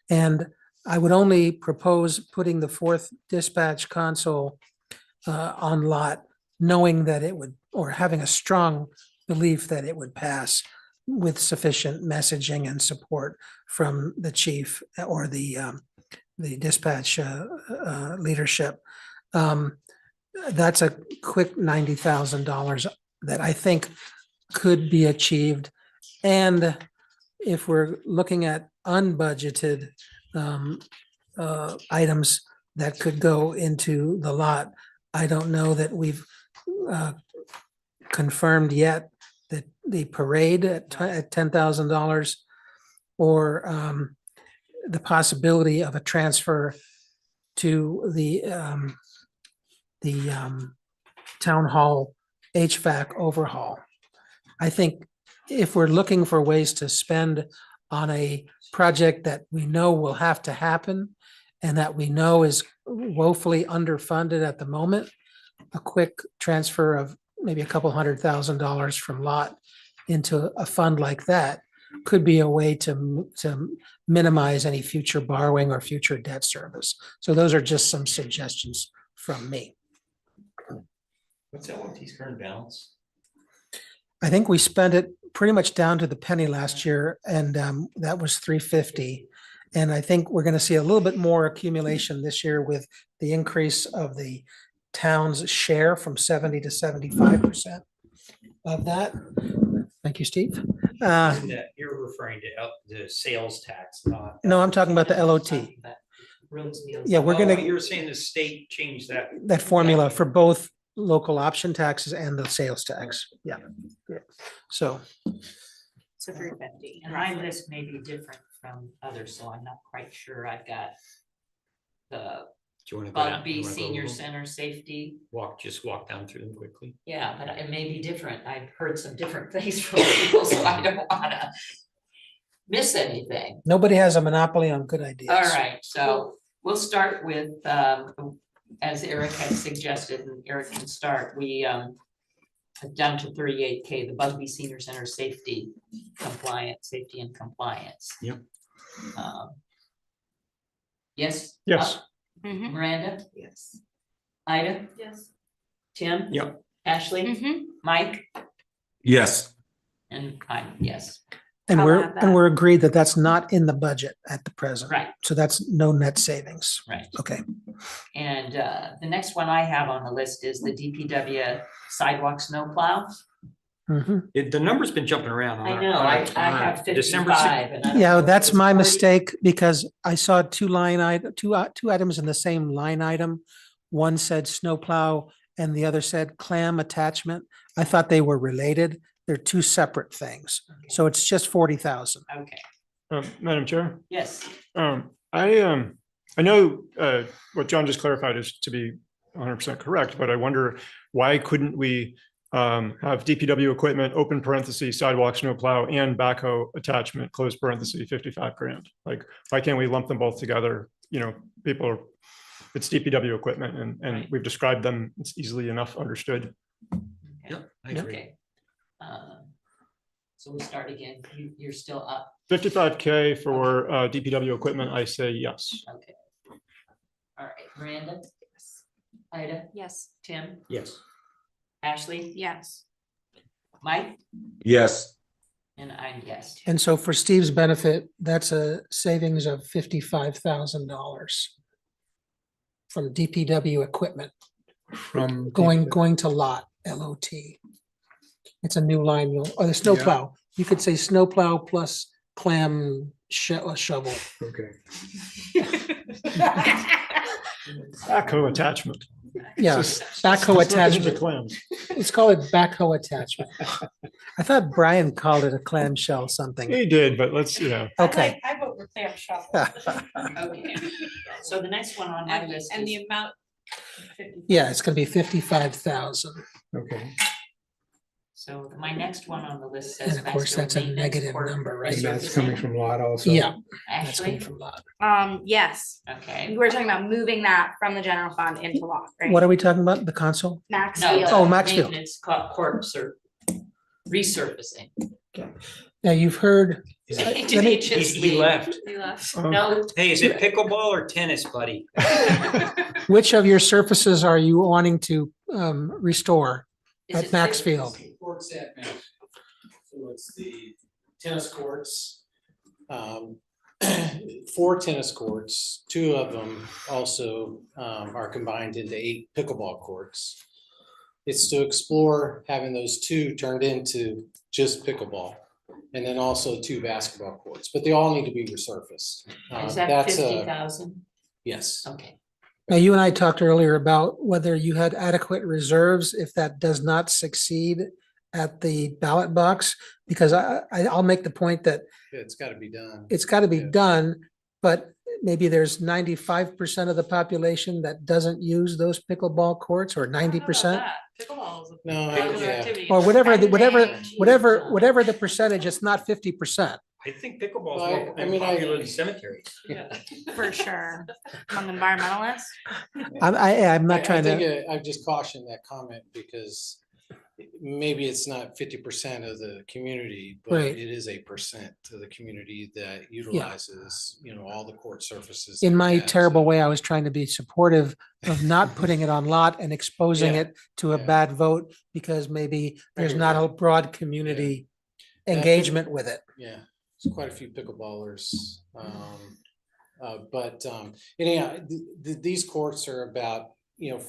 And I would only propose putting the fourth dispatch console on lot, knowing that it would, or having a strong belief that it would pass with sufficient messaging and support from the chief or the dispatch leadership. That's a quick $90,000 that I think could be achieved. And if we're looking at unbudgeted items that could go into the lot, I don't know that we've confirmed yet that the parade at $10,000 or the possibility of a transfer to the town hall HVAC overhaul. I think if we're looking for ways to spend on a project that we know will have to happen and that we know is woefully underfunded at the moment, a quick transfer of maybe a couple $100,000 from lot into a fund like that could be a way to minimize any future borrowing or future debt service. So those are just some suggestions from me. What's LOT's current balance? I think we spent it pretty much down to the penny last year, and that was 350. And I think we're going to see a little bit more accumulation this year with the increase of the town's share from 70 to 75% of that. Thank you, Steve. You're referring to the sales tax, not. No, I'm talking about the LOT. Yeah, we're gonna. You're saying the state changed that. That formula for both local option taxes and the sales tax. Yeah. So. So 350, and my list may be different from others, so I'm not quite sure. I've got the Bugbee Senior Center Safety. Just walk down through them quickly. Yeah, but it may be different. I've heard some different things from people, so I don't wanna miss anything. Nobody has a monopoly on good ideas. All right, so we'll start with, as Eric had suggested, and Eric can start, we down to 38K, the Bugbee Senior Center Safety and Compliance. Yep. Yes? Yes. Miranda? Yes. Ida? Yes. Tim? Yep. Ashley? Mike? Yes. And I'm yes. And I'll we're, have and that. we're agreed that that's not in the budget at the present. Right. So that's no net savings. Right. Okay. And the next one I have on the list is the DPW sidewalk snowplow. The number's been jumping around. I know, I have December 55. and I don't Yeah, know if that's it was my 40. mistake because I saw two items in the same line item. One said snowplow and the other said clam attachment. I thought they were related. They're two separate things. So it's just 40,000. Okay. Madam Chair, Yes. I know what John just clarified is to be 100% correct, but I wonder why couldn't we have DPW equipment, open parentheses, sidewalk, snowplow, and backhoe attachment, close parentheses, 55 grand? Like, why can't we lump them both together? You know, it's DPW equipment and we've described them. It's easily enough understood. Yep, I agree. Okay. So we'll start again. You're still up. 55K for DPW equipment, I say yes. Okay. All right, Miranda? Yes. Ida? Yes. Tim? Yes. Ashley? Yes. Mike? Yes. And I'm yes. And so for Steve's benefit, that's a savings of $55,000 from DPW equipment. From Going to lot, LOT. It's a new line, or the snowplow. You could say snowplow plus clam shovel. Okay. Backhoe attachment. Yeah, backhoe attachment. Let's call it backhoe attachment. I thought Brian called it a clamshell something. He did, but let's, Okay. I vote for clam shovel. Okay. So the next one on my list And is the amount. Yeah, it's gonna be 55,000. Okay. So my next one on the list says. And of course, Maxfield that's a maintenance negative court number, right? And that's resurfacing. coming from lot also. Yeah, that's coming Actually, from lot. Yes, okay. we're talking about moving that from the general fund into law, right? What are we talking about? The console? Maxfield. No, Oh, the Maxfield. maintenance courts are resurfacing. Now, you've heard. Did let he me- just He leave? left. He left. No, Hey, is it pickleball or tennis, buddy? Which of your surfaces are you wanting to restore Is at it Maxfield? Courts at Maxfield. So it's the tennis courts. 4 tennis courts, 2 of them also are combined into 8 pickleball courts. It's to explore having those 2 turned into just pickleball. And then also 2 basketball courts, but they all need to be resurfaced. is that That's 50,000? yes. Okay. Now, you and I talked earlier about whether you had adequate reserves if that does not succeed at the ballot box, because I'll make the point that It's got to be done. it's got to be done, but maybe there's 95% of the population that doesn't use those pickleball courts, or 90%. Pickleball is a No, popular yeah. activity. Or whatever the percentage, it's not 50%. I think pickleball is Well, more I mean, popular than cemeteries. Yeah. For sure, among environmentalists. I'm not trying to. I just caution that comment because maybe it's not 50% of the community, but Right. it is a percent of the community that utilizes, all the court surfaces. In that my we have. terrible way, I was trying to be supportive of not putting it on lot and exposing Yeah. it to a bad vote, because maybe there's Right, not a right. broad community engagement with it. Yeah, there's quite a few pickleballers. But anyhow, these courts are about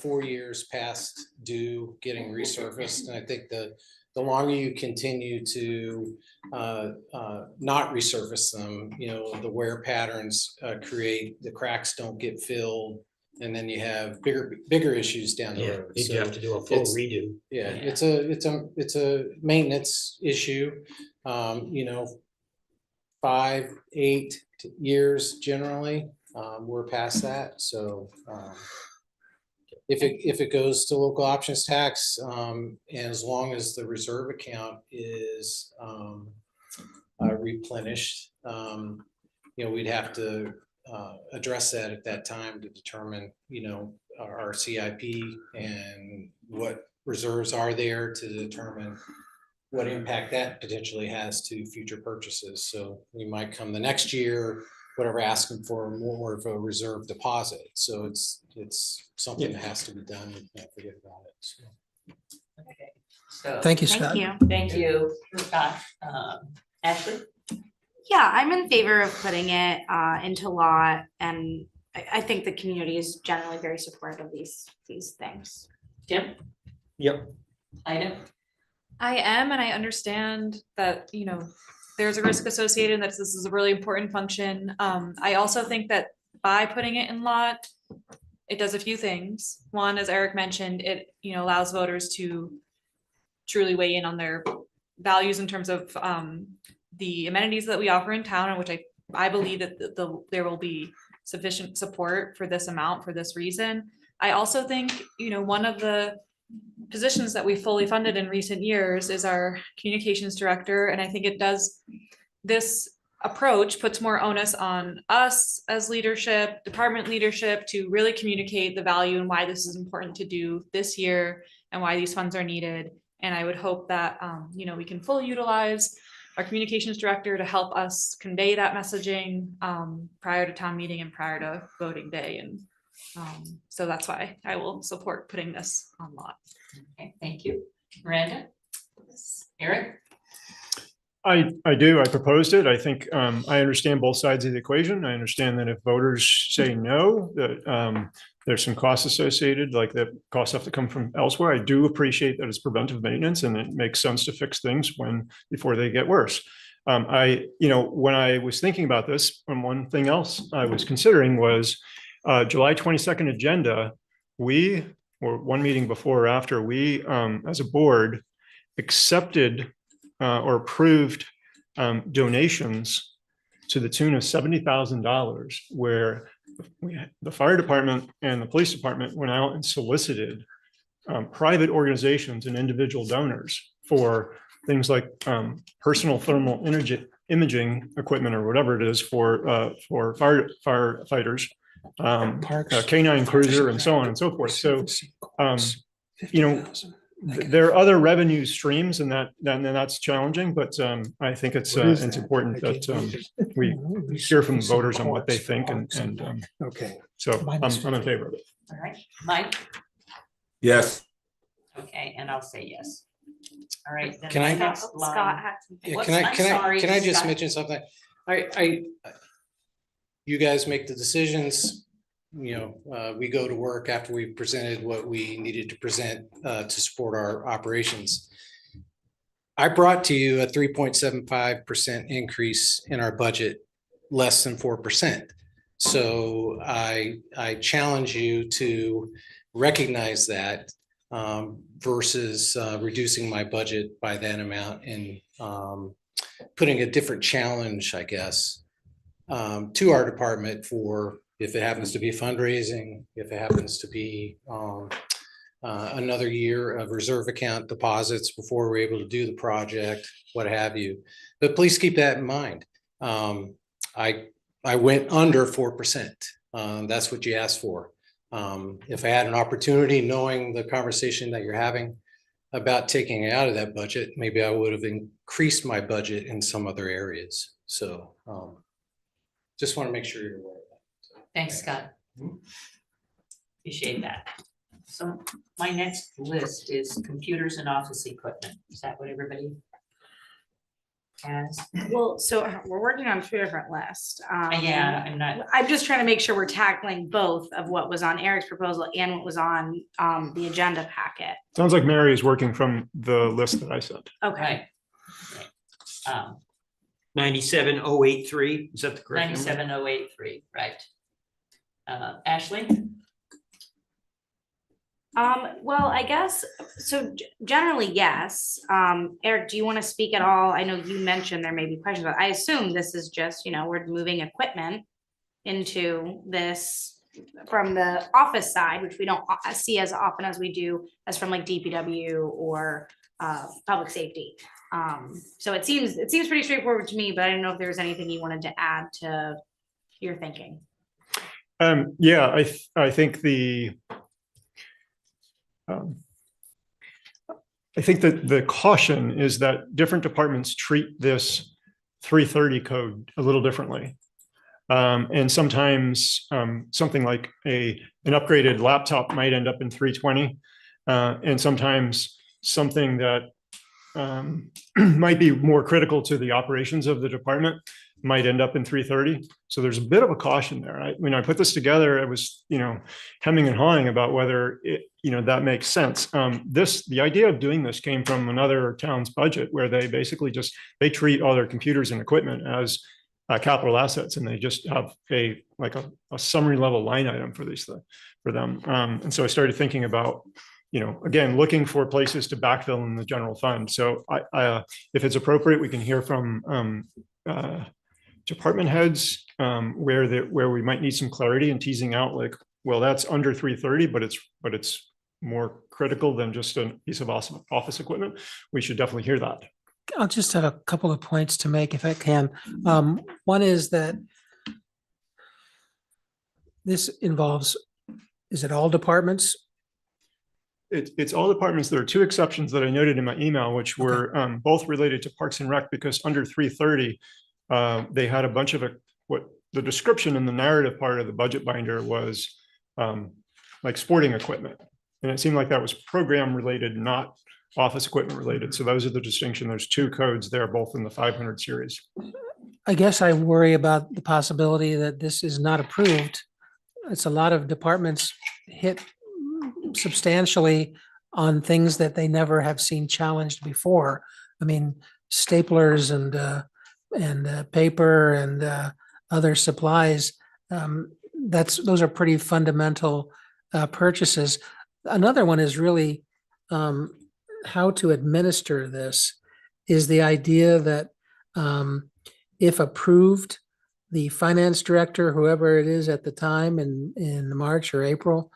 4 years past due getting resurfaced, and I think the longer you continue to not resurface them, the wear patterns create, the cracks don't get filled, and then you have bigger issues down the road. You'd So have to do a full it's- redo. Yeah, it's a maintenance issue. 5, 8 years generally. We're past that, so if it goes to local options tax, and as long as the reserve account is replenished, we'd have to address that at that time to determine, our CIP and what reserves are there to determine what impact that potentially has to future purchases. So we might come the next year, whatever, asking for more of a reserve deposit. So it's something that has to be done. You can't forget about it. So. Okay. So. Thank you, Scott. Thank you, Scott. Ashley? Yeah, I'm in favor of putting it into law, and I think the community is generally very supportive of these things. Tim? Yep. Ida? I am, and I understand that, there's a risk associated, and that this is a really important function. I also think that by putting it in lot, it does a few things. One, as Eric mentioned, it, allows voters to truly weigh in on their values in terms of the amenities that we offer in town, and which I believe that there will be sufficient support for this amount for this reason. I also think, one of the positions that we fully funded in recent years is our communications director. And I think this approach puts more onus on us as leadership, department leadership, to really communicate the value and why this is important to do this year and why these funds are needed. And I would hope that, we can fully utilize our communications director to help us convey that messaging prior to town meeting and prior to voting day. And so that's why I will support putting this on lot. Okay, thank you. Miranda? Eric? I do. I proposed it. I think I understand both sides of the equation. I understand that if voters say no, that there's some costs associated, like that costs have to come from elsewhere. I do appreciate that it's preventive maintenance and it makes sense to fix things before they get worse. When I was thinking about this, and one thing else I was considering was July 22nd agenda. Or one meeting before or after, we as a board accepted or approved donations to the tune of $70,000, where the fire department and the police department went out and solicited private organizations and individual donors for things like personal thermal imaging equipment or whatever it is for firefighters, canine cruiser and so on and so forth. So, you know, there are other revenue streams and that's challenging, but I think it's important that we hear from the voters on what they think and Okay. so I'm in favor of it. All right, Mike? Yes. Okay, and I'll say yes. All right. then Can my I- next Scott line- had something. Yeah, Whoops, can I, I'm can I, sorry, can I just Scott. mention something? You guys make the decisions, you know, we go to work after we've presented what we needed to present to support our operations. I brought to you a 3.75% increase in our budget, less than 4%. So I challenge you to recognize that versus reducing my budget by that amount and putting a different challenge, I guess, to our department for if it happens to be fundraising, if it happens to be another year of reserve account deposits before we're able to do the project, what have you. But please keep that in mind. I went under 4%. That's what you asked for. If I had an opportunity, knowing the conversation that you're having about taking it out of that budget, maybe I would have increased my budget in some other areas. So just want to make sure you're aware of that. Thanks, Scott. Appreciate that. So my next list is computers and office equipment. Is that what everybody has? Well, so we're working on two different lists. Yeah, I'm just trying to make sure we're tackling both of what was on Eric's proposal and what was on the agenda packet. Sounds like Mary is working from the list that I sent. Okay. Right. 97083, is that the correct number? 97083, right. Ashley? Well, I guess, so generally, yes. Eric, do you want to speak at all? I know you mentioned there may be questions, but I assume this is just, you know, we're moving equipment into this from the office side, which we don't see as often as we do as from like DPW or public safety. So it seems pretty straightforward to me, but I don't know if there's anything you wanted to add to your thinking. Yeah, I think that the caution is that different departments treat this 330 code a little differently. And sometimes something like an upgraded laptop might end up in 320. And sometimes something that might be more critical to the operations of the department might end up in 330. So there's a bit of a caution there. When I put this together, I was, hemming and hawing about whether it, that makes sense. The idea of doing this came from another town's budget where they basically they treat all their computers and equipment as capital assets, and they just have a summary level line item for them. And so I started thinking about, again, looking for places to backfill in the general fund. So if it's appropriate, we can hear from department heads where we might need some clarity and teasing out well, that's under 330, but it's more critical than just a piece of office equipment. We should definitely hear that. I'll just have a couple of points to make if I can. One is that this involves, is it all departments? It's all departments. There are two exceptions that I noted in my email, which were both related to Parks and Rec, because under 330, they had a bunch of what the description in the narrative part of the budget binder was like sporting equipment. And it seemed like that was program related, not office equipment related. So those are the distinction. There's two codes there, both in the 500 series. I guess I worry about the possibility that this is not approved. It's a lot of departments hit substantially on things that they never have seen challenged before. I mean, staplers and paper and other supplies. Those are pretty fundamental purchases. Another one is really how to administer this. Is the idea that if approved, the finance director, whoever it is at the time in March or April,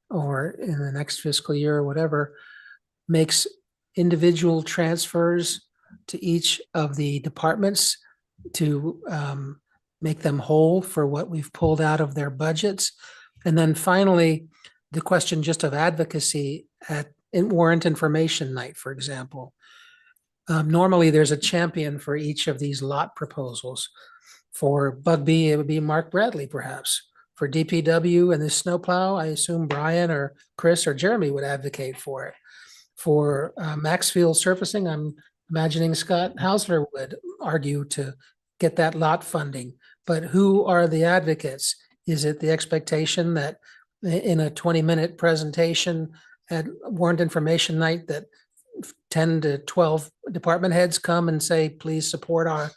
or in the next fiscal year or whatever, makes individual transfers to each of the departments to make them whole for what we've pulled out of their budgets. And then finally, the question just of advocacy at warrant information night, for example. Normally, there's a champion for each of these lot proposals. For Bugbee, it would be Mark Bradley, perhaps. For DPW and the snowplow, I assume Brian or Chris or Jeremy would advocate for it. For Maxfield surfacing, I'm imagining Scott Hausler would argue to get that lot funding. But who are the advocates? Is it the expectation that in a 20-minute presentation at warrant information night that 10 to 12 department heads come and say, please support our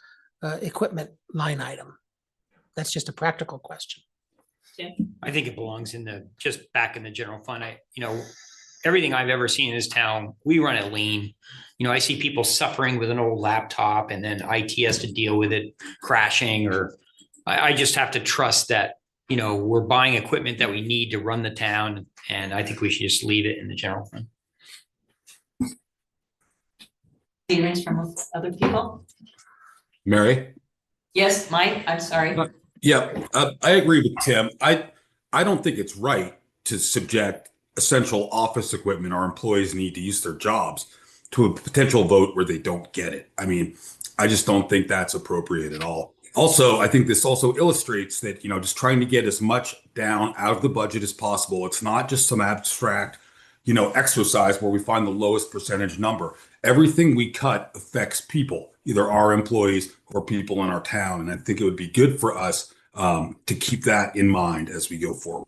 equipment line item? That's just a practical question. I think it belongs just back in the general fund. Everything I've ever seen in this town, we run it lean. I see people suffering with an old laptop and then IT has to deal with it crashing, or I just have to trust that, we're buying equipment that we need to run the town. And I think we should just leave it in the general fund. Feelings from other people? Mary? Yes, Mike, I'm sorry. Yeah, I agree with Tim. I don't think it's right to subject essential office equipment our employees need to use their jobs to a potential vote where they don't get it. I mean, I just don't think that's appropriate at all. Also, I think this also illustrates that, just trying to get as much down out of the budget as possible. It's not just some abstract, exercise where we find the lowest percentage number. Everything we cut affects people, either our employees or people in our town. And I think it would be good for us to keep that in mind as we go forward.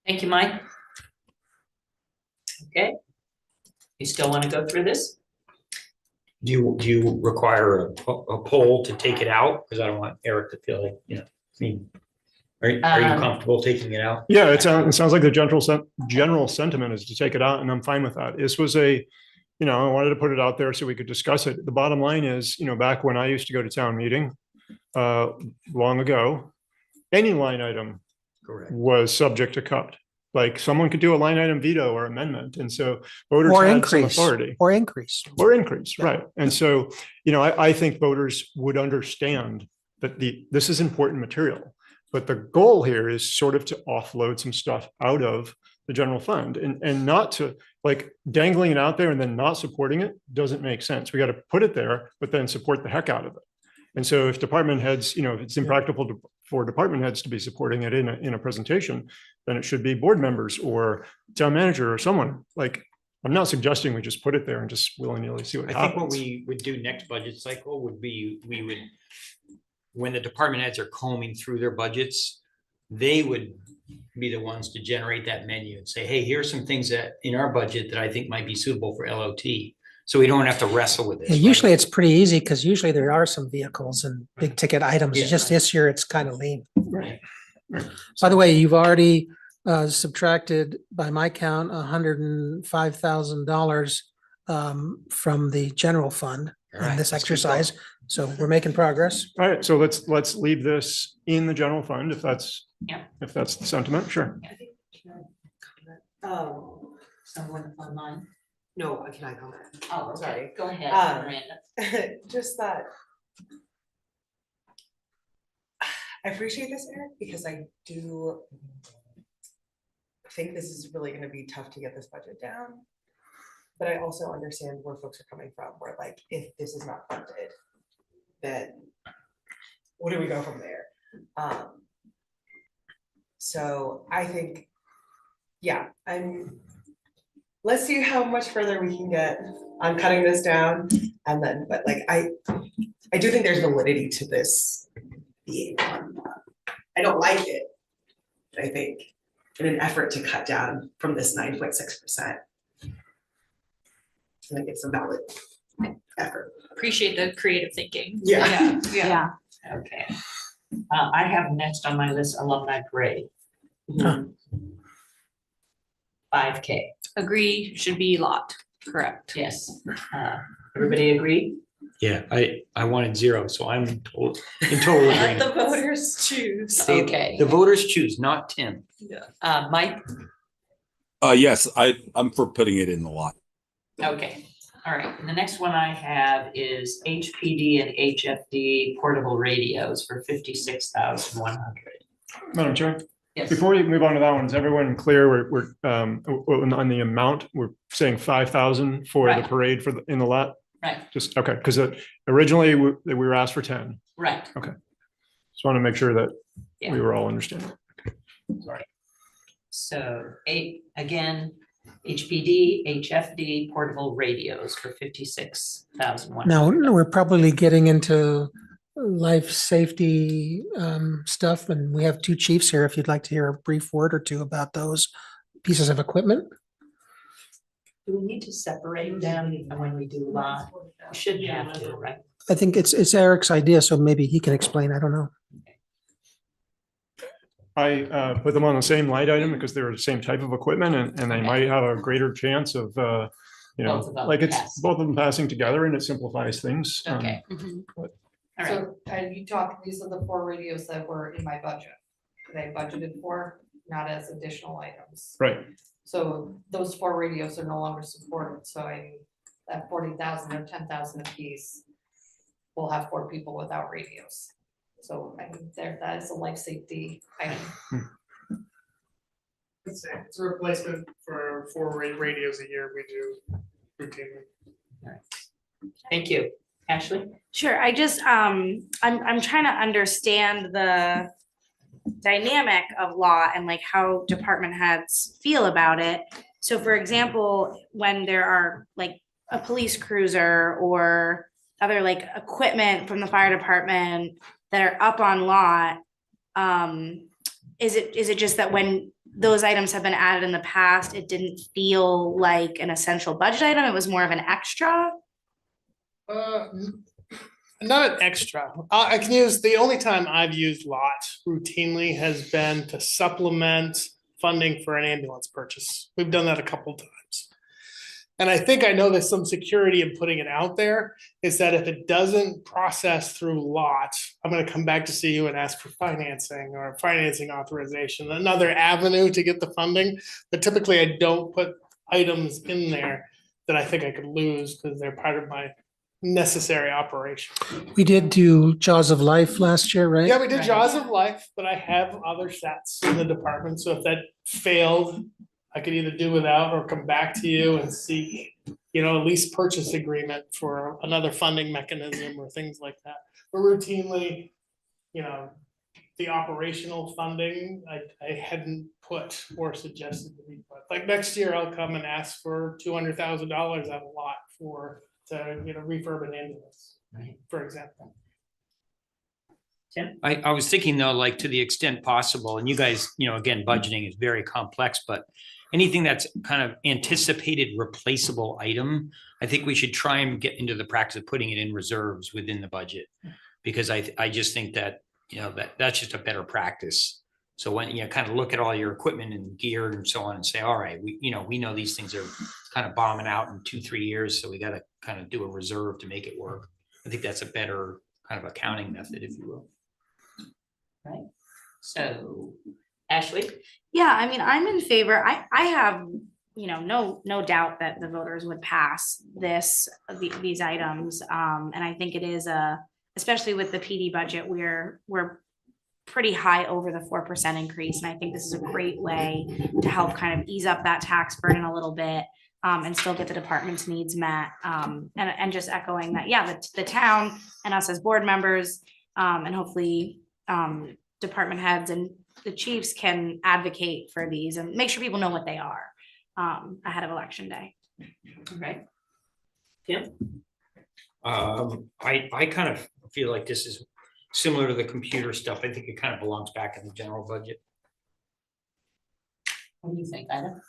Thank you, Mike. Okay. You still want to go through this? Do you require a poll to take it out? Because I don't want Eric to feel like, are you comfortable taking it out? Yeah, it sounds like the general sentiment is to take it out, and I'm fine with that. This was I wanted to put it out there so we could discuss it. The bottom line is, back when I used to go to town meeting long ago, any line item was subject to cut. Like someone could do a line item veto or amendment. And so voters had some authority. Or increase. Right. And so, I think voters would understand that this is important material. But the goal here is sort of to offload some stuff out of the general fund and not to dangling it out there and then not supporting it doesn't make sense. We got to put it there, but then support the heck out of it. And so if department heads, if it's impractical for department heads to be supporting it in a presentation, then it should be board members or town manager or someone. I'm not suggesting we just put it there and just willy-nilly see what happens. I think what we would do next budget cycle would be, when the department heads are combing through their budgets, they would be the ones to generate that menu and say, hey, here's some things that in our budget that I think might be suitable for LOT. So we don't have to wrestle with this. Yeah, usually it's pretty easy because usually there are some vehicles and big ticket items. It's just this year it's kind of lean. Right. By the way, you've already subtracted, by my count, $105,000 from the general fund in this exercise. So we're making progress. All right. So let's leave this in the general fund if that's the sentiment. Sure. Someone online? No, can I comment? Oh, okay. Sorry. Go ahead, Miranda. Just that. I appreciate this, Eric, because I do think this is really going to be tough to get this budget down. But I also understand where folks are coming from, where if this is not funded, then where do we go from there? So I think, let's see how much further we can get on cutting this down. And then, but I do think there's validity to this being on. I don't like it, but I think in an effort to cut down from this 9.6%, I think it's a valid effort. Appreciate the creative thinking. Yeah. Okay. I have next on my list alumni parade. 5K. Agree, should be lot, correct. Yes. Everybody agree? Yeah, I wanted 0, so I'm in total agreement. The voters choose. Okay. The voters choose, not Tim. Yeah. Mike? Yes, I'm for putting it in the lot. Okay, all right. And the next one I have is HPD and HFD portable radios for 56,100. Madam Chair? Yes. Before we move on to that one, is everyone clear? We're on the amount, we're saying 5,000 for the Right. parade in the lot? Right, Just, okay, because originally we were asked for 10. right. Okay. Just want to make sure that Yeah. we were all understanding. Sorry. So again, HPD, HFD portable radios for 56,100. Now, we're probably getting into life safety stuff, and we have two chiefs here. If you'd like to hear a brief word or two about those pieces of equipment. Do we need to separate them when we do lot? We shouldn't have to, right? I think it's Eric's idea, so maybe he can explain. I don't know. I put them on the same light item because they're the same type of equipment and they might have a greater chance of, Both of them like it's pass. both of them passing together and it simplifies things. Okay. But All right. So, you talk, these are the 4 radios that were in my budget, that I budgeted for, not as additional items. Right. So those 4 radios are no longer supported, so that 40,000 or 10,000 apiece will have 4 people without radios. So I think that is a life safety item. It's a replacement for 4 radios a year we do routinely. Thank you. Ashley? Sure, I just, I'm trying to understand the dynamic of law and like how department heads feel about it. So for example, when there are like a police cruiser or other like equipment from the fire department that are up on lot, is it just that when those items have been added in the past, it didn't feel like an essential budget item, it was more of an extra? Not an extra. I can use, the only time I've used lot routinely has been to supplement funding for an ambulance purchase. We've done that a couple times. And I think I know there's some security in putting it out there, is that if it doesn't process through lot, I'm gonna come back to see you and ask for financing or financing authorization, another avenue to get the funding. But typically I don't put items in there that I think I could lose because they're part of my necessary operation. We did do Jaws of Life last year, right? Yeah, we did Jaws of Life, but I have other sets in the department, so if that failed, I could either do without or come back to you and seek, a lease purchase agreement for another funding mechanism or things like that. But routinely, the operational funding, I hadn't put or suggested to be put. Like next year, I'll come and ask for $200,000 out of lot to refurb an ambulance, for example. Tim? I was thinking though, like to the extent possible, and you guys, again, budgeting is very complex, but anything that's kind of anticipated replaceable item, I think we should try and get into the practice of putting it in reserves within the budget. Because I just think that, that's just a better practice. So when you kind of look at all your equipment and gear and so on and say, all right, we know these things are kind of bombing out in 2-3 years. So we got to kind of do a reserve to make it work. I think that's a better kind of accounting method, if you will. Right. So Ashley? Yeah, I mean, I'm in favor. I have, no doubt that the voters would pass these items. And I think it is especially with the PD budget, we're pretty high over the 4% increase. And I think this is a great way to help kind of ease up that tax burden a little bit and still get the department's needs met. And just echoing that, yeah, the town and us as board members and hopefully department heads and the chiefs can advocate for these and make sure people know what they are ahead of election day. Okay. Tim? I kind of feel like this is similar to the computer stuff. I think it kind of belongs back in the general budget. What do you think, Ida?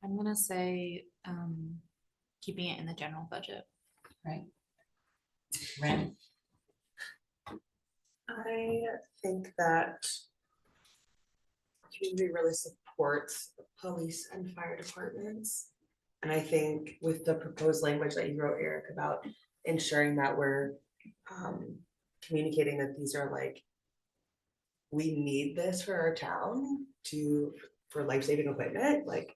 I'm gonna say keeping it in the general budget. Right. Ren? I think that community really supports police and fire departments. And I think with the proposed language that you wrote, Eric, about ensuring that we're communicating that these are like, we need this for our town for life-saving equipment, like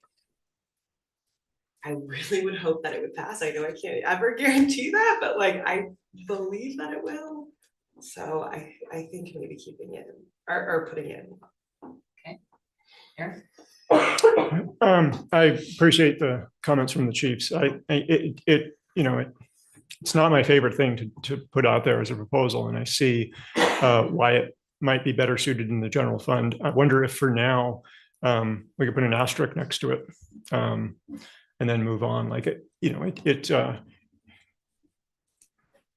I really would hope that it would pass. I know I can't ever guarantee that, but like I believe that it will. So I think maybe keeping it or putting it in. Okay. Aaron? I appreciate the comments from the chiefs. It's not my favorite thing to put out there as a proposal, and I see why it might be better suited in the general fund. I wonder if for now we could put an asterisk next to it and then move on. Like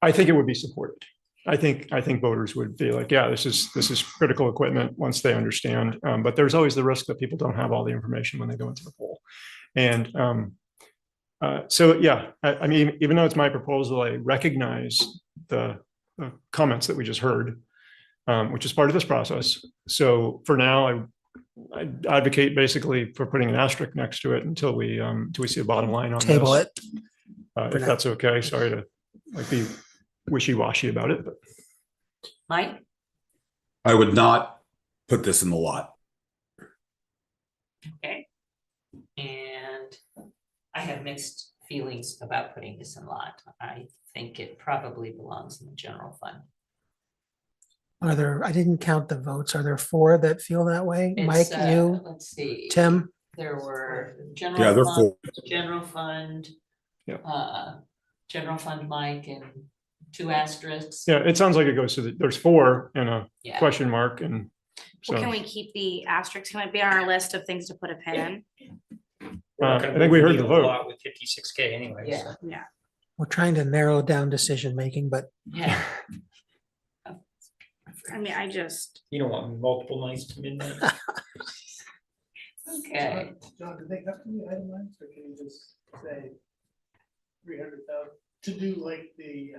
I think it would be supported. I think voters would be like, yeah, this is critical equipment once they understand. But there's always the risk that people don't have all the information when they go into the poll. And so, yeah, I mean, even though it's my proposal, I recognize the comments that we just heard, which is part of this process. So for now, I advocate basically for putting an asterisk next to it until we see a bottom line on Table this. it. If that's okay. Sorry to be wishy-washy about it, but Mike? I would not put this in the lot. Okay. And I have mixed feelings about putting this in lot. I think it probably belongs in the general fund. Are there, I didn't count the votes. Are there 4 that feel that way? Mike, It's, you, let's see. Tim? There were Yeah, general they're fund, 4. general fund, yeah. General fund, Mike, and 2 asterisks. Yeah, it sounds like it goes to there's 4 and a Yeah. question mark, and so Well, can we keep the asterisk? Can it be on our list of things to put a pin in? I think we heard the vote. With 56K anyway. Yeah. So. Yeah. We're trying to narrow down decision-making, but Yeah. I mean, I just. You don't want multiple nights to midnight. Okay. John, do they have to be itemized, or can you just say 300,000 to do like the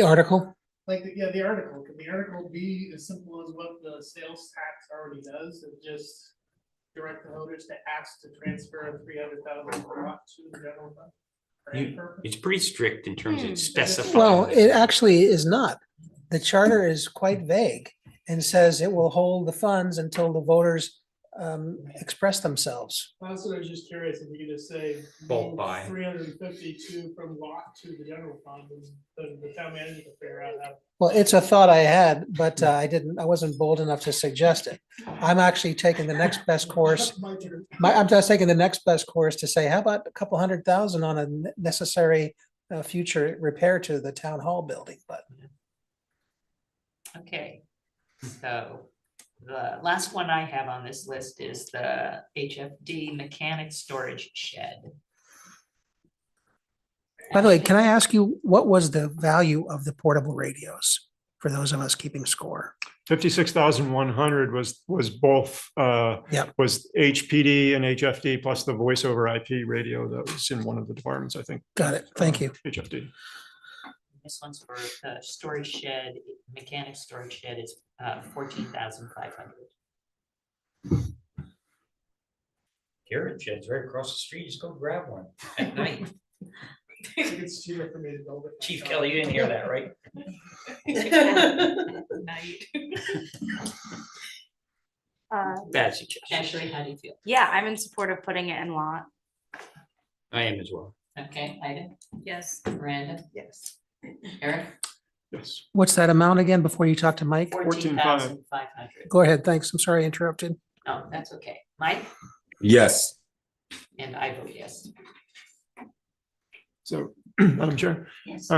article, the article? Can the article be as simple as what the sales tax already does, and just direct the voters to ask to transfer 300,000 to the general fund? for any purpose? It's pretty strict in terms of specifying. well, it actually is not. The charter is quite vague and says it will hold the funds until the voters express themselves. Also, I was just curious if you could just say. Bulk buy. 352 from lot to the general fund, and the town manager can figure out how. Well, it's a thought I had, but I wasn't bold enough to suggest it. I'm actually taking the next best course. I'm just taking the next best course to say, how about a couple $100,000 on a necessary future repair to the town hall building, but. Okay, so the last one I have on this list is the HFD mechanic storage shed. By the way, can I ask you, what was the value of the portable radios for those of us keeping score? 56,100 was both was HPD and HFD plus the voice over IP radio that was in one of the departments, I think. Got it. Thank you. HFD. This one's for the storage shed, mechanic storage shed is 14,500. Carrot shed's right across the street. Just go grab one at night. It's cheaper for me to build it. Chief Kelly, you didn't hear that, right? Bad suggestion. Ashley, how do you feel? Yeah, I'm in support of putting it in lot. I am as well. Okay, Ida? Yes. Miranda? Yes. Eric? Yes. What's that amount again before you talk to Mike? 14,500. Go ahead. Thanks. I'm sorry I interrupted. No, that's okay. Mike? Yes. And I vote yes. So, Madam Chair, Yes.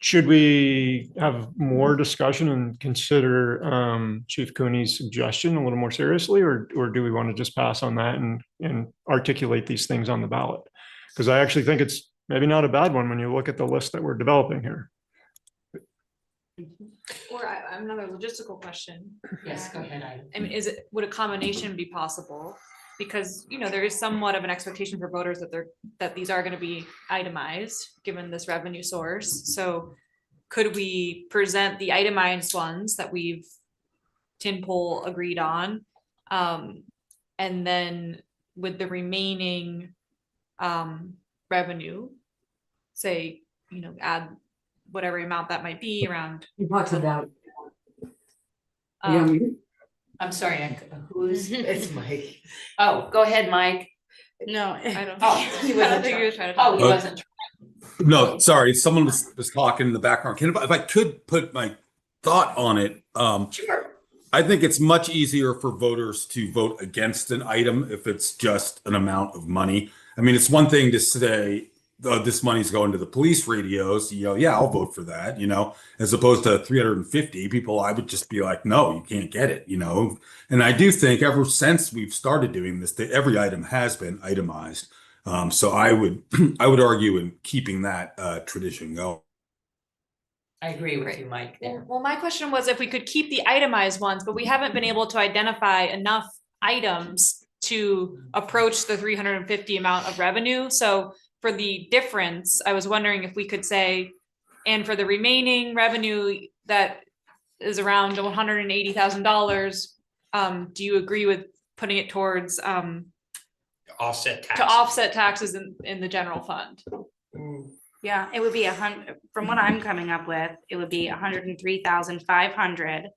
should we have more discussion and consider Chief Cooney's suggestion a little more seriously, or do we want to just pass on that and articulate these things on the ballot? Because I actually think it's maybe not a bad one when you look at the list that we're developing here. Or another logistical question. Yes, go ahead, Ida. I mean, would a combination be possible? Because, there is somewhat of an expectation for voters that these are going to be itemized, given this revenue source. So could we present the itemized ones that we've tinpole agreed on? And then with the remaining revenue, say, add whatever amount that might be around. He talks about I'm sorry, who's, It's Mike. oh, go ahead, Mike. No. I don't, Oh, he wasn't think he was trying to. Oh, talk. he wasn't. No, sorry, someone was talking in the background. If I could put my thought on it, Sure. I think it's much easier for voters to vote against an item if it's just an amount of money. I mean, it's one thing to say, this money's going to the police radios, yeah, I'll vote for that, as opposed to 350 people, I would just be like, no, you can't get it, And I do think ever since we've started doing this, that every item has been itemized. So I would argue in keeping that tradition going. I agree with you, Mike, there. Well, my question was if we could keep the itemized ones, but we haven't been able to identify enough items to approach the 350 amount of revenue. So for the difference, I was wondering if we could say, and for the remaining revenue that is around $180,000, do you agree with putting it towards Offset tax. to offset taxes in the general fund? Yeah, it would be from what I'm coming up with, it would be 103,500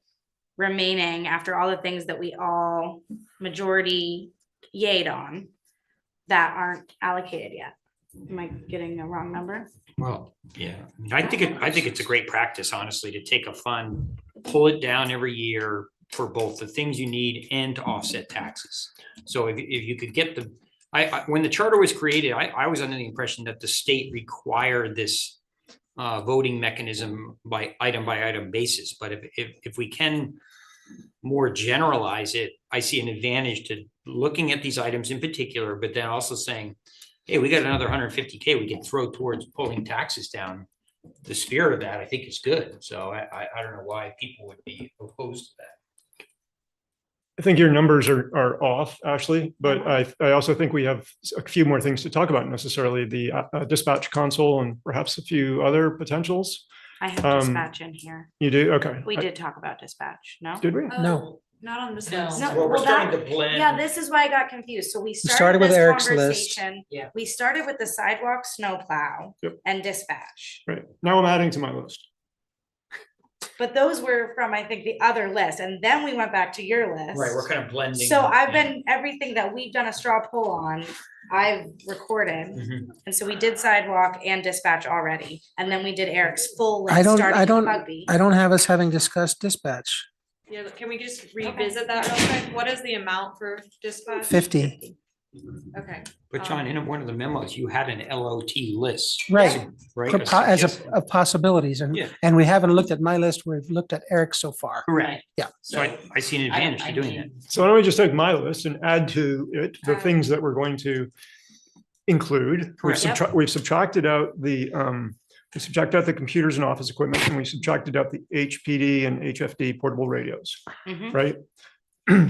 remaining after all the things that we all majority yayed on that aren't allocated yet. Am I getting a wrong number? Well, yeah, I think it's a great practice, honestly, to take a fund, pull it down every year for both the things you need and to offset taxes. So if you could get when the charter was created, I was under the impression that the state required this voting mechanism by item basis. But if we can more generalize it, I see an advantage to looking at these items in particular, but then also saying, hey, we got another 150K we can throw towards pulling taxes down. The spirit of that, I think, is good. So I don't know why people would be opposed to that. I think your numbers are off, Ashley, but I also think we have a few more things to talk about, necessarily the dispatch console and perhaps a few other potentials. I have dispatch in here. You do? Okay. We did talk about dispatch, no? Did we? No. Not on this list. No, Well, we're well, starting that- to blend. Yeah, this is why I got confused. So we started started with this Eric's list. conversation. Yeah. We started with the sidewalk snowplow Yep. and dispatch. Right. Now I'm adding to my list. But those were from, I think, the other list, and then we went back to your list. Right, we're kind of blending. So I've been, everything that we've done a straw poll on, I've recorded. Mhm. And so we did sidewalk and dispatch already, and then we did Eric's full list, I don't starting with Bugbee. have us having discussed dispatch. Yeah, can we just revisit that real quick? What is the amount for dispatch? 50. Okay. But John, in one of the memos, you had an LOT list. Right. Right. As suggestion. of possibilities, Yeah. and we haven't looked at my list, we've looked at Eric's so far. Correct. Yeah. So I see an advantage to doing that. So why don't we just take my list and add to it the things that we're going to include. Correct. We've subtracted out the computers and office equipment, and we subtracted out the HPD and HFD portable radios, Mhm. right?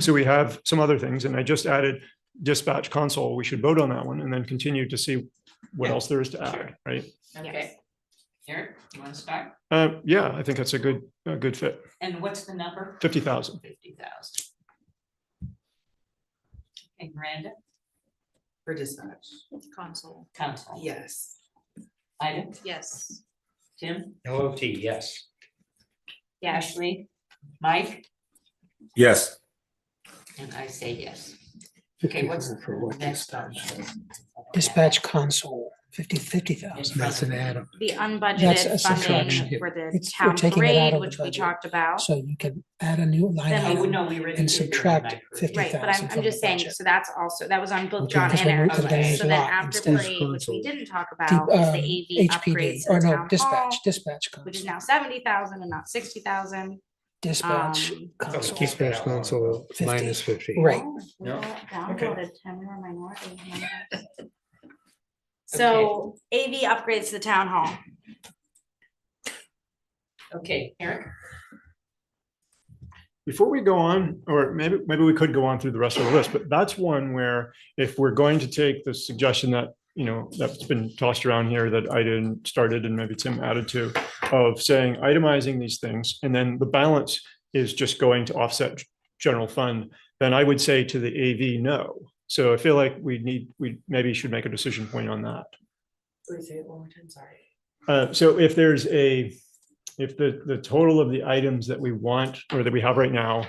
So we have some other things, and I just added dispatch console. We should vote on that one and then continue to see what Yeah. else there is to add, right? Okay. Eric, you want to start? Yeah, I think that's a good fit. And what's the number? 50,000. 50,000. Okay, Miranda, For dispatch. Console. council. Yes. Ida, Yes. Tim, LOT, yes. Ashley, Mike, Yes. and I say yes. Okay, what's the next one? Dispatch console, 50,000. That's an add-on. The That's a unbudgeted subtraction. funding for the It's- we're town taking it out parade, of the which we budget. talked about. So you can add a new line Then we- Oh, item no, we already and did the subtract line item. 50,000 Right, but I'm from just the saying, budget. so that's also, that was on both Okay, John because and when we Eric's put that list. as So then lot after instead of parade, which we didn't talk about, The, is the AV upgrades to or the no, town dispatch hall, which is now 70,000 and not 60,000. Dispatch console. Dispatch console 50. minus 50. Right. We No. downloaded 10 more minority. So AV upgrades to the town hall. Okay, Eric, Before we go on, or maybe we could go on through the rest of the list, but that's one where if we're going to take the suggestion that, that's been tossed around here that I didn't started and maybe Tim added to, of saying itemizing these things, and then the balance is just going to offset general fund, then I would say to the AV, no. So I feel like we maybe should make a decision point on that. Please say it one more time, sorry. So if the total of the items that we want or that we have right now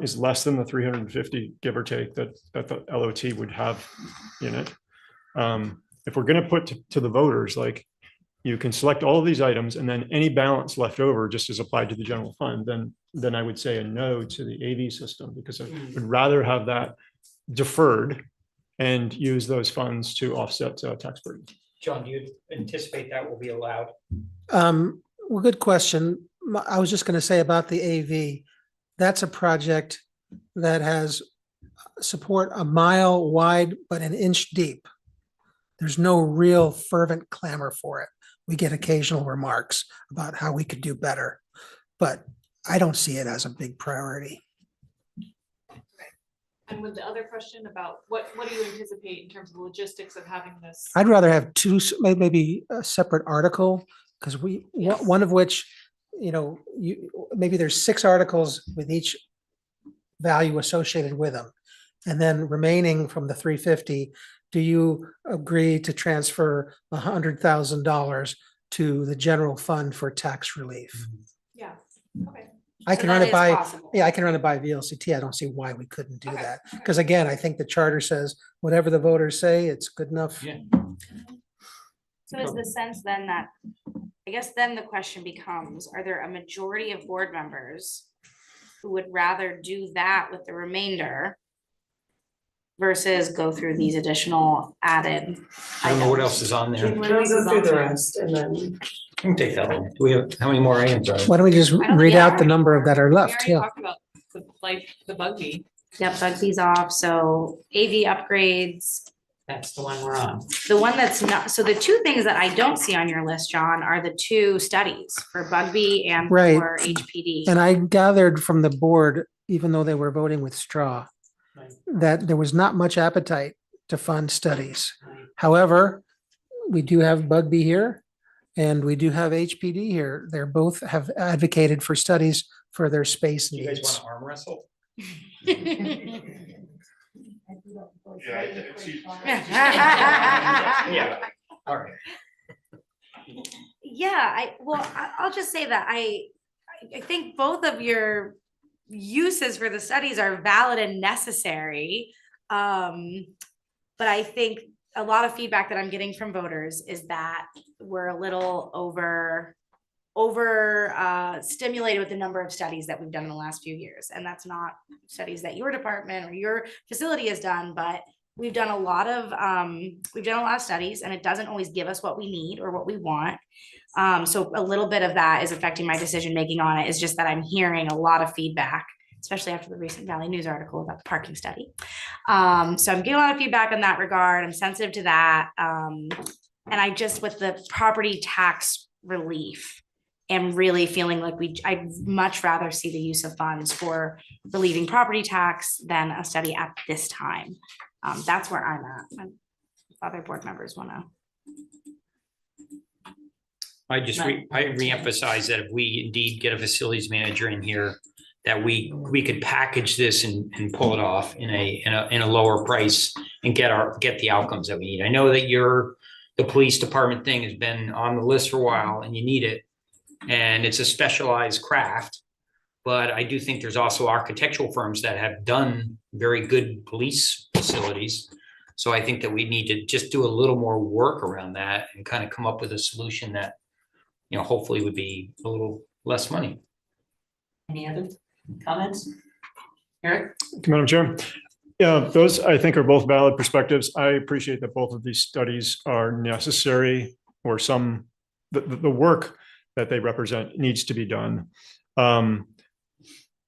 is less than the 350, give or take, that the LOT would have in it. If we're going to put to the voters, like, you can select all of these items and then any balance left over just is applied to the general fund, then I would say a no to the AV system, because I would rather have that deferred and use those funds to offset tax burden. John, do you anticipate that will be allowed? Well, good question. I was just going to say about the AV, that's a project that has support a mile wide, but an inch deep. There's no real fervent clamor for it. We get occasional remarks about how we could do better, but I don't see it as a big priority. And with the other question about what do you anticipate in terms of the logistics of having this? I'd rather have two, maybe a separate article, because one of which, maybe there's 6 articles with each value associated with them. And then remaining from the 350, do you agree to transfer $100,000 to the general fund for tax relief? Yeah, okay. I can run it by, I can run it by VLCT. I don't see why we couldn't do that. Because again, I think the charter says whatever the voters say, it's good enough. Yeah. So is the sense then that, I guess then the question becomes, are there a majority of board members who would rather do that with the remainder versus go through these additional added? I don't know what else is on there. Can we go through the rest and then? I can take that one. Do we have, how many more items are there? Why don't we just read out the number that are left? We Yeah. already talked about the Bugbee. Yep, Bugbee's off, so AV upgrades. That's the one we're on. The one that's not, so the 2 things that I don't see on your list, John, are the 2 studies for Bugbee and Right. for HPD. And I gathered from the board, even though they were voting with straw, that there was not much appetite to fund studies. However, we do have Bugbee here and we do have HPD here. They're both have advocated for studies for their space You guys want needs. to arm wrestle? Yeah. All right. Yeah, I'll just say that I think both of your uses for the studies are valid and necessary. But I think a lot of feedback that I'm getting from voters is that we're a little over stimulated with the number of studies that we've done in the last few years. And that's not studies that your department or your facility has done, but we've done a lot of studies, and it doesn't always give us what we need or what we want. So a little bit of that is affecting my decision-making on it. Is just that I'm hearing a lot of feedback, especially after the recent Valley News article about the parking study. So I'm getting a lot of feedback in that regard. I'm sensitive to that. And I just, with the property tax relief, am really feeling like I'd much rather see the use of funds for relieving property tax than a study at this time. That's where I'm at. If other board members want to. I reemphasize that if we indeed get a facilities manager in here, that we could package this and pull it off in a lower price and get the outcomes that we need. I know that the police department thing has been on the list for a while and you need it. And it's a specialized craft, but I do think there's also architectural firms that have done very good police facilities. So I think that we need to just do a little more work around that and kind of come up with a solution that, hopefully would be a little less money. Any other comments? Eric? Madam Chair. Yeah, those I think are both valid perspectives. I appreciate that both of these studies are necessary, or the work that they represent needs to be done.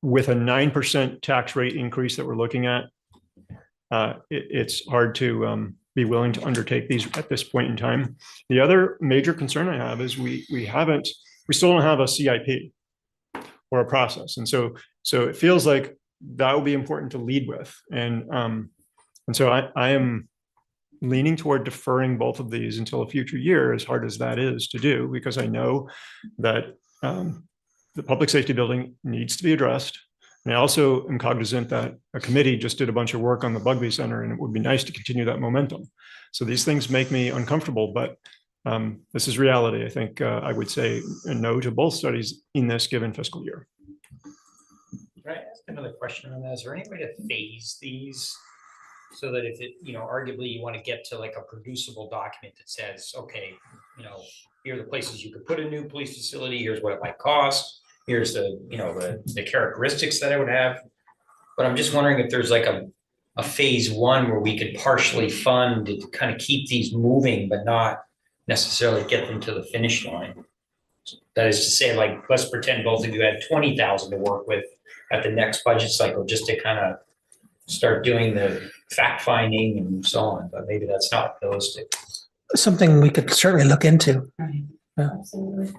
With a 9% tax rate increase that we're looking at, it's hard to be willing to undertake these at this point in time. The other major concern I have is we still don't have a CIP or a process. And so it feels like that will be important to lead with. And so I am leaning toward deferring both of these until a future year, as hard as that is to do, because I know that the public safety building needs to be addressed. And I also am cognizant that a committee just did a bunch of work on the Bugbee Center, and it would be nice to continue that momentum. So these things make me uncomfortable, but this is reality. I think I would say a no to both studies in this given fiscal year. Right. another question on that. Is there any way to phase these? So that if it, arguably you want to get to like a producible document that says, okay, here are the places you could put a new police facility, here's what it might cost, here's the characteristics that it would have. But I'm just wondering if there's like a phase one where we could partially fund to kind of keep these moving, but not necessarily get them to the finish line. That is to say, like, let's pretend both of you had 20,000 to work with at the next budget cycle, just to kind of start doing the fact finding and so on, but maybe that's not realistic. Something we could certainly look into. Yeah. Absolutely.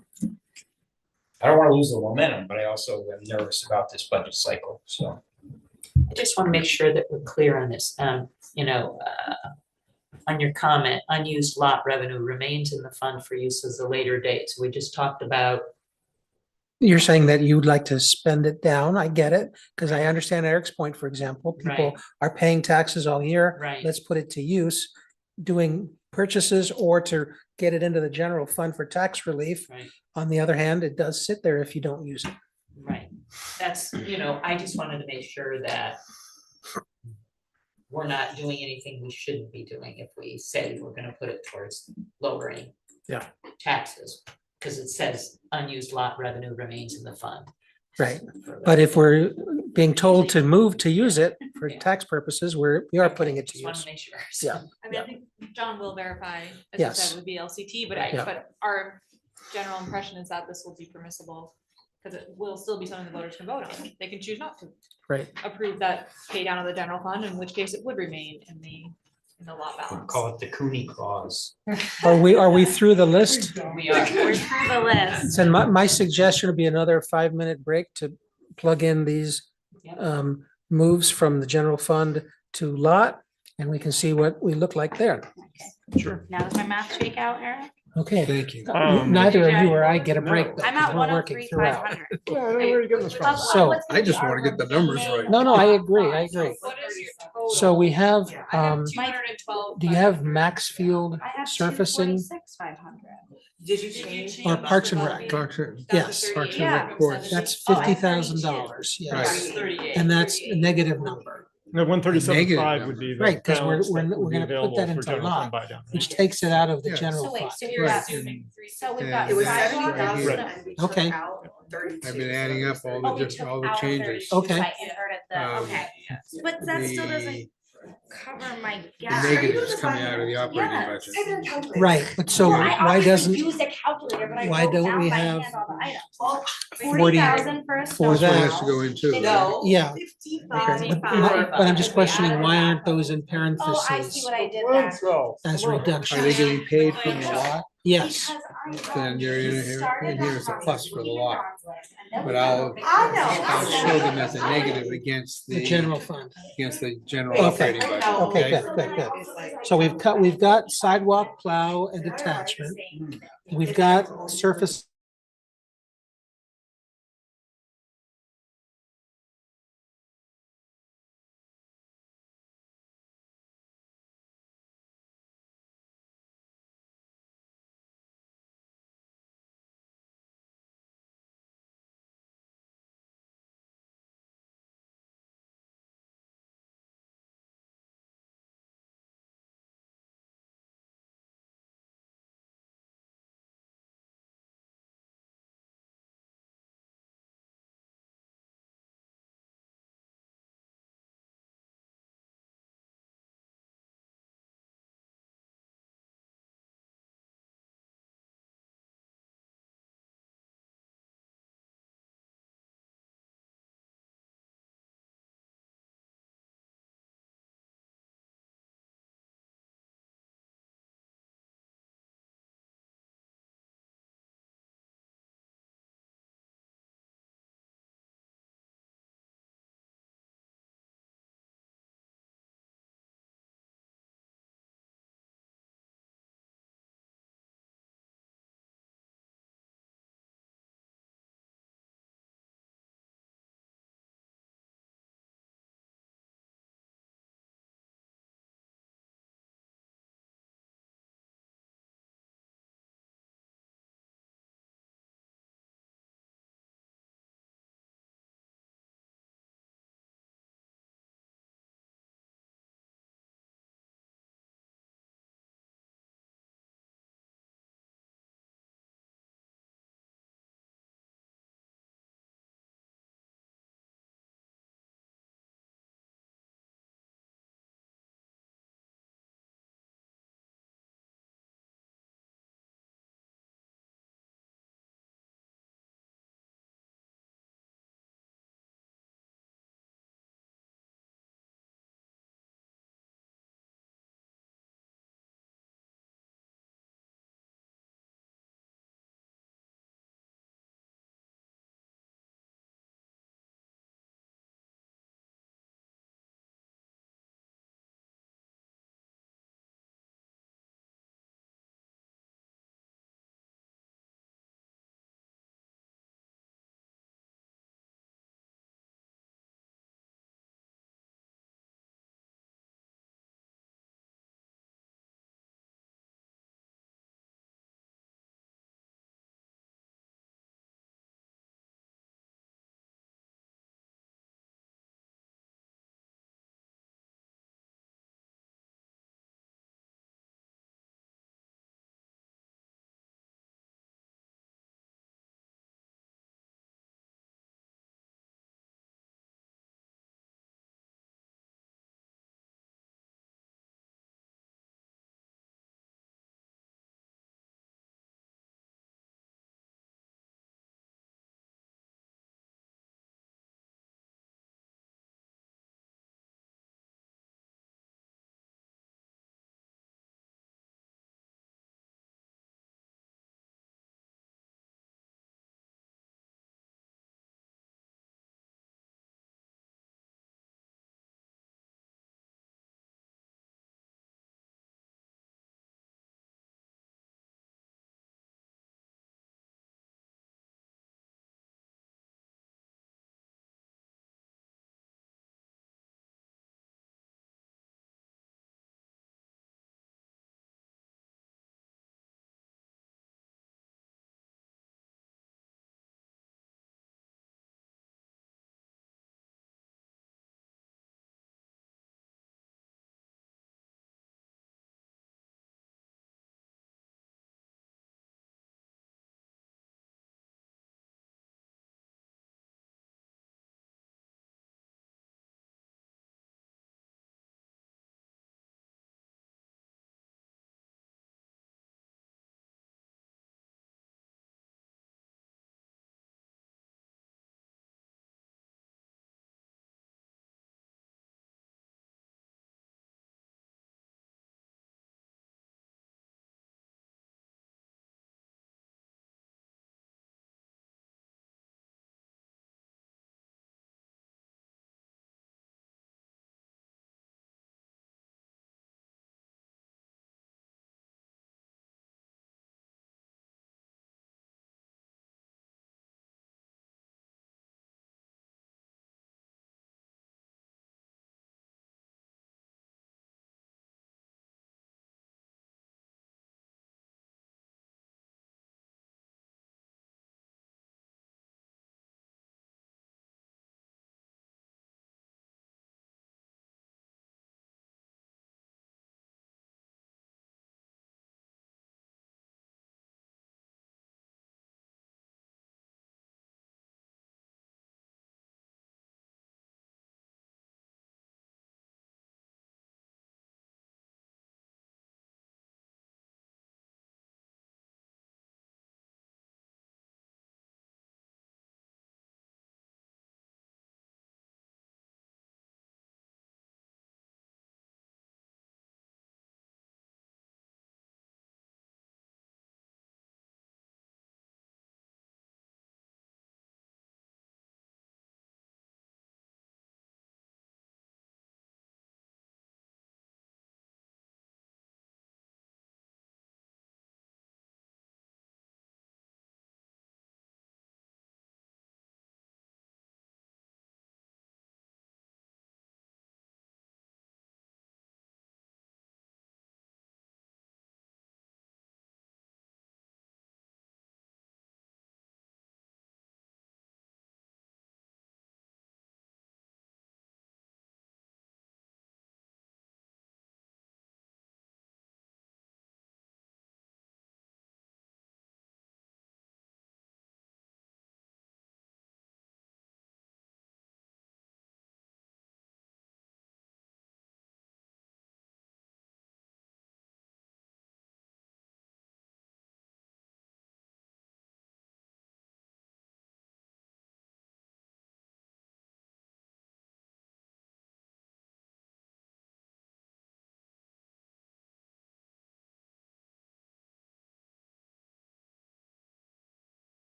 I don't want to lose the momentum, but I also am nervous about this budget cycle, so. I just want to make sure that we're clear on this. On your comment, unused lot revenue remains in the fund for use as a later date. So we just talked about. You're saying that you'd like to spend it down. I get it, because I understand Eric's point, for example, people Right. are paying taxes all year. Right. Let's put it to use, doing purchases or to get it into the general fund for tax relief. Right. On the other hand, it does sit there if you don't use it. Right. That's, I just wanted to make sure that we're not doing anything we shouldn't be doing if we say we're gonna put it towards lowering Yeah. taxes. Because it says unused lot revenue remains in the fund. Right. But if we're being told to move to use it for tax purposes, we are putting it to Just want use. to make sure. Yeah. I mean, I think John will verify, as you Yes. said, with BLCT, but Yeah. but our general impression is that this will be permissible. Because it will still be something the voters can vote on. They can choose not to Right. approve that pay down of the general fund, in which case it would remain in the lot balance. Call it the Cooney clause. Are we through the list? We are. We're through the list. So my suggestion would be another 5-minute break to plug in these moves from the general fund to lot, and we can see what we look like there. Sure. Now does my math shake out, Eric? Okay. Thank you. Neither of you or I get a break. No. though, I'm 'cause at we're working 103, throughout. 500. Yeah, I know where you're getting this from. So, I just want to get the numbers right. No, I agree. I agree. What is your total? So we have, I have 212. do you have Maxfield I have surfacing 246, 500. Did you change? or Parks and Rec? Parks and Yes. Parks and Yeah. Rec courts. That's $50,000. Yes. And that's a negative number. No, 137.5 Negative would be. the Right, because balance we're that would be gonna put available that for into general fund lot, buy down. which takes it out of the Yeah. general So wait, fund. so you're Right. assuming, so we've And- got It was sidewalk. 70,000 Right. and we Okay. took out 32. I've been adding up all Oh, the we took all the out changes. 32, so Okay. I inverted the, okay. But that still doesn't The cover my the gap. negatives coming out of the operating Yes. budget. Right, but so Well, I why obviously doesn't, used a calculator, but I why wrote don't down we by have hand all the items. 40 40,000 for a for snow that? Has to go in too. right? No. Yeah. 55. Okay, but I'm just questioning, why aren't those in Oh, I see parentheses what I did there. as Are they reductions? getting paid from the lot? Yes, Because I Then you're in here is a plus for the lot. But I'll I'll show them as a negative against the the general fund. against the general Okay. operating budget. Okay, good. So we've got sidewalk plow and attachment. We've got surface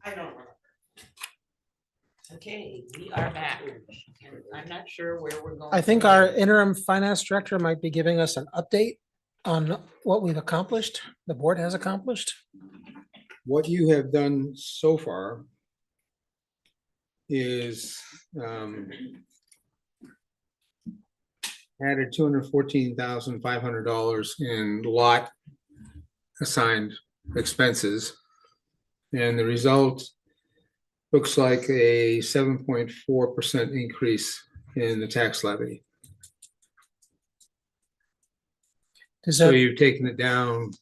I don't remember. Okay, we are back. And I'm not sure where we're going. I think from our here. interim finance director might be giving us an update on what we've accomplished, the board has accomplished. What you have done so far is added $214,500 in lot assigned expenses. And the result looks like a 7.4% increase in the tax levy. So you've taken it down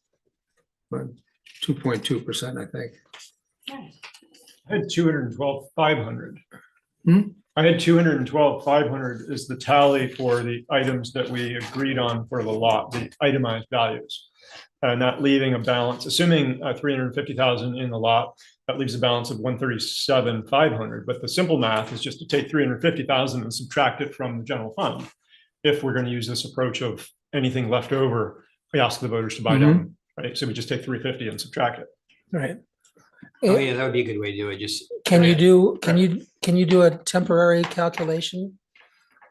2.2%, I think. I had 212,500. Hmm? I had 212,500 is the tally for the items that we agreed on for the lot, the itemized values. Not leaving a balance, assuming 350,000 in the lot, that leaves a balance of 137,500. But the simple math is just to take 350,000 and subtract it from the general fund. If we're going to use this approach of anything left over, we ask the voters to buy down, right? So we just take 350 and subtract it. Right. Oh, yeah, that would be a good way to do it. Just. Can you do a temporary calculation?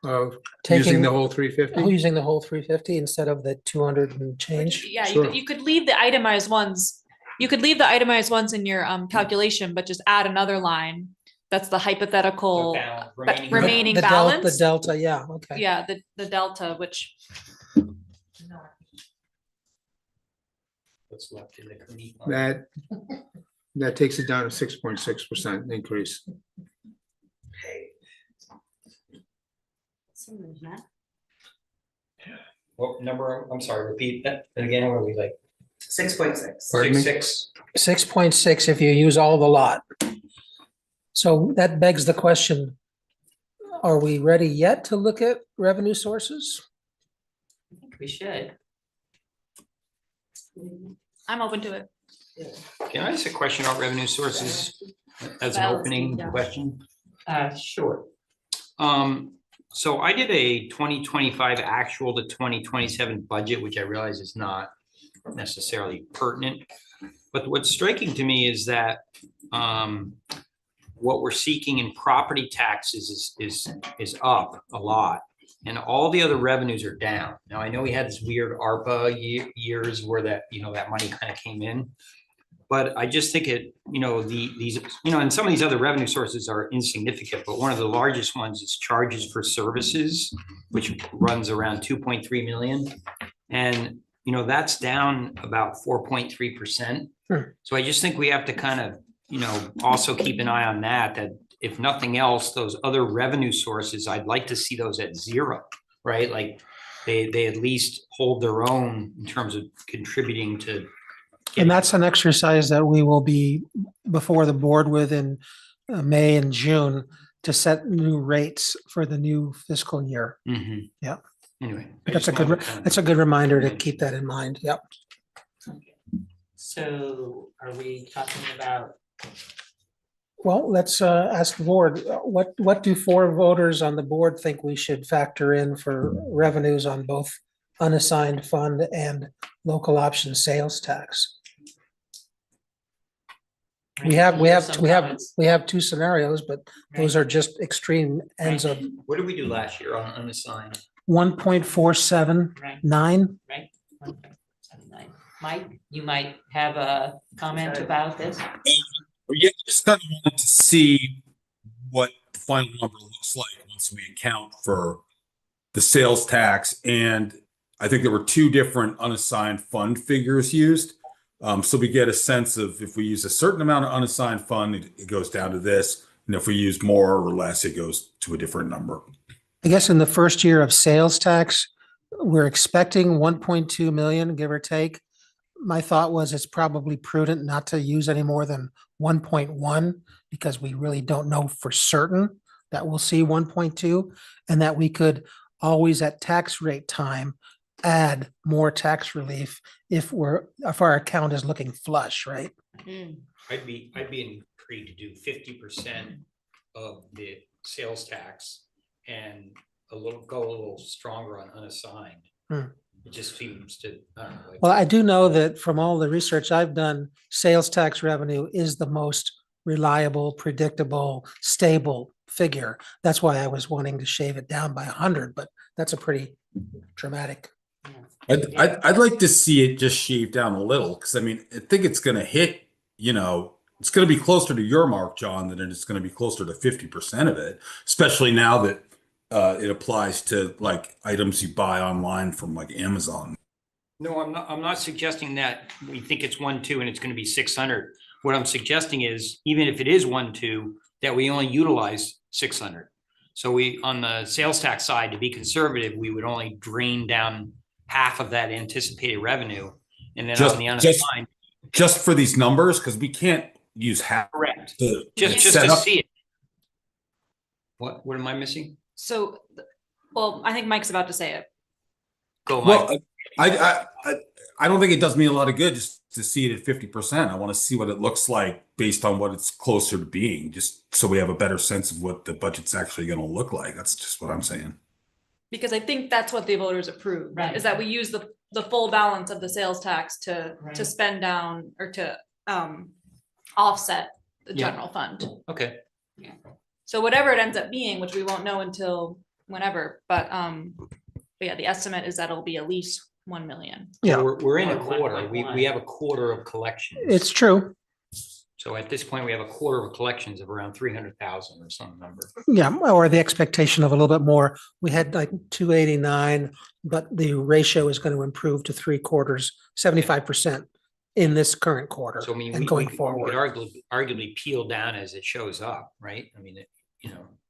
Of Taking- using the whole 350? Using the whole 350 instead of the 200 and change? Yeah, Sure. you could leave the itemized ones. You could leave the itemized ones in your calculation, but just add another line. That's the hypothetical remaining The balance. delta, yeah, okay. Yeah, the delta, which What's left in the committee. That takes it down to 6.6% increase. What number? I'm sorry, repeat that again. What are we like? 6.6. Pardon me? 6.6 if you use all the lot. So that begs the question, are we ready yet to look at revenue sources? I think we should. I'm open to it. Can I ask a question about revenue sources as an Well, opening yeah. question? Sure. So I did a 2025 actual to 2027 budget, which I realize is not necessarily pertinent. But what's striking to me is that what we're seeking in property taxes is up a lot. And all the other revenues are down. Now, I know we had this weird ARPA years where that money kind of came in. But I just think and some of these other revenue sources are insignificant, but one of the largest ones is charges for services, which runs around 2.3 million. And, that's down about 4.3%. So I just think we have to kind of, also keep an eye on that if nothing else, those other revenue sources, I'd like to see those at zero, right? Like they at least hold their own in terms of contributing to. And that's an exercise that we will be before the board with in May and June to set new rates for the new fiscal year. Mm-hmm. Yeah. Anyway. That's a good reminder to keep that in mind. Yep. So are we talking about? Well, let's ask the board, what do 4 voters on the board think we should factor in for revenues on both unassigned fund and local option sales tax? We have 2 scenarios, but those are just extreme ends of What did we do last year on unassigned? 1.479. Right. 1.79. Mike, you might have a comment about this. Yeah, just kind of wanted to see what the final number looks like once we account for the sales tax. And I think there were 2 different unassigned fund figures used. So we get a sense of if we use a certain amount of unassigned fund, it goes down to this. And if we use more or less, it goes to a different number. I guess in the first year of sales tax, we're expecting 1.2 million, give or take. My thought was it's probably prudent not to use any more than 1.1 because we really don't know for certain that we'll see 1.2 and that we could always at tax rate time add more tax relief if our account is looking flush, right? I'd be intrigued to do 50% of the sales tax and go a little stronger on unassigned. It just seems to, I don't know, like- Well, I do know that from all the research I've done, sales tax revenue is the most reliable, predictable, stable figure. That's why I was wanting to shave it down by 100, but that's a pretty dramatic. I'd like to see it just shaved down a little, because I mean, I think it's gonna hit, it's gonna be closer to your mark, John, than it's gonna be closer to 50% of it, especially now that it applies to like items you buy online from like Amazon. No, I'm not suggesting that we think it's 1.2 and it's gonna be 600. What I'm suggesting is, even if it is 1.2, that we only utilize 600. So we, on the sales tax side, to be conservative, we would only drain down half of that anticipated revenue. And then on the unassigned. Just for these numbers, because we can't use half. Correct. To Just set to up. see it. What am I missing? So, well, I think Mike's about to say it. Go, Mike. Well, I don't think it does me a lot of good just to see it at 50%. I want to see what it looks like based on what it's closer to being, just so we have a better sense of what the budget's actually going to look like. That's just what I'm saying. Because I think that's what the voters approved, Right. is that we use the full balance of the sales tax to spend down or to offset the Yeah. general fund. Okay. So whatever it ends up being, which we won't know until whenever, but yeah, the estimate is that it'll be at least 1 million. Yeah. We're in a quarter. We have a quarter of collections. It's true. So at this point, we have a quarter of collections of around 300,000 or some number. Yeah, or the expectation of a little bit more. We had like 289, but the ratio is going to improve to 3/4, 75% in this current quarter So I mean, and we going could forward. arguably peel down as it shows up, right? I mean,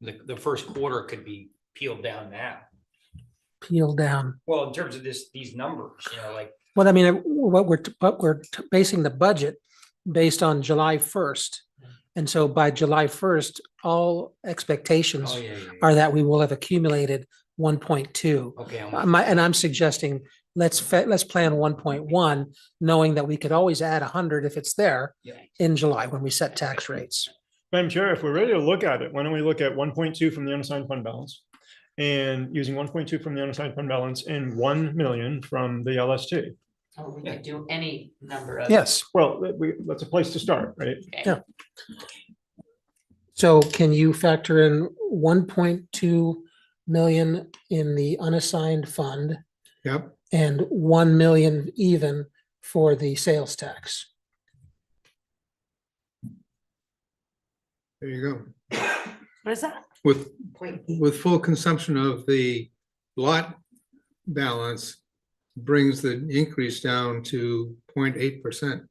the first quarter could be peeled down now. Peel down. Well, in terms of these numbers, like. Well, I mean, what we're basing the budget based on July 1st. And so by July 1st, all expectations Oh, yeah. are that we will have accumulated 1.2. Okay. And I'm suggesting let's plan 1.1, knowing that we could always add 100 if it's there in July when we set tax rates. Madam Chair, if we're ready to look at it, why don't we look at 1.2 from the unassigned fund balance? And using 1.2 from the unassigned fund balance and 1 million from the LST. Oh, we could do any number of. Yes. Well, that's a place to start, right? Okay. Yeah. So can you factor in 1.2 million in the unassigned fund? Yep. And 1 million even for the sales tax? There you go. What is that? With full consumption of the lot balance brings the increase down to 0.8%.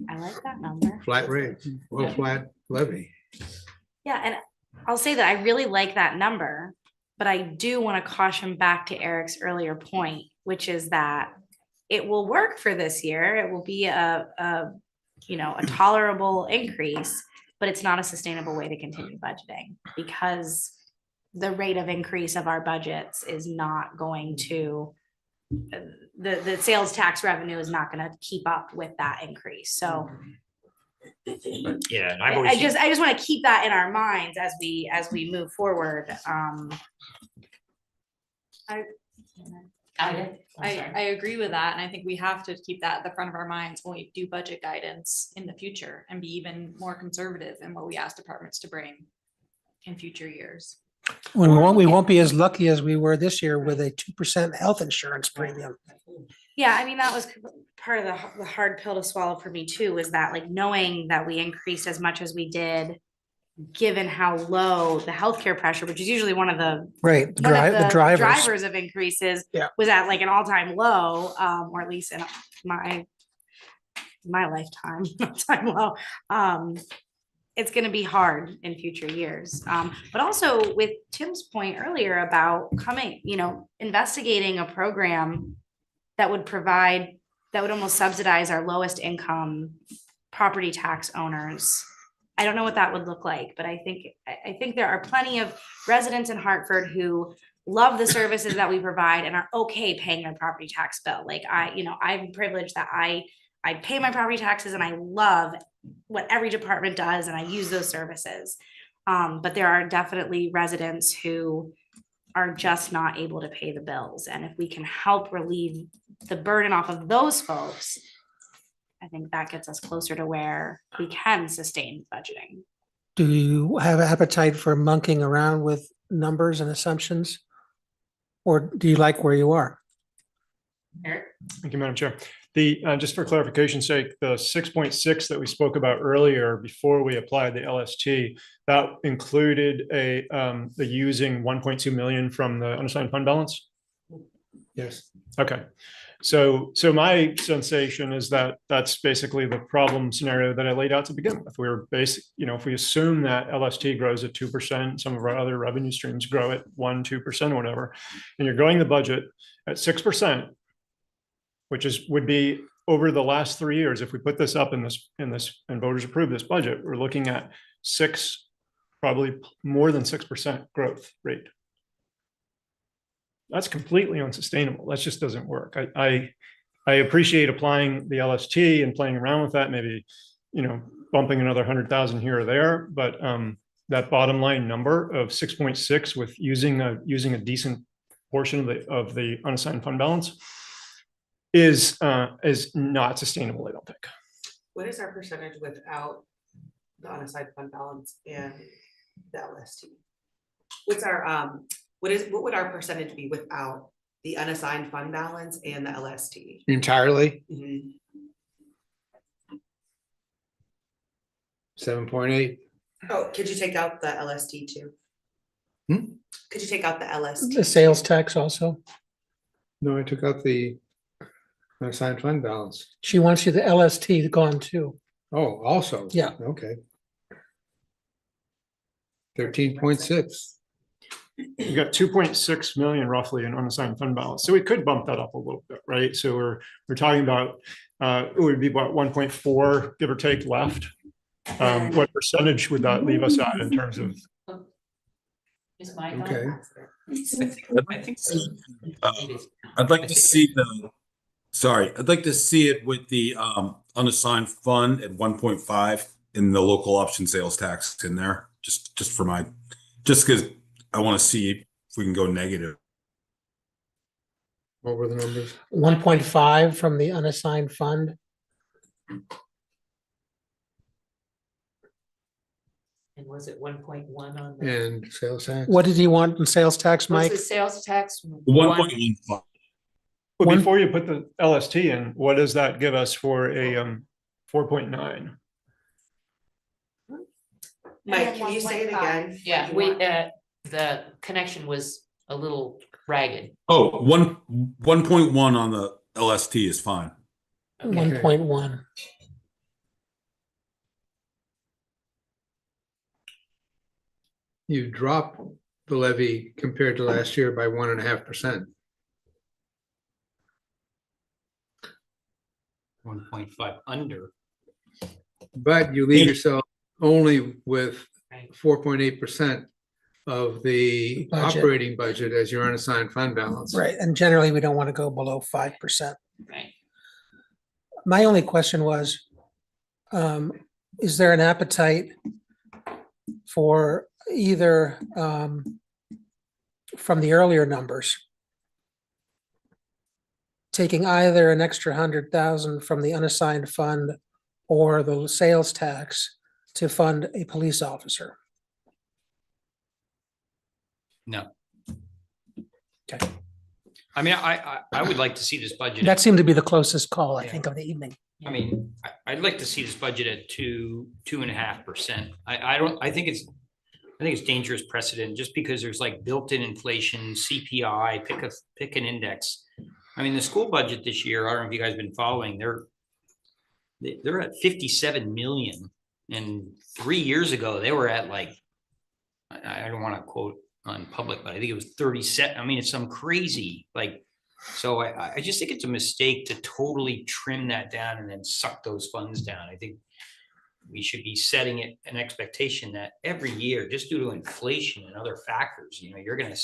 I like that number. Flat rate, well, flat levy. Yeah, and I'll say that I really like that number, but I do want to caution back to Eric's earlier point, which is that it will work for this year. It will be a tolerable increase, but it's not a sustainable way to continue budgeting because the rate of increase of our budgets is not going to, the sales tax revenue is not going to keep up with that increase. So Yeah. I just want to keep that in our minds as we move forward. I agree with that, and I think we have to keep that at the front of our minds when we do budget guidance in the future and be even more conservative in what we ask departments to bring in future years. We won't be as lucky as we were this year with a 2% health insurance premium. Yeah, I mean, that was part of the hard pill to swallow for me too, was that like knowing that we increased as much as we did, given how low the healthcare pressure, which is usually one of the drivers of increases, was at like an all-time low, or at least in my lifetime, all-time low. It's going to be hard in future years. But also with Tim's point earlier about investigating a program that would almost subsidize our lowest income property tax owners. I don't know what that would look like, but I think there are plenty of residents in Hartford who love the services that we provide and are okay paying their property tax bill. Like I'm privileged that I pay my property taxes and I love what every department does and I use those services. But there are definitely residents who are just not able to pay the bills. And if we can help relieve the burden off of those folks, I think that gets us closer to where we can sustain budgeting. Do you have appetite for monkeying around with numbers and assumptions? Or do you like where you are? Eric? Thank you, Madam Chair. The, just for clarification's sake, the 6.6 that we spoke about earlier before we applied the LST, that included the using 1.2 million from the unassigned fund balance? Yes. Okay. So my sensation is that that's basically the problem scenario that I laid out to begin with. We were if we assume that LST grows at 2%, some of our other revenue streams grow at 1-2% or whatever, and you're growing the budget at 6%, which would be over the last 3 years. If we put this up and voters approve this budget, we're looking at probably more than 6% growth rate. That's completely unsustainable. That just doesn't work. I appreciate applying the LST and playing around with that, maybe, bumping another 100,000 here or there, but that bottom line number of 6.6 with using a decent portion of the unassigned fund balance is not sustainable, I don't think. What is our percentage without the unassigned fund balance and the LST? What would our percentage be without the unassigned fund balance and the LST? Entirely? Mhm. 7.8. Oh, could you take out the LST too? Could you take out the LST? The sales tax also? No, I took out the unassigned fund balance. She wants you the LST gone too. Oh, also? Yeah. Okay. 13.6. You got 2.6 million roughly in unassigned fund balance. So we could bump that up a little bit, right? So we're talking about, it would be about 1.4, give or take, left. What percentage would that leave us at in terms of? Is mine on? Okay. I think I'd like to see I'd like to see it with the unassigned fund at 1.5 in the local option sales tax in there, just because I want to see if we can go negative. What were the numbers? 1.5 from the unassigned fund. And was it 1.1 on the? And sales tax? What did he want in sales tax, Was Mike? the sales tax? 1.15. Well, before you put the LST in, what does that give us for a 4.9? Mike, can you say it again? Yeah, the connection was a little ragged. Oh, 1.1 on the LST is fine. 1.1. You dropped the levy compared to last year by 1.5%. 1.5 under. But you leave yourself only with 4.8% of the Budget. operating budget as your unassigned fund balance. Right, and generally we don't want to go below 5%. Right. My only question was, is there an appetite for either from the earlier numbers, taking either an extra 100,000 from the unassigned fund or the sales tax to fund a police officer? No. Okay. I mean, I would like to see this budget. That seemed to be the closest call, I think, of the evening. I mean, I'd like to see this budget at 2.5%. I think it's dangerous precedent just because there's like built-in inflation, CPI, pick an index. I mean, the school budget this year, I don't know if you guys have been following, they're at 57 million. And 3 years ago, they were at like, I don't want to quote on public, but I think it was 37. I mean, it's some crazy, so I just think it's a mistake to totally trim that down and then suck those funds down. I think we should be setting an expectation that every year, just due to inflation and other factors, you're going to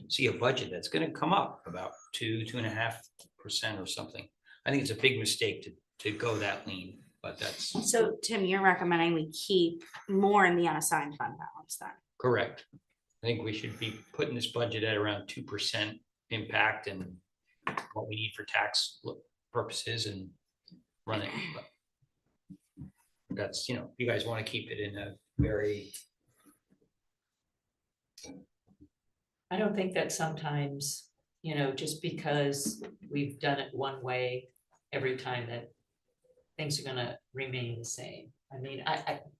see a budget that's going to come up about 2.5% or something. I think it's a big mistake to go that lean, but that's. So Tim, you're recommending we keep more in the unassigned fund balance then? Correct. I think we should be putting this budget at around 2% impact and what we need for tax purposes and run it. But that's, you know, you guys want to keep it in a very. I don't think that sometimes, you know, just because we've done it one way every time that things are gonna remain the same. I mean,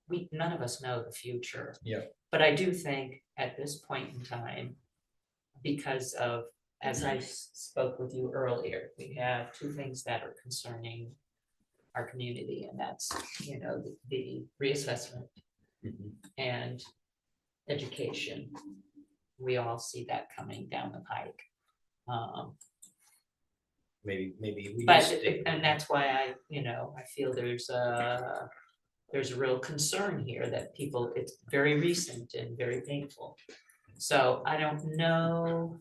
we, none of us know the future. Yeah. But I do think at this point in time, because of, as I spoke with you earlier, we have two things that are concerning our community, and that's, you know, the reassessment and education. We all see that coming down the pike. Maybe we. But, just stick- and that's why I, you know, I feel there's a real concern here that people, it's very recent and very painful. So I don't know.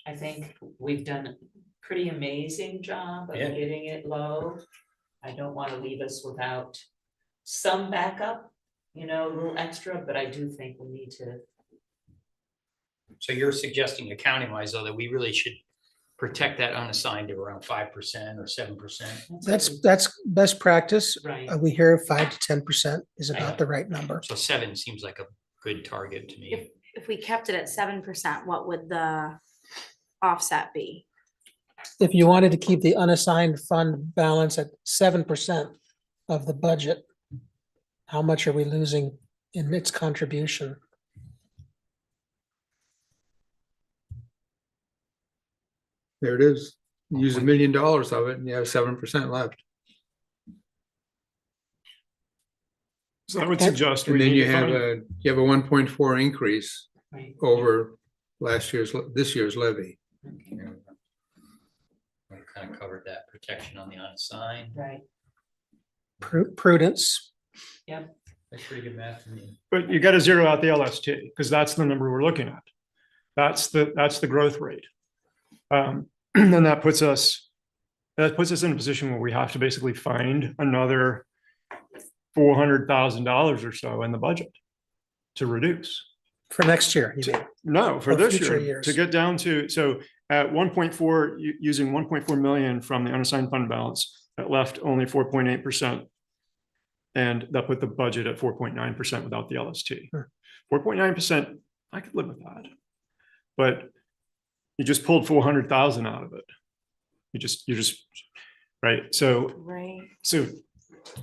I think we've done a pretty amazing job of getting it low. I don't want to leave us without some backup, you know, a little extra, but I do think we need to. So you're suggesting accounting wise, though, that we really should protect that unassigned to around 5% or 7%? That's best practice. Right. We hear 5 to 10% is about the right number. So 7 seems like a good target to me. If we kept it at 7%, what would the offset be? If you wanted to keep the unassigned fund balance at 7% of the budget, how much are we losing in its contribution? There it is. Use $1 million of it and you have 7% left. So I would suggest. And we then need you to have find- a 1.4 increase Right. over this year's levy. We kind of covered that protection on the unassigned. Right. Prudence. Yep. That's pretty good math to me. But you got to zero out the LST because that's the number we're looking at. That's the growth rate. And that puts us in a position where we have to basically find another $400,000 or so in the budget to reduce. For next year, you mean? No, for Or this future year, years. to get down to, so at 1.4, using 1.4 million from the unassigned fund balance, that left only 4.8%. And that put the budget at 4.9% without the LST. 4.9%, I could live with that. But you just pulled 400,000 out of it. You just, right? So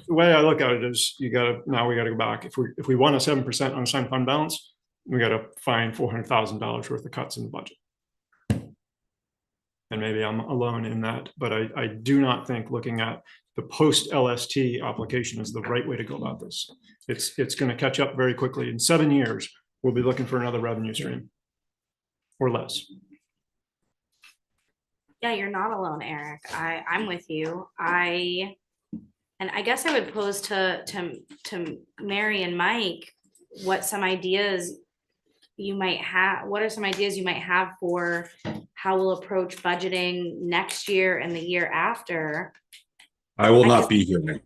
the way I look at it is now we gotta go back. If we want a 7% unassigned fund balance, we gotta find $400,000 worth of cuts in the budget. And maybe I'm alone in that, but I do not think looking at the post LST application is the right way to go about this. It's gonna catch up very quickly. In 7 years, we'll be looking for another revenue stream or less. Yeah, you're not alone, Eric. I'm with you. And I guess I would pose to Mary and Mike what some ideas you might have. What are some ideas you might have for how we'll approach budgeting next year and the year after? I will not be here.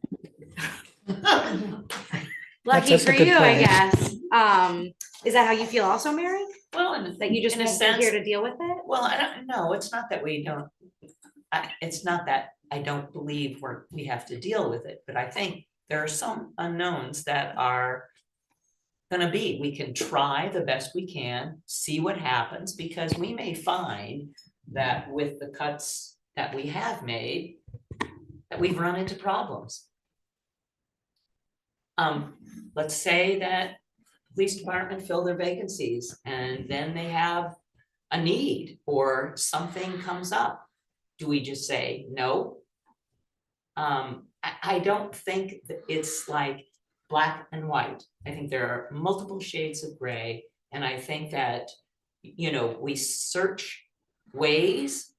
Lucky for you, I guess. Is that how you feel also, Mary? Well, and That you just in a won't be sense, here to deal with it? well, I don't know. It's not that we don't. It's not that I don't believe we have to deal with it, but I think there are some unknowns that are gonna be. We can try the best we can, see what happens, because we may find that with the cuts that we have made, that we've run into problems. Let's say that police department fill their vacancies and then they have a need or something comes up. Do we just say no? I don't think that it's like black and white. I think there are multiple shades of gray. And I think that, you know, we search ways,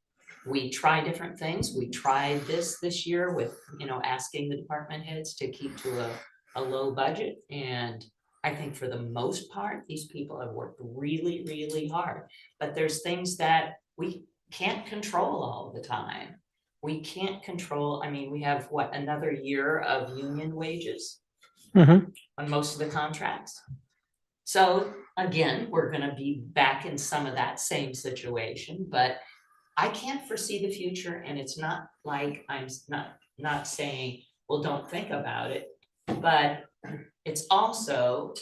we try different things. We tried this year with, you know, asking the department heads to keep to a low budget. And I think for the most part, these people have worked really, really hard. But there's things that we can't control all the time. We can't control, I mean, we have what, another year of union wages on most of the contracts. So again, we're gonna be back in some of that same situation, but I can't foresee the future, and it's not like I'm not saying, well, don't think about it. But it's also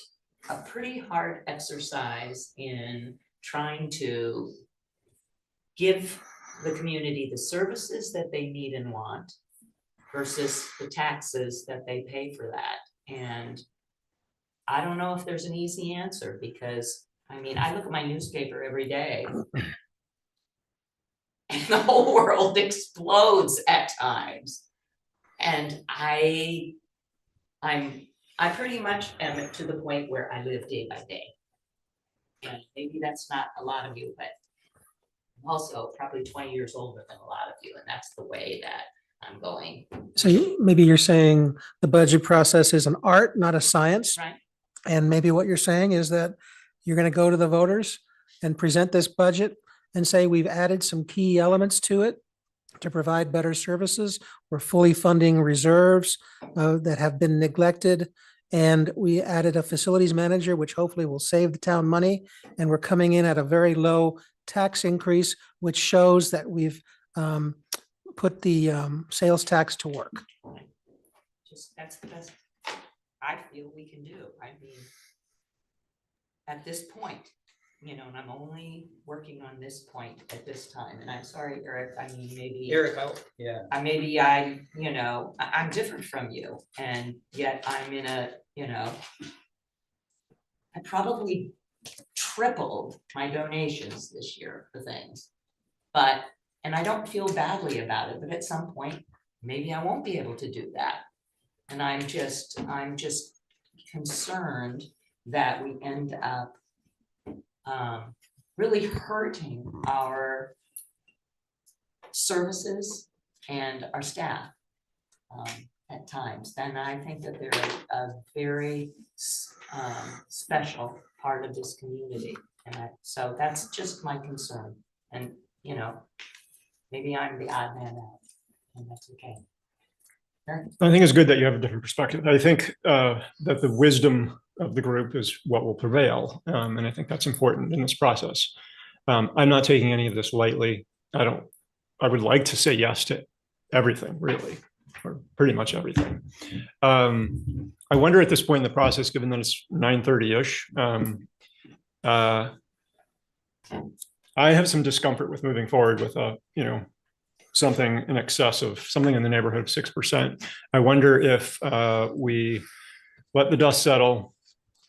a pretty hard exercise in trying to give the community the services that they need and want versus the taxes that they pay for that. And I don't know if there's an easy answer, because I mean, I look at my newspaper every day and the whole world explodes at times. And I pretty much am to the point where I live day by day. And maybe that's not a lot of you, but I'm also probably 20 years older than a lot of you, and that's the way that I'm going. So maybe you're saying the budget process is an art, not a science. Right. And maybe what you're saying is that you're going to go to the voters and present this budget and say, we've added some key elements to it to provide better services. We're fully funding reserves that have been neglected. And we added a facilities manager, which hopefully will save the town money. And we're coming in at a very low tax increase, which shows that we've put the sales tax to work. Just, that's the best I feel we can do. I mean, at this point, you know, and I'm only working on this point at this time, and I'm sorry, Eric, I mean, maybe. Eric, yeah. Maybe you know, I'm different from you, and yet I'm in a, you know, I probably tripled my donations this year for things. But, and I don't feel badly about it, but at some point, maybe I won't be able to do that. And I'm just concerned that we end up really hurting our services and our staff at times. And I think that they're a very special part of this community. And so that's just my concern. And, you know, maybe I'm the odd man out, and that's okay. I think it's good that you have a different perspective. I think that the wisdom of the group is what will prevail. And I think that's important in this process. I'm not taking any of this lightly. I would like to say yes to everything, really, or pretty much everything. I wonder at this point in the process, given that it's 9:30-ish, I have some discomfort with moving forward with you know, something in excess of something in the neighborhood of 6%. I wonder if we let the dust settle,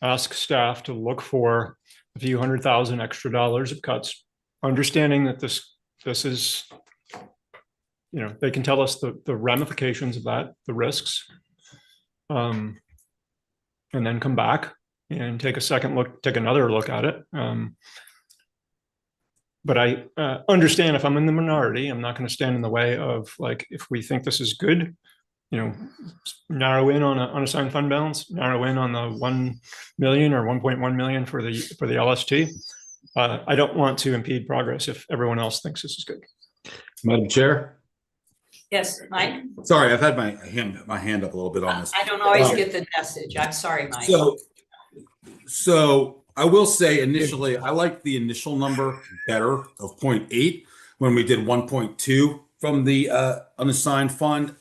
ask staff to look for a few $100,000 extra of cuts, understanding that this is, you know, they can tell us the ramifications of that, the risks, and then come back and take another look at it. But I understand if I'm in the minority, I'm not going to stand in the way of, like, if we think this is good, you know, narrow in on unassigned fund balance, narrow in on the 1 million or 1.1 million for the LST. I don't want to impede progress if everyone else thinks this is good. Madam Chair. Yes, Mike? Sorry, I've had my hand up a little bit on this. I don't always get the message. I'm sorry, Mike. So I will say initially, I like the initial number better of 0.8 when we did 1.2 from the unassigned fund.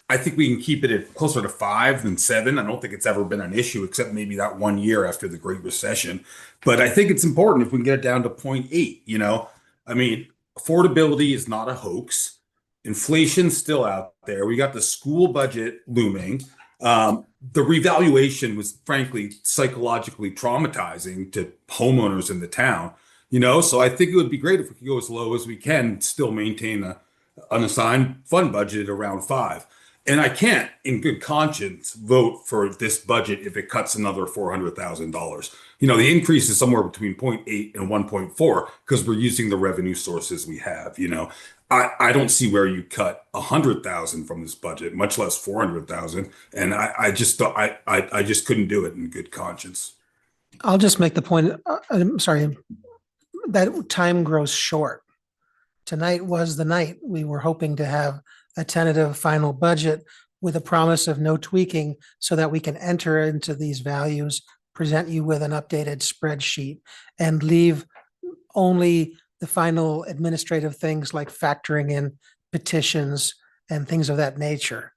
I think we can keep it at closer to 5 than 7. I don't think it's ever been an issue, except maybe that 1 year after the Great Recession. But I think it's important if we can get it down to 0.8, you know? I mean, affordability is not a hoax. Inflation's still out there. We got the school budget looming. The revaluation was frankly psychologically traumatizing to homeowners in the town, you know? So I think it would be great if we could go as low as we can, still maintain a unassigned fund budget around 5. And I can't, in good conscience, vote for this budget if it cuts another $400,000. You know, the increase is somewhere between 0.8 and 1.4 because we're using the revenue sources we have. You know, I don't see where you cut 100,000 from this budget, much less 400,000. And I just thought I just couldn't do it in good conscience. I'll just make the point. I'm sorry, that time grows short. Tonight was the night we were hoping to have a tentative final budget with a promise of no tweaking so that we can enter into these values present you with an updated spreadsheet and leave only the final administrative things like factoring in petitions and things of that nature.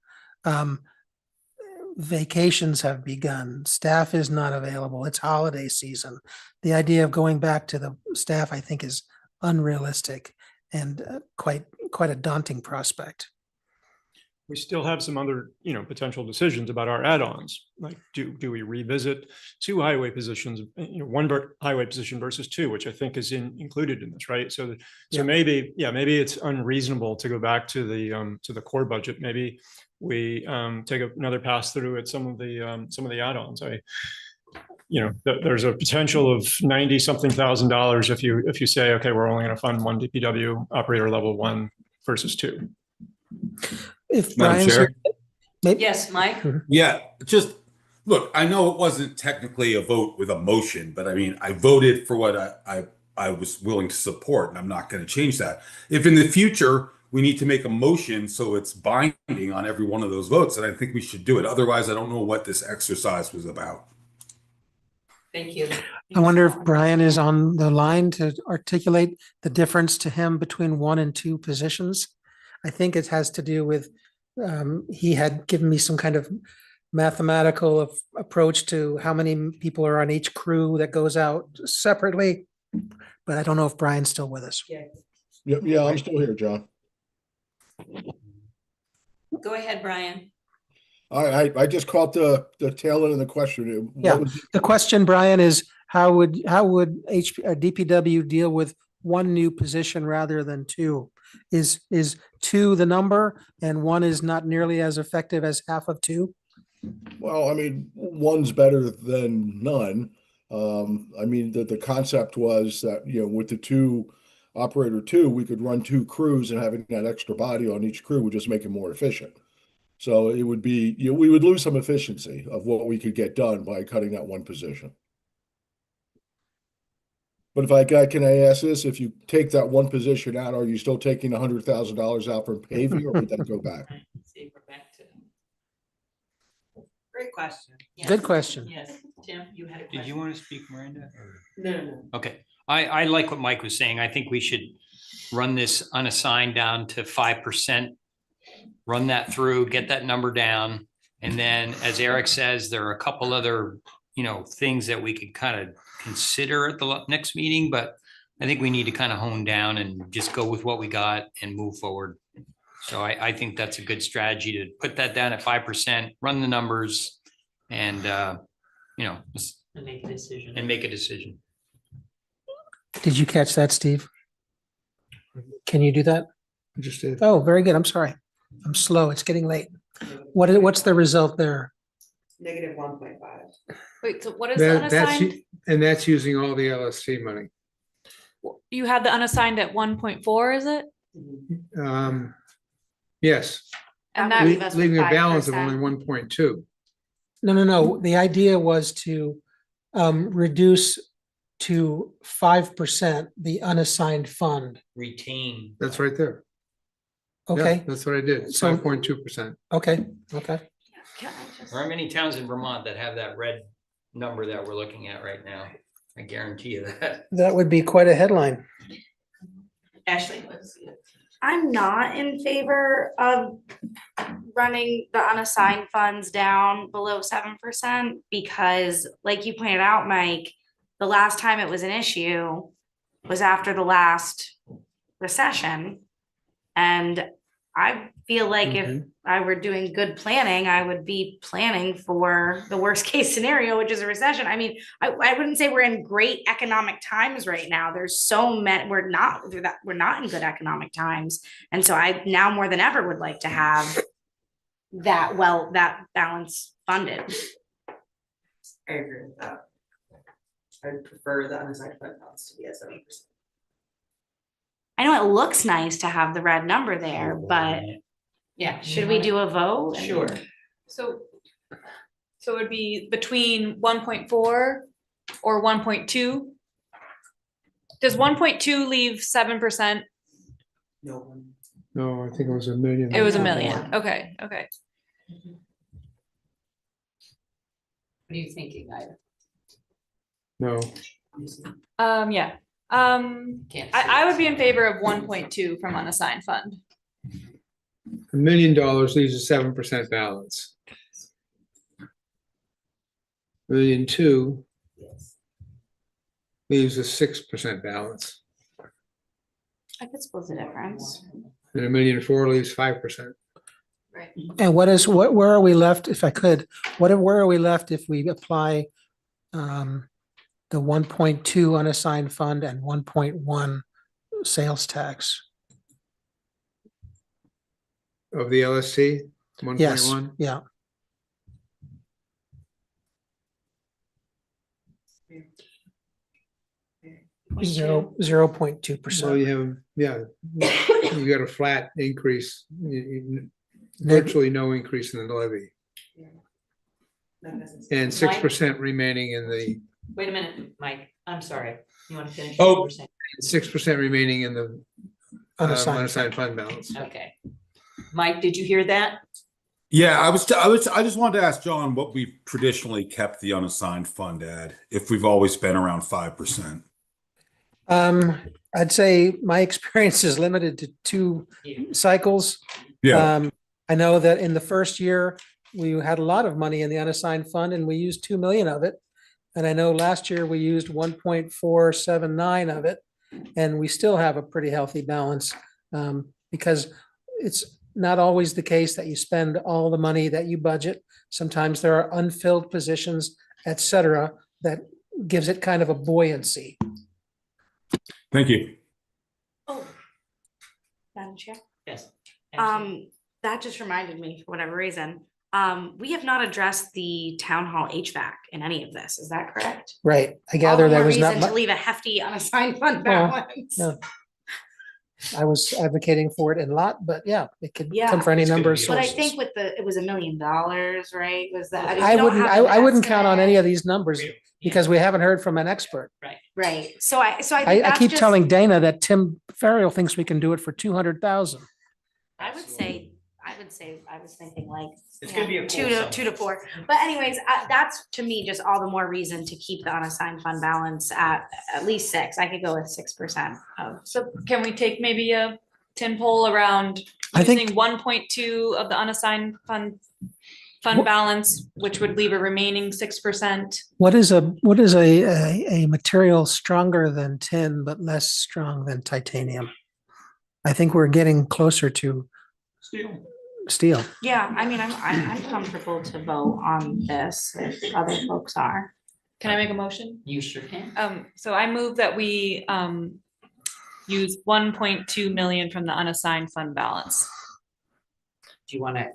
Vacations have begun. Staff is not available. It's holiday season. The idea of going back to the staff, I think, is unrealistic and quite a daunting prospect. We still have some other, potential decisions about our add-ons. Like, do we revisit 2 highway positions, 1 highway position versus 2, which I think is included in this, right? So maybe it's unreasonable to go back to the core budget. Maybe we take another pass through at some of the add-ons. There's a potential of $90-something thousand if you say, okay, we're only going to fund 1 DPW operator level 1 versus 2. If Madam Chair? Yes, Mike? Yeah, just look, I know it wasn't technically a vote with a motion, but I mean, I voted for what I was willing to support, and I'm not going to change that. If in the future we need to make a motion so it's binding on every one of those votes, then I think we should do it. Otherwise, I don't know what this exercise was about. Thank you. I wonder if Brian is on the line to articulate the difference to him between 1 and 2 positions. I think it has to do with, he had given me some kind of mathematical approach to how many people are on each crew that goes out separately. But I don't know if Brian's still with us. Yeah, I'm still here, John. Go ahead, Brian. I just caught the tail end of the question. The question, Brian, is how would DPW deal with 1 new position rather than 2? Is 2 the number and 1 is not nearly as effective as half of 2? Well, I mean, 1's better than none. I mean, the concept was that, with the operator 2, we could run 2 crews, and having that extra body on each crew would just make it more efficient. So it would be, we would lose some efficiency of what we could get done by cutting that 1 position. But can I ask this? If you take that 1 position out, are you still taking $100,000 out from paving, or would that go back? Great question. Good question. Yes, Tim, you had a question. Did you want to speak, Miranda? No. Okay, I like what Mike was saying. I think we should run this unassigned down to 5%. Run that through, get that number down. And then, as Eric says, there are a couple other, things that we could kind of consider at the next meeting, but I think we need to kind of hone down and just go with what we got and move forward. So I think that's a good strategy to put that down at 5%, run the numbers and, And make a decision. Did you catch that, Steve? Can you do that? I just did. Oh, very good. I'm sorry. I'm slow. It's getting late. What's the result there? Negative 1.5. Wait, so what is the unassigned? And that's using all the LSC money. You had the unassigned at 1.4, is it? Yes. And that leave us with Leaving a balance of 5%. only 1.2. No. The idea was to reduce to 5% the unassigned fund. Retain. That's right there. Okay. Yeah, that's what I did. So- 5.2%. Okay. There aren't many towns in Vermont that have that red number that we're looking at right now. I guarantee you that. That would be quite a headline. Ashley, let's see it. I'm not in favor of running the unassigned funds down below 7% because, like you pointed out, Mike, the last time it was an issue was after the last recession. And I feel like if I were doing good planning, I would be planning for the worst case scenario, which is a recession. I mean, I wouldn't say we're in great economic times right now. There's so many, we're not in good economic times. And so I now more than ever would like to have that balance funded. I agree with that. I'd prefer the unassigned fund balance to be at 7%. I know it looks nice to have the red number there, but yeah, should we do a vote? Sure. So it would be between 1.4 or 1.2? Does 1.2 leave 7%? No. No, I think it was $1 million. It was $1 million. Okay. What are you thinking, Ida? No, Yeah, I would be in favor of 1.2 from unassigned fund. $1 million leaves a 7% balance. 1,200,000 leaves a 6% balance, I could split the difference. and 1,400,000 leaves 5%. And where are we left, if I could, where are we left if we apply the 1.2 unassigned fund and 1.1 sales tax? Of the LST, 1.1? Yes, yeah. Zero, 0.2%. Well, you have, yeah, you got a flat increase, virtually no increase in the levy. And 6% remaining in the, Wait a minute, Mike, I'm sorry. You want to finish? Oh. what you were saying? 6% remaining in the unassigned fund balance. Okay. Mike, did you hear that? Yeah, I just wanted to ask John what we've traditionally kept the unassigned fund at, if we've always been around 5%. I'd say my experience is limited to 2 cycles. Yeah. I know that in the first year, we had a lot of money in the unassigned fund and we used 2 million of it. And I know last year we used 1.479 of it, and we still have a pretty healthy balance, because it's not always the case that you spend all the money that you budget. Sometimes there are unfilled positions, et cetera, that gives it kind of a buoyancy. Thank you. Oh, Madam Chair? Yes. That just reminded me, for whatever reason, we have not addressed the town hall HVAC in any of this. Is that correct? Right. I All gather the there more was not reason to much. leave a hefty unassigned fund Well, balance. no. I was advocating for it in lot, but yeah, it could Yeah. come for any number of But I sources. think with it was $1 million, right? Was that? I wouldn't count on any of these numbers because we haven't heard from an expert. Right. So I think I that's keep just- telling Dana that Tim Farrell thinks we can do it for 200,000. I would say, I was thinking like. It's gonna be a two cool to 4. But anyways, that's to me just all the more reason to keep the unassigned fund balance at least 6. I could go with 6%. So can we take maybe a 10 poll around I think- using 1.2 of the unassigned fund balance, which would leave a remaining 6%? What is a material stronger than tin but less strong than titanium? I think we're getting closer to steel. Yeah, I mean, I'm comfortable to vote on this if other folks are. Can I make a motion? You sure can. So I move that we use 1.2 million from the unassigned fund balance. Do you want to?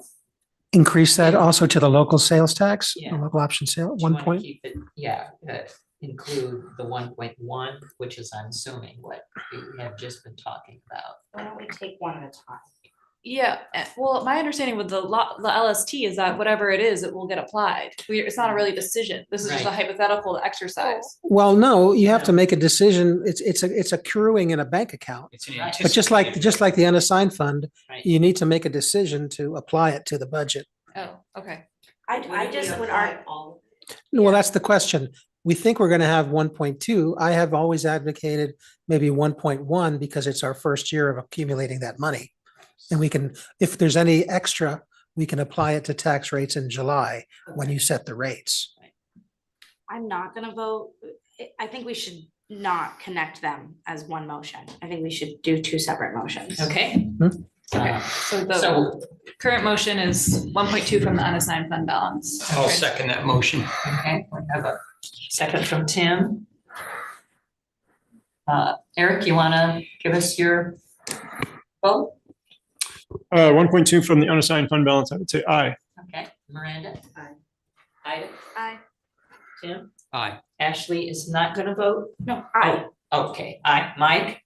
Increase that also to the local sales tax, the Yeah. local option sale, Do you 1 wanna point. keep it? Yeah, include the 1.1, which is I'm assuming what we have just been talking about. Why don't we take one at a time? Yeah, well, my understanding with the LST is that whatever it is, it will get applied. It's not a really decision. This is just a Right. hypothetical exercise. Well, no, you have to make a decision. It's accruing in a bank account. It's an But just like the unassigned fund, Right. you need to make a decision to apply it to the budget. Oh, okay. I just would argue. Well, that's the question. We think we're going to have 1.2. I have always advocated maybe 1.1 because it's our first year of accumulating that money. And we can, if there's any extra, we can apply it to tax rates in July when you set the rates. I'm not gonna vote. I think we should not connect them as one motion. I think we should do 2 separate motions. Okay. Okay, so the current motion is 1.2 from the unassigned fund balance. I'll second that motion. Okay, we have a second from Tim. Eric, you want to give us your vote? 1.2 from the unassigned fund balance, I would say aye. Okay, Miranda? Aye. Ida? Aye. Tim? Aye. Ashley is not going to vote? No, aye. Oh, okay, aye. Mike?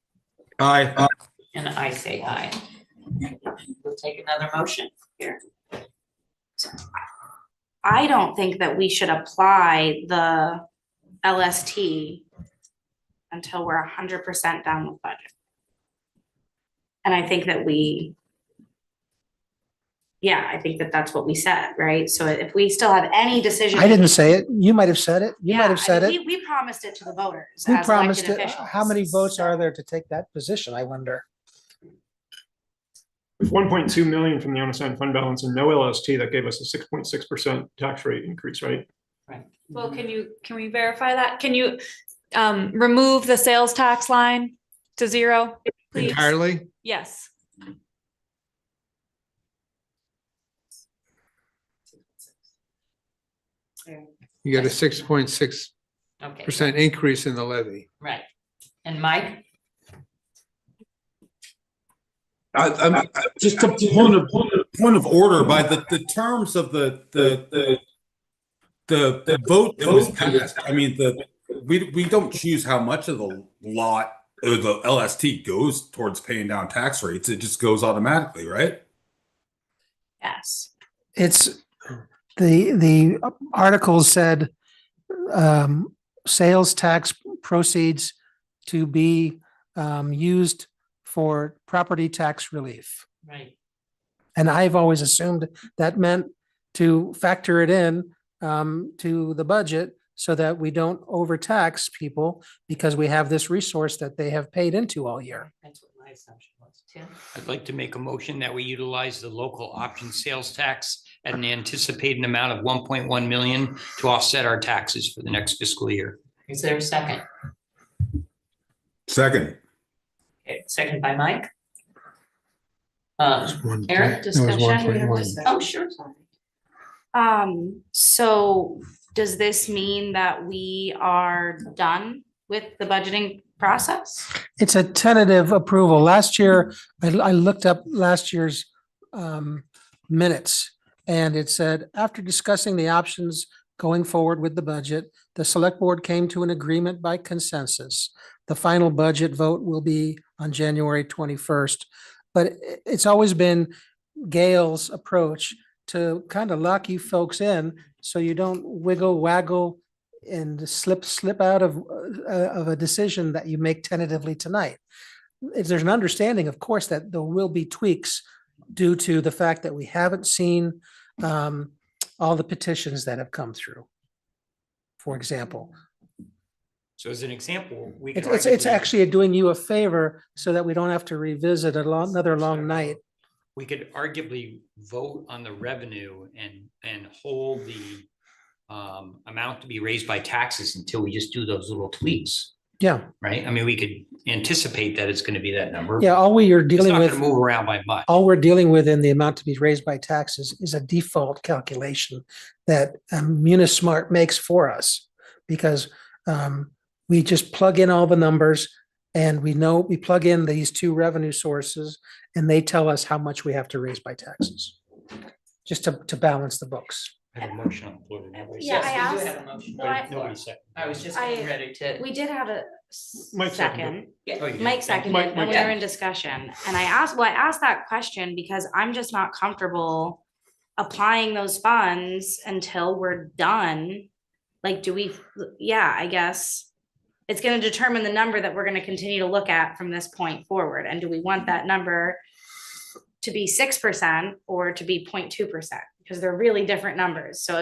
Aye. And I say aye. We'll take another motion here. I don't think that we should apply the LST until we're 100% done with budget. And I think that we yeah, I think that that's what we said, right? So if we still have any decision. I didn't say it. You might have said it. You might Yeah, have said I it. mean, we promised it to the voters We as promised elected it. officials. How many votes are there to take that position? I wonder. With 1.2 million from the unassigned fund balance and no LST, that gave us a 6.6% tax rate increase, right? Well, can we verify that? Can you remove the sales tax line to zero, please? Entirely? Yes. You get a 6.6% Okay, increase in the levy. right. And Mike? I'm just a point of order by the terms of the vote that was passed. I mean, we don't choose how much of the lot or the LST goes towards paying down tax rates. It just goes automatically, right? Yes. It's the article said sales tax proceeds to be used for property tax relief. Right. And I've always assumed that meant to factor it in to the budget so that we don't overtax people because we have this resource that they have paid into all year. That's what my assumption was. Tim? I'd like to make a motion that we utilize the local option sales tax at an anticipated amount of 1.1 million to offset our taxes for the next fiscal year. Is there a second? Second. Okay, second by Mike. One Eric, point- that was discussion? 1.1. Oh, sure. So does this mean that we are done with the budgeting process? It's a tentative approval. Last year, I looked up last year's minutes, and it said, after discussing the options going forward with the budget, the select board came to an agreement by consensus. The final budget vote will be on January 21st. But it's always been Gail's approach to kind of lock you folks in so you don't wiggle, waggle, and slip out of a decision that you make tentatively tonight. There's an understanding, of course, that there will be tweaks due to the fact that we haven't seen all the petitions that have come through, for example. So as an example, we could. It's arguably- actually doing you a favor so that we don't have to revisit another long night. We could arguably vote on the revenue and hold the amount to be raised by taxes until we just do those little tweaks, Yeah, right? I mean, we could anticipate that it's going to be that number. yeah, all we are It's dealing not with. going to move around by much. All we're dealing with in the amount to be raised by taxes is a default calculation that Munismart makes for us. Because we just plug in all the numbers and we know we plug in these two revenue sources and they tell us how much we have to raise by taxes. Just to balance the books. I have a motion on the floor. Did nobody Yeah, second? I We do asked- have a motion. well, I- Nobody second. I was just getting ready to. We did have a Mike second. Yeah. Oh, you did? Mike seconded, Mike- and Mike- we were in discussion, and I asked that question because I'm just not comfortable applying those funds until we're done. Like, I guess it's gonna determine the number that we're gonna continue to look at from this point forward, and do we want that number to be 6% or to be 0.2%? Because they're really different numbers. So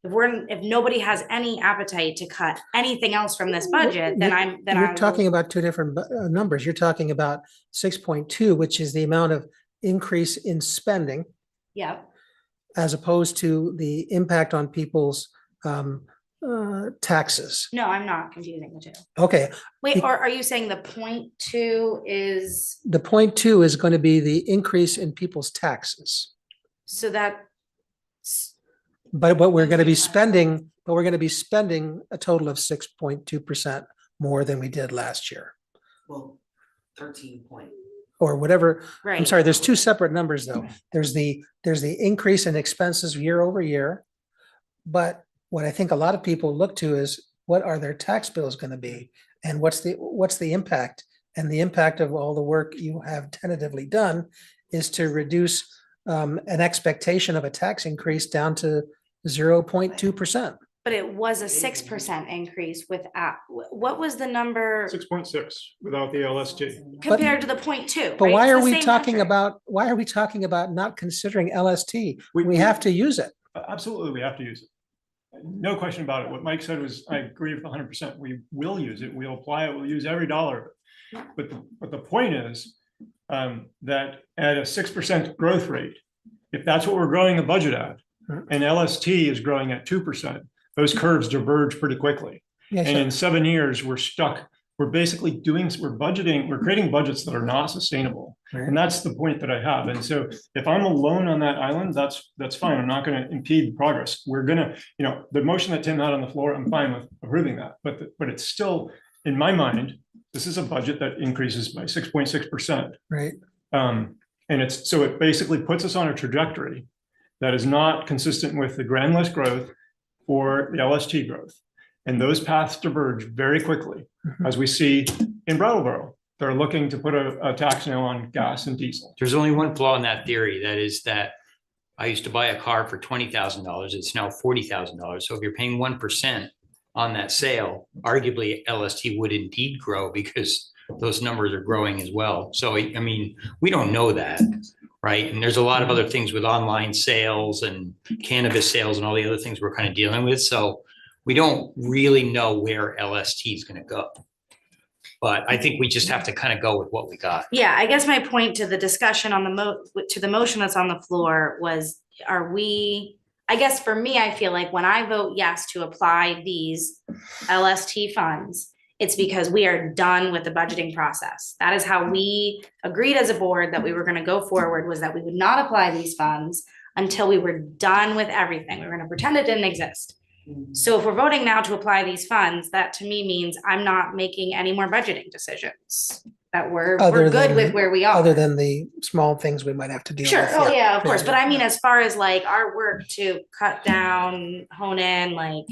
if nobody has any appetite to cut anything else from this budget, then You're talking about two different numbers. You're talking about 6.2, which is the amount of increase in spending, Yep. as opposed to the impact on people's taxes. No, I'm not confusing the two. Okay, Wait, The- or are you saying the 0.2 is, the 0.2 is going to be the increase in people's taxes. so that, But we're going to be spending, a total of 6.2% more than we did last year, Well, 13 point. or whatever. I'm right? sorry, there's two separate numbers though. There's the increase in expenses year over year. But what I think a lot of people look to is what are their tax bills going to be? And what's the impact? And the impact of all the work you have tentatively done is to reduce an expectation of a tax increase down to 0.2%. But it was a 6% increase what was the number 6.6 without the LST. compared to the 0.2? But right? why It's are the we same talking metric. about not considering LST? We have to use it. Absolutely, we have to use it. No question about it. What Mike said was, I agree with 100%. We will use it. We'll apply it. We'll use every dollar of it. But the point is that at a 6% growth rate, if that's what we're growing the budget at, and LST is growing at 2%, those curves diverge pretty quickly. Yeah, and sure. in 7 years, we're stuck. We're basically we're creating budgets that are not sustainable. Right. And that's the point that I have. And so if I'm alone on that island, that's fine. I'm not going to impede progress. We're going to, the motion that Tim had on the floor, I'm fine with approving that. But it's still, in my mind, this is a budget that increases by 6.6%. Right. And so it basically puts us on a trajectory that is not consistent with the grand list growth or the LST growth. And those paths diverge very quickly, as we see in Brattleboro. They're looking to put a tax now on gas and diesel. There's only one flaw in that theory. That is that I used to buy a car for $20,000. It's now $40,000. So if you're paying 1% on that sale, arguably LST would indeed grow because those numbers are growing as well. So, I mean, we don't know that, right? And there's a lot of other things with online sales and cannabis sales and all the other things we're kind of dealing with. So we don't really know where LST is going to go. But I think we just have to kind of go with what we got. Yeah, I guess my point to the discussion on the motion that's on the floor was, I guess for me, I feel like when I vote yes to apply these LST funds, it's because we are done with the budgeting process. That is how we agreed as a board that we were going to go forward, was that we would not apply these funds until we were done with everything. We were going to pretend it didn't exist. So if we're voting now to apply these funds, that to me means I'm not making any more budgeting decisions, that we're good with where we are. Other than the small things we might have to deal with. Sure, oh yeah, of course, but I mean, as far as like our work to cut down, hone in, like,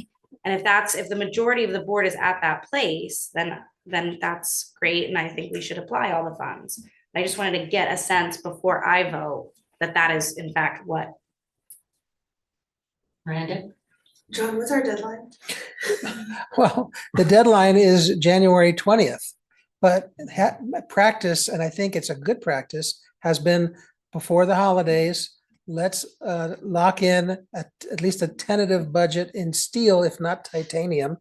and if the majority of the board is at that place, then that's great, and I think we should apply all the funds. I just wanted to get a sense before I vote that is in fact what. Brandon? John, what's our deadline? Well, the deadline is January 20th, but practice, and I think it's a good practice, has been before the holidays. Let's lock in at least a tentative budget in steel, if not titanium,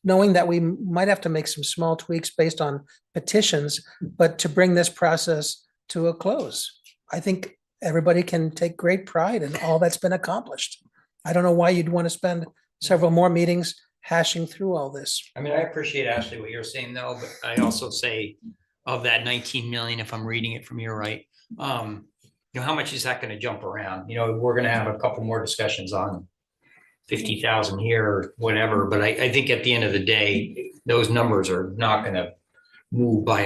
knowing that we might have to make some small tweaks based on petitions, but to bring this process to a close. I think everybody can take great pride in all that's been accomplished. I don't know why you'd want to spend several more meetings hashing through all this. I mean, I appreciate, Ashley, what you're saying though, but I also say of that 19 million, if I'm reading it from you right, how much is that going to jump around? We're going to have a couple more discussions on 50,000 here or whatever, but I think at the end of the day, those numbers are not going to move by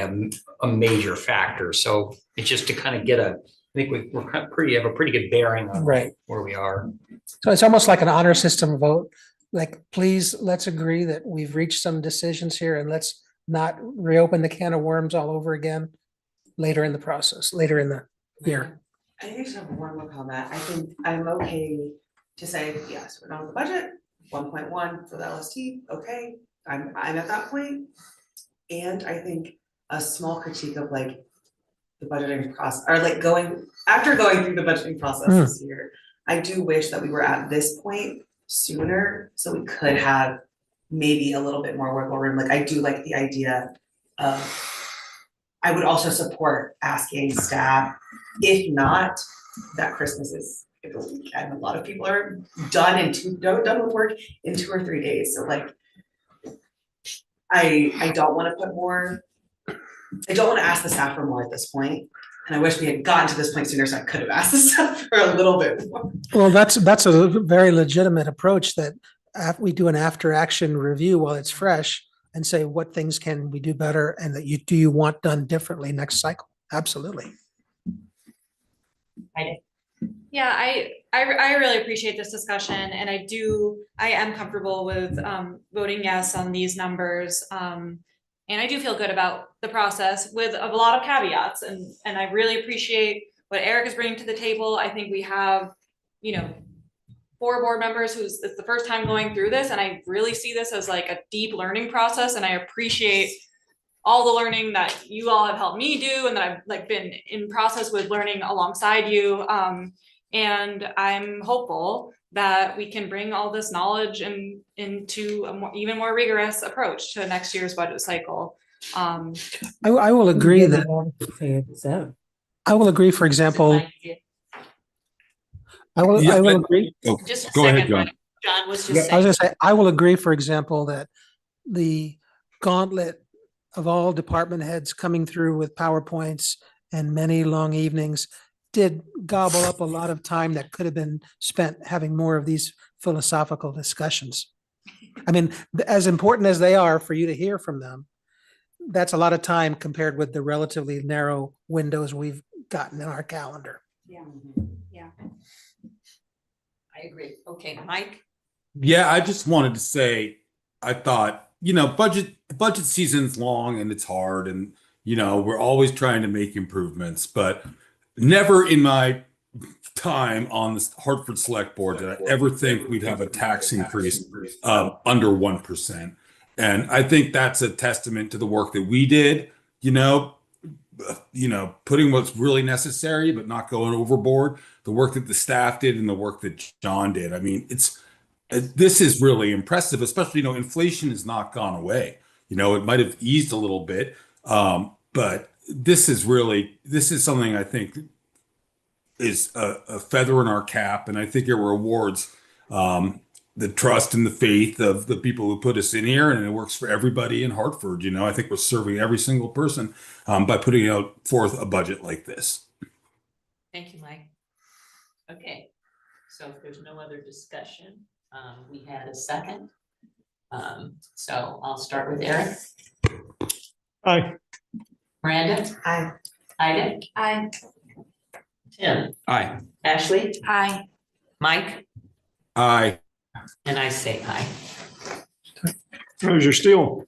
a major factor. So it's just to kind of get I think we have a pretty good bearing on where we are. So it's almost like an honor system vote. Like, please, let's agree that we've reached some decisions here, and let's not reopen the can of worms all over again later in the process, later in the year. I think I just have one more comment. I think I'm okay to say, yes, we're done with the budget, 1.1 for the LST, okay, I'm at that point. And I think a small critique of like the budgeting process, or like after going through the budgeting process this year, I do wish that we were at this point sooner, so we could have maybe a little bit more wiggle room. Like, I do like the idea of, I would also support asking staff, if not, that Christmas is a weekend. A lot of people are done with work in 2 or 3 days. So like, I don't want to put more, I don't want to ask the staff for more at this point. And I wish we had gotten to this point sooner, so I could have asked the staff for a little bit more. Well, that's a very legitimate approach, that we do an after action review while it's fresh and say, what things can we do better, and that do you want done differently next cycle? Absolutely. Yeah, I really appreciate this discussion, and I am comfortable with voting yes on these numbers. And I do feel good about the process with a lot of caveats, and I really appreciate what Eric is bringing to the table. I think we have, for board members who's, it's the first time going through this, and I really see this as like a deep learning process, and I appreciate all the learning that you all have helped me do, and that I've like been in process with learning alongside you. And I'm hopeful that we can bring all this knowledge and into a more, even more rigorous approach to next year's budget cycle. I will agree that. I will agree, for example. I will agree. Just a Go ahead, second, John. Mike. John was I just was saying. gonna say, I will agree, for example, that the gauntlet of all department heads coming through with PowerPoints and many long evenings did gobble up a lot of time that could have been spent having more of these philosophical discussions. I mean, as important as they are for you to hear from them, that's a lot of time compared with the relatively narrow windows we've gotten in our calendar. Yeah, yeah. I agree. Okay, Mike? Yeah, I just wanted to say, I thought, budget season's long and it's hard, and we're always trying to make improvements, but never in my time on the Hartford Select Board did I ever think we'd have a tax increase of under 1%. And I think that's a testament to the work that we did, putting what's really necessary, but not going overboard, the work that the staff did and the work that John did. I mean, this is really impressive, especially, inflation has not gone away. It might have eased a little bit, but this is something I think is a feather in our cap. And I think it rewards the trust and the faith of the people who put us in here, and it works for everybody in Hartford. I think we're serving every single person by putting out forth a budget like this. Thank you, Mike. Okay, so if there's no other discussion, we had a second. So I'll start with Eric. Aye. Miranda? Aye. Ida? Aye. Tim? Aye. Ashley? Aye. Mike? Aye. And I say aye. There's your steal.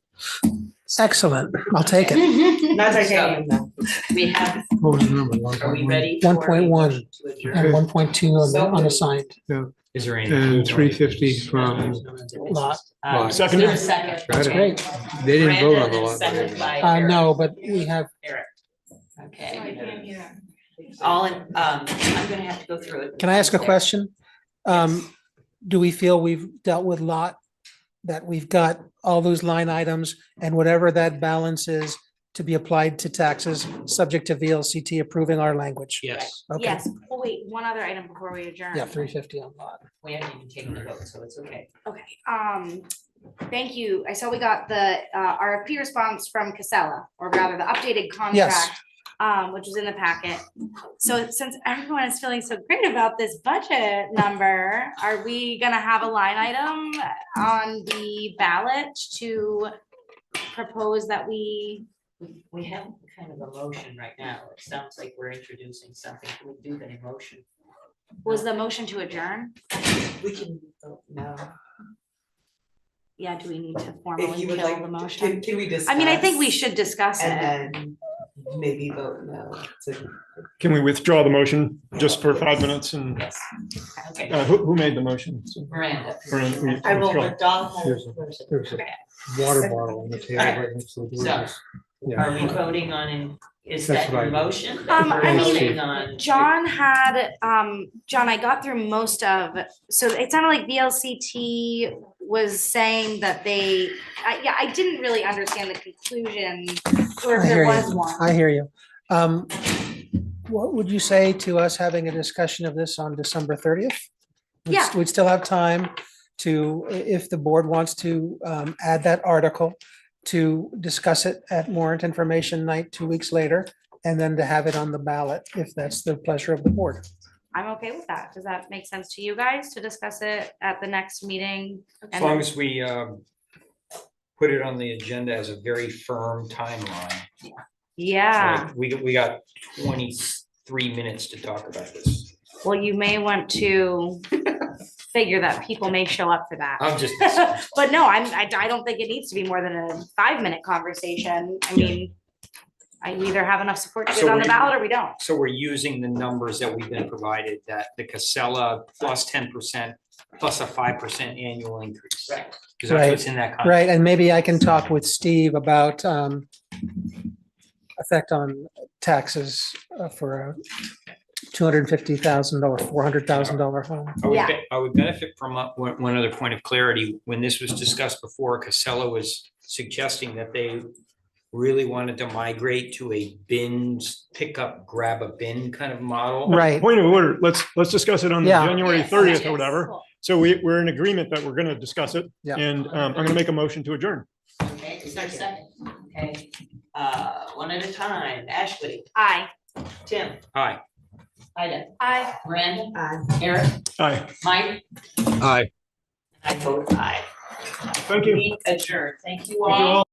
Excellent. I'll take it. Not So, titanium. we have, What was the number? are we ready? for a 1.1 motion to adjourn? and 1.2 on the So moved. unassigned Is there any? And 350 from, lot. Second. Is there a second? That's Okay. great. they didn't vote on the Miranda, lot. seconded by Eric. No, but we have, Eric. Okay. All in, I'm gonna have to go through it. can I ask a There. question? Do we feel we've dealt with lot, that we've got all those line items and whatever that balance is to be applied to taxes, subject to VLCT approving our language? Yes. Okay. Yes. Oh, wait, one other item before we adjourn. Yeah, 350 on lot. We haven't even taken the vote, so it's okay. Okay, thank you. I saw we got the RFP response from Casella, or rather the updated contract, which is in the packet. So since everyone is feeling so great about this budget number, are we gonna have a line item on the ballot to propose that we? We have kind of a motion right now. It sounds like we're introducing something. Can we do the motion? Was the motion to adjourn? We can vote no. Yeah, do we need to If formally you would kill like, the motion? can we discuss? I mean, I think we should discuss it. And then maybe vote no. Can we withdraw the motion just for 5 minutes? And Yes. Okay. who made the motion? Miranda. Miranda, I will withdraw. withdraw. There's a water bottle on the table right next to the So, door. are we voting on, is That's that what your I- motion? I We're mean, voting on- John had, John, I got through most of, so it sounded like VLCT was saying that they, I didn't really understand the conclusion, or if I hear there you. was one. I hear you. What would you say to us having a discussion of this on December 30th? Yeah. We'd still have time to, if the board wants to add that article, to discuss it at warrant information night 2 weeks later, and then to have it on the ballot, if that's the pleasure of the board. I'm okay with that. Does that make sense to you guys to discuss it at the next meeting? As long as we put it on the agenda as a very firm timeline. Yeah, Like, we got 23 minutes to talk about this. well, you may want to figure that people may show up for that. I'm just. But no, I don't think it needs to be more than a 5-minute conversation. I mean, we either have enough support to get So it on the we- ballot or we don't. So we're using the numbers that we've been provided, that the Casella plus 10% plus a 5% annual increase. Right. Because that's what's in that contract. Right, and maybe I can talk with Steve about effect on taxes for a $250,000 or $400,000 home. I would benefit from one other point of clarity. When this was discussed before, Casella was suggesting that they really wanted to migrate to a bins, pick up, grab a bin kind of model. Right. Point of order, let's discuss it on Yeah. January Yes, 30th or yes. whatever. So we're in agreement that we're going to discuss it. Yeah. And I'm going to make a motion to adjourn. Okay, is there a second? Okay, one at a time. Ashley, Aye. Tim, Aye. Ida, Aye. Miranda, Eric, Aye. Mike, Aye. I vote aye. Thank you. We adjourn. Thank you Thank you all. all.